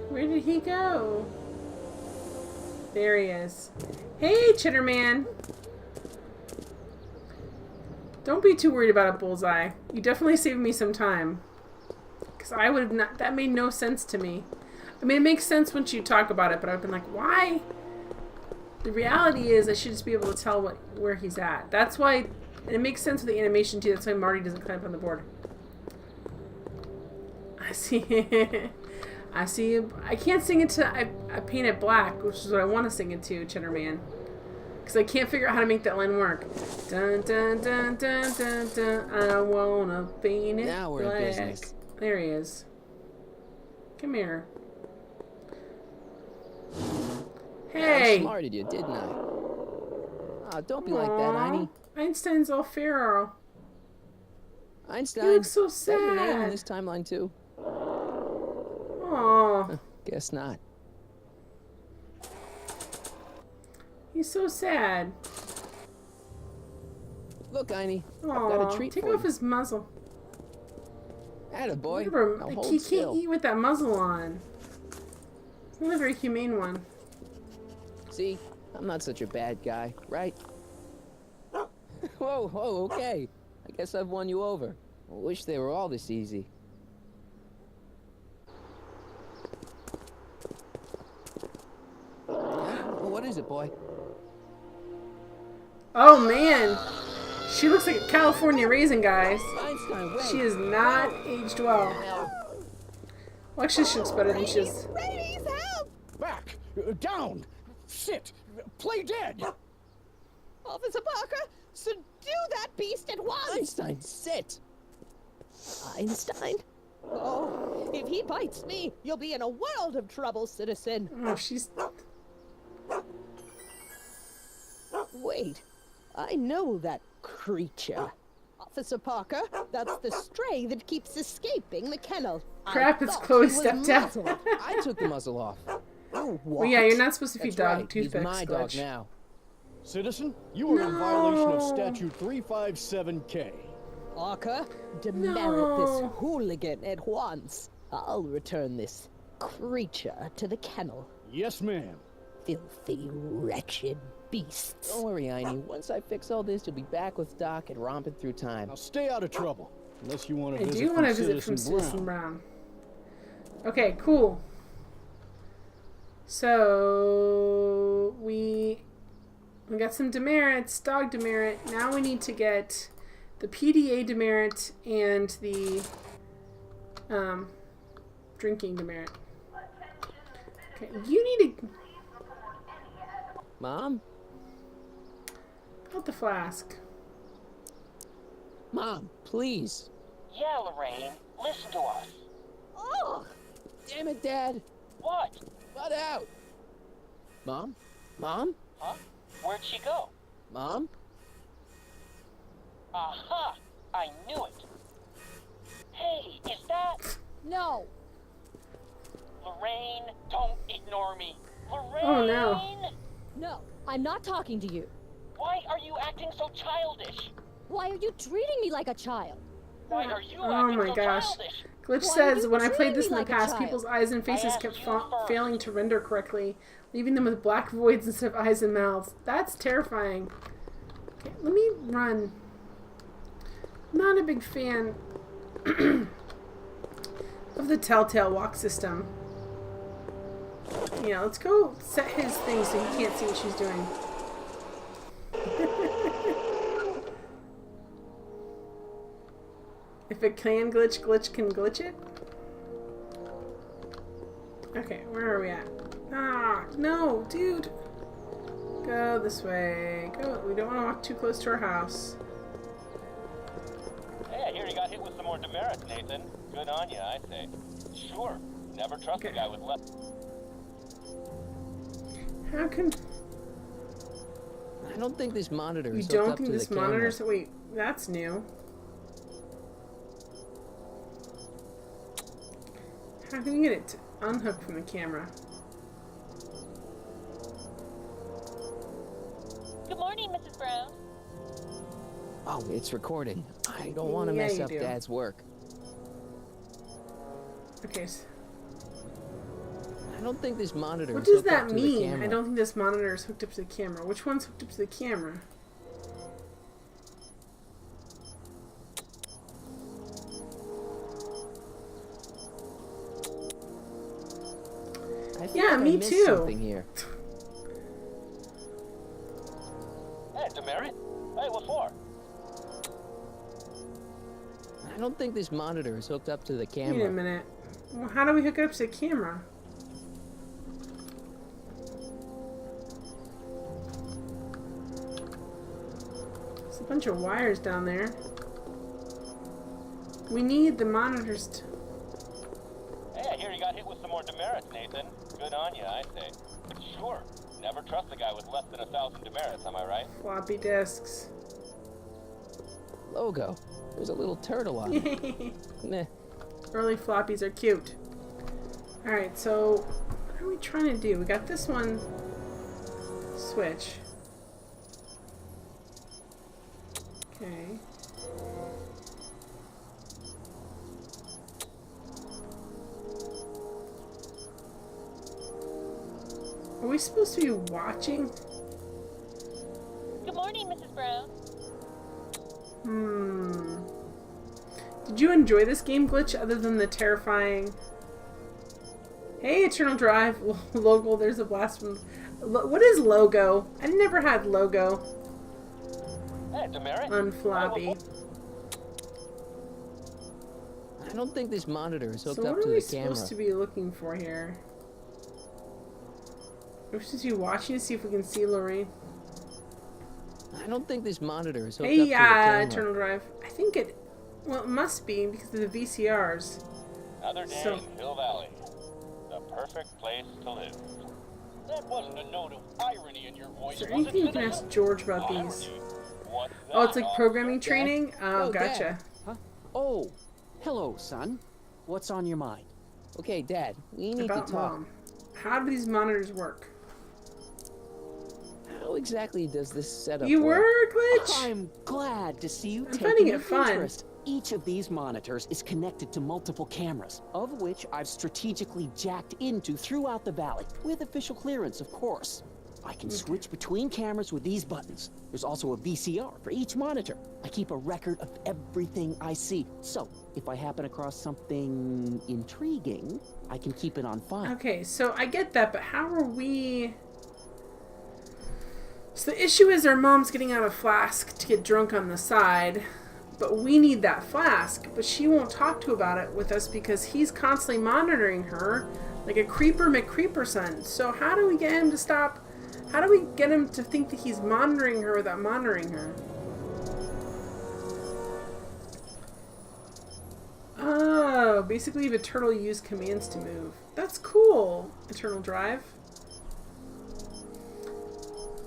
Where did he go? There he is. Hey, Chitterman! Don't be too worried about a bullseye. You definitely saved me some time. Because I would have not... That made no sense to me. I mean, it makes sense once you talk about it, but I've been like, why? The reality is I should just be able to tell where he's at. That's why... And it makes sense with the animation, too. That's why Marty doesn't climb up on the board. I see... I see... I can't sing it to... I paint it black, which is what I want to sing it to, Chitterman. Because I can't figure out how to make that line work. Dun, dun, dun, dun, dun, dun. I wanna paint it now we're black. in business. There he is. Come here. Hey! I outsmarted you, didn't I? Oh, don't be like that, Einie. Einstein's all feral. Einstein. You look so Is that your name in sad. this timeline too? Aw. Guess not. He's so sad. Look, Einie, I've Aw. got a treat Take for off you. his muzzle. Attaboy. Remember, Now he hold can't still. eat with that muzzle on. It's not a very humane one. See, I'm not such a bad guy, right? Whoa, okay. I guess I've won you over. I wish they were all this easy. What is it, boy? Oh man! She looks like a California raisin, guys. Einstein, wait. She is not aged well. Well, actually, she looks better than she is. Rainies, help! Back! Down! Sit! Play dead! Officer Parker, subdue that beast at once! Einstein, sit! Einstein? Oh, if he bites me, you'll be in a world of trouble, citizen. Oh, she's... Wait, I know that creature. Officer Parker, that's the stray that keeps escaping the kennel. Crap, I it's thought Chloe he was stepdad. muzzled. I took the muzzle off. Well, yeah, you're not supposed to feed That's dog right. He's toothpicks, my dog Glitch. now. Citizen, you are in violation of No. Statute 357K. Parker, demerit No. this hooligan at once. I'll return this creature to the kennel. Yes, ma'am. Filthy, wretched beasts. Don't worry, Einie. Once I fix all this, you'll be back with Doc and romping through time. Now stay out of trouble. Unless you want to I visit do from want to visit from Citizen Citizen Brown. Brown. Okay, cool. So we got some demerits, dog demerit. Now we need to get the PDA demerit and the drinking demerit. Okay, you need to Mom? out the flask. Mom, please. Yeah, Lorraine, listen to us. Oh! Damn it, Dad. What? Butt out. Mom? Mom? Huh? Where'd she go? Mom? Aha! I knew it. Hey, is that... No. Lorraine, don't ignore me. Lorraine! Oh, no. No, I'm not talking to you. Why are you acting so childish? Why are you treating me like a child? Why are you Oh acting my so gosh. childish? Glitch Why says, you when I treat played this me in the like a past, child? people's eyes and faces asked kept you first. failing to render correctly, leaving them with black voids instead of eyes and mouths. That's terrifying. Okay, let me run. I'm not a big fan. of the Telltale walk system. Yeah, let's go set his thing so he can't see what she's doing. If it can glitch, glitch can glitch it? Okay, where are we at? Ah, no, dude! Go this way. Go. We don't want to walk too close to our house. Hey, I hear you got hit with some more demerits, Nathan. Good on you, I say. Sure. Never trust a guy with less. How can... I don't think this monitor You is hooked don't up think to this the camera. monitor's... Wait, that's new. How can we get it to unhook from the camera? Good morning, Mrs. Brown. Oh, it's recording. I don't want to Yeah, mess you up do. Dad's work. Okay, I don't think this monitor what is does hooked up that to the mean? camera. I don't think this monitor is hooked up to the camera. Which one's hooked up to the camera? I feel Yeah, like I me missed too. something here. Hey, demerit? Hey, what for? I don't think this monitor is hooked up to the camera. Wait a minute. Well, how do we hook it up to the camera? There's a bunch of wires down there. We need the monitors to... Hey, I hear you got hit with some more demerits, Nathan. Good on you, I say. Sure. Never trust a guy with less than 1,000 demerits, am I right? Floppy disks. Logo. There's a little turtle on it. Meh. Early floppies are cute. Alright, so what are we trying to do? We got this one switch. Okay. Are we supposed to be watching? Good morning, Mrs. Brown. Did you enjoy this game, Glitch, other than the terrifying... Hey, Eternal Drive, logo, there's a blast from... What is logo? I never had logo Hey, demerit? on floppy. I don't think this monitor is hooked So up what to are we the camera. supposed to be looking for here? We're supposed to be watching to see if we can see Lorraine. I don't think this monitor is hooked Hey, up to the camera. Eternal Drive. I think it... Well, it must be because of the VCRs. Another day So- in Hill Valley. The perfect place to live. That wasn't a note of irony in your voice, Is there was it, anything you can citizen? ask George about these? What's Oh, it's that, like programming officer? training? Oh, Oh, Dad. gotcha. Huh? Oh, hello, son. What's on your mind? Okay, Dad, we need About to talk. Mom. How do these monitors work? How exactly does this setup You work? were, Glitch? I'm glad to see you I'm taking finding it an fun. interest. Each of these monitors is connected to multiple cameras, of which I've strategically jacked into throughout the valley, with official clearance, of course. I can switch between cameras with these buttons. There's also a VCR for each monitor. I keep a record of everything I see, so if I happen across something intriguing, I can keep it on file. Okay, so I get that, but how are we... So the issue is our mom's getting out a flask to get drunk on the side, but we need that flask, but she won't talk to about it with us because he's constantly monitoring her like a creeper McCreeperson. So how do we get him to stop? How do we get him to think that he's monitoring her without monitoring her? Oh, basically if a turtle use commands to move. That's cool, Eternal Drive.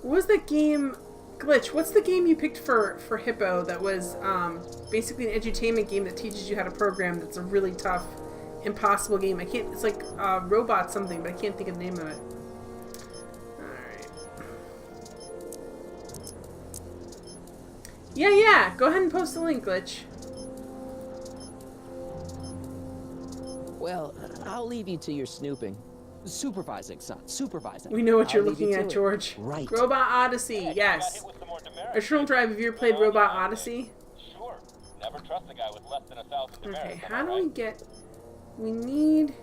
What was that game? Glitch, what's the game you picked for Hippo that was basically an edutainment game that teaches you how to program that's a really tough, impossible game? I can't, it's like robot something, but I can't think of the name of it. Alright. Yeah, go ahead and post the link, Glitch. Well, I'll leave you to your snooping. Supervising, son, supervising. We know what I'll you're leave you looking to at, it. George. Right. Robot Odyssey, yes. Eternal Drive, have you ever played Robot Odyssey? Sure. Never trust a guy with less than 1,000 demerits. Okay, am how I do right? we get... We need...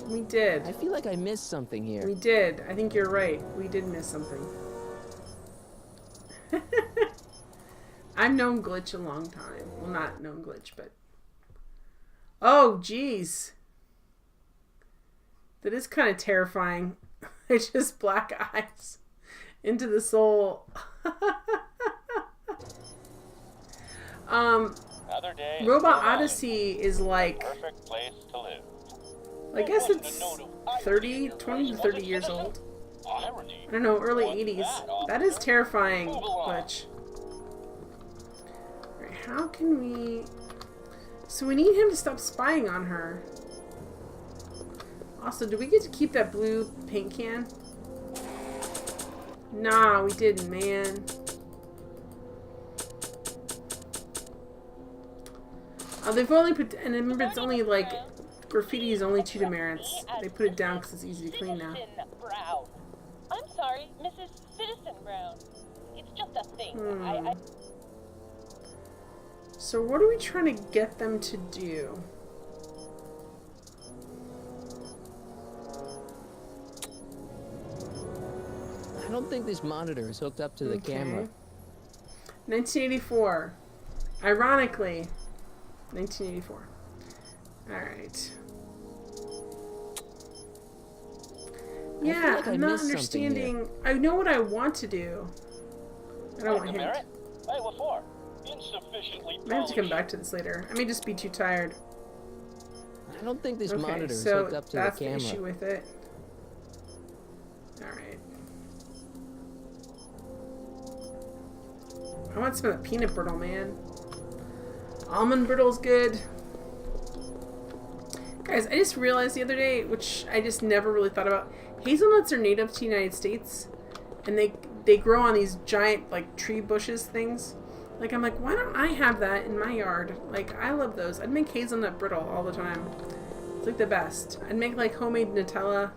We did. I feel like I missed something here. We did. I think you're right. We did miss something. I've known Glitch a long time. Well, not known Glitch, but... Oh, jeez. That is kind of terrifying. It's just black eyes into the soul. Another day. Robot Odyssey is like... Perfect place to live. I guess it's 20 to 30 years old. I don't know, early 80s. That is terrifying, Glitch. Alright, how can we... So we need him to stop spying on her. Also, do we get to keep that blue paint can? Nah, we didn't, man. They've only put... And remember, it's only like... Graffiti is only 2 demerits. They put it down because it's easy to clean now. Brown. I'm sorry, Mrs. Citizen Brown. It's just a thing. So what are we trying to get them to do? I don't think this monitor is hooked up to the camera. 1984. Ironically, 1984. Alright. Yeah, like I'm not understanding. I know what I want to do. I don't want him. Hey, what for? Insufficiently I have to come back to this later. I may just be too tired. I don't think this monitor is so hooked up to the that's camera. the issue with it. Alright. I want some of the peanut brittle, man. Almond brittle's good. Guys, I just realized the other day, which I just never really thought about, hazelnuts are native to the United States, and they grow on these giant, like, tree bushes things. Like, I'm like, why don't I have that in my yard? Like, I love those. I'd make hazelnut brittle all the time. It's, like, the best. I'd make, like, homemade Nutella.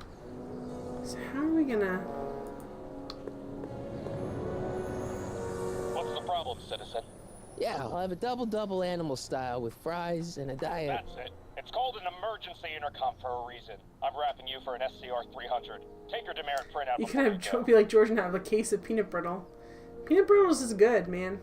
So how are we gonna... What's the problem, citizen? Yeah, I'll have a double animal style with fries and a diet. That's it. It's called an emergency intercom for a reason. I'm wrapping you for an SCR 300. Take your demerit printout. You can have be like George and have a case of peanut brittle. Peanut brittle is good, man.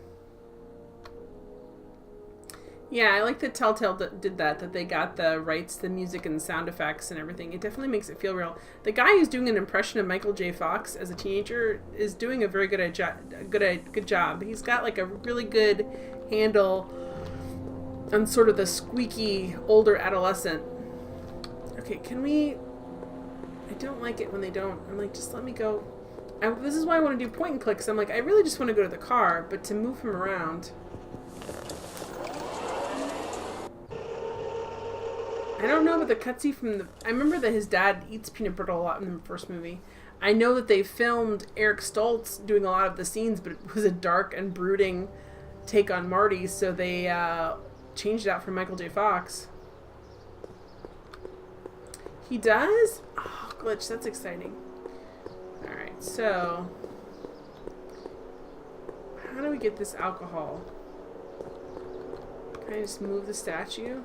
Yeah, I like that Telltale did that they got the rights, the music and the sound effects and everything. It definitely makes it feel real. The guy who's doing an impression of Michael J. Fox as a teenager is doing a very good job. He's got like a really good handle on sort of the squeaky older adolescent. Okay, can we... I don't like it when they don't. I'm like, just let me go. This is why I want to do point and clicks. I'm like, I really just want to go to the car, but to move him around... I don't know about the cutscene from the... I remember that his dad eats peanut brittle a lot in the first movie. I know that they filmed Eric Stoltz doing a lot of the scenes, but it was a dark and brooding take on Marty, so they changed it out for Michael J. Fox. He does? Oh, Glitch, that's exciting. Alright, so... How do we get this alcohol? Can I just move the statue?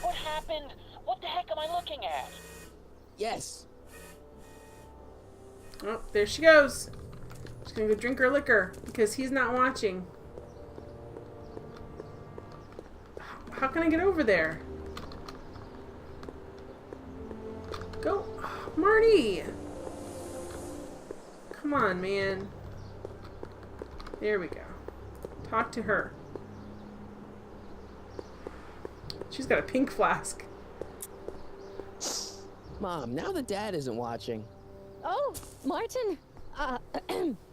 What happened? What the heck am I looking at? Yes. Oh, there she goes. She's gonna go drink her liquor because he's not watching. How can I get over there? Go, oh, Marty. Come on, man. There we go. Talk to her. She's got a pink flask. Mom, now that Dad isn't watching. Oh, Martin.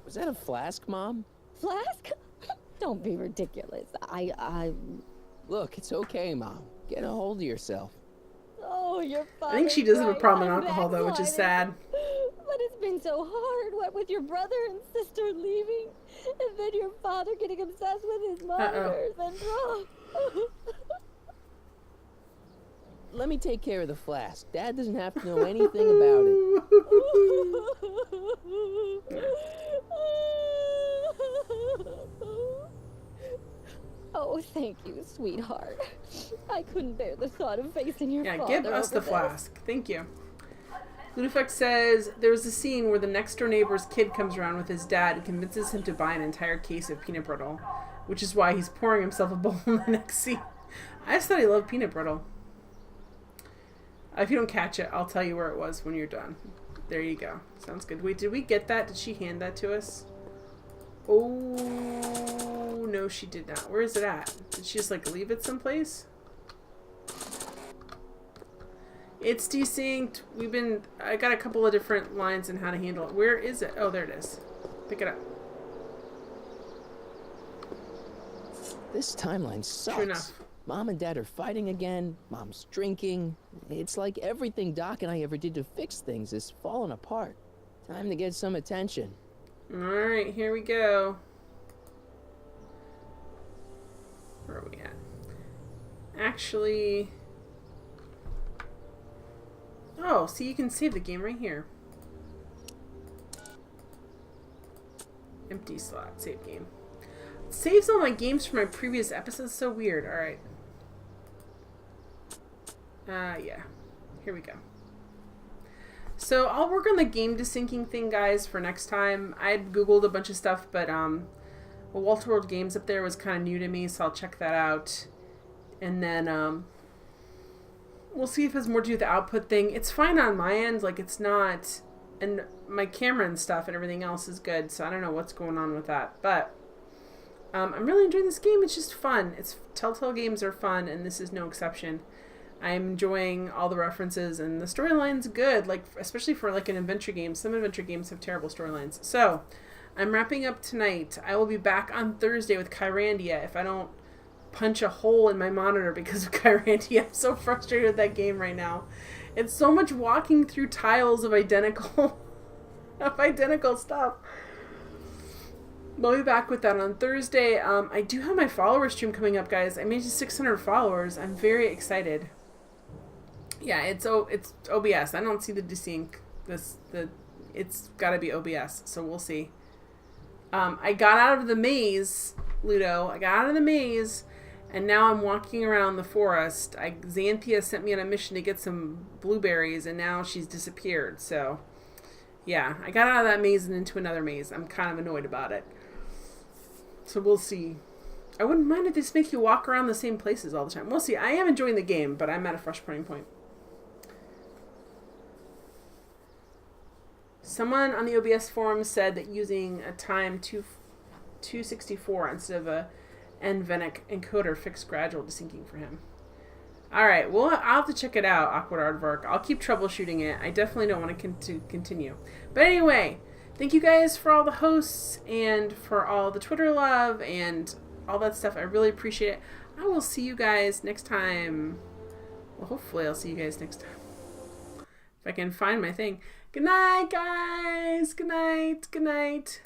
Was that a flask, Mom? Flask? Don't be ridiculous. Look, it's okay, Mom. Get a hold of yourself. Oh, your father. I think she does have a right. problem with I'm alcohol, though, which is sad. But it's been so hard, what with your brother and sister leaving, and then your father getting obsessed with his monitors and drugs. let me take care of the flask. Dad doesn't have to know anything about it. Oh, thank you, sweetheart. I couldn't bear the thought of facing your father. Yeah, give us the over this. flask. Thank you. Ludefix says there's a scene where the next door neighbor's kid comes around with his dad and convinces him to buy an entire case of peanut brittle, which is why he's pouring himself a bowl in the next scene. I just thought he loved peanut brittle. If you don't catch it, I'll tell you where it was when you're done. There you go. Sounds good. Wait, did we get that? Did she hand that to us? Oh, no, she did not. Where is it at? Did she just, like, leave it someplace? It's desynced. I got a couple of different lines on how to handle it. Where is it? Oh, there it is. Pick it up. This timeline sucks. True enough. Mom and Dad are fighting again. Mom's drinking. It's like everything Doc and I ever did to fix things is falling apart. Time to get some attention. Alright, here we go. Where are we at? Actually... Oh, see, you can save the game right here. Empty slot, save game. It saves all my games from my previous episodes. So weird. Alright. Yeah. Here we go. So I'll work on the game desyncing thing, guys, for next time. I'd Googled a bunch of stuff, but Walter World Games up there was kind of new to me, so I'll check that out. And then we'll see if it has more to do with the output thing. It's fine on my end, like it's not, and my camera and stuff and everything else is good, so I don't know what's going on with that. But I'm really enjoying this game. It's just fun. Telltale games are fun, and this is no exception. I'm enjoying all the references, and the storyline's good, like especially for like an adventure game. Some adventure games have terrible storylines. So I'm wrapping up tonight. I will be back on Thursday with Kyrandia if I don't punch a hole in my monitor because of Kyrandia. I'm so frustrated with that game right now. It's so much walking through tiles of identical stuff. We'll be back with that on Thursday. I do have my follower stream coming up, guys. I made 600 followers. I'm very excited. Yeah, it's OBS. I don't see the desync. It's got to be OBS. So we'll see. I got out of the maze, Ludo. I got out of the maze, and now I'm walking around the forest. Xanthia sent me on a mission to get some blueberries, and now she's disappeared. So, yeah, I got out of that maze and into another maze. I'm kind of annoyed about it. So we'll see. I wouldn't mind if they just make you walk around the same places all the time. We'll see. I am enjoying the game, but I'm at a frustrating point. Someone on the OBS forum said that using a time 264 instead of a NVENC encoder fixed gradual desyncing for him. Alright, well, I'll have to check it out, Awkward Aardvark. I'll keep troubleshooting it. I definitely don't want to continue. But anyway, thank you guys for all the hosts and for all the Twitter love and all that stuff. I really appreciate it. I will see you guys next time. Well, hopefully I'll see you guys next time. If I can find my thing. Good night, guys. Good night. Good night.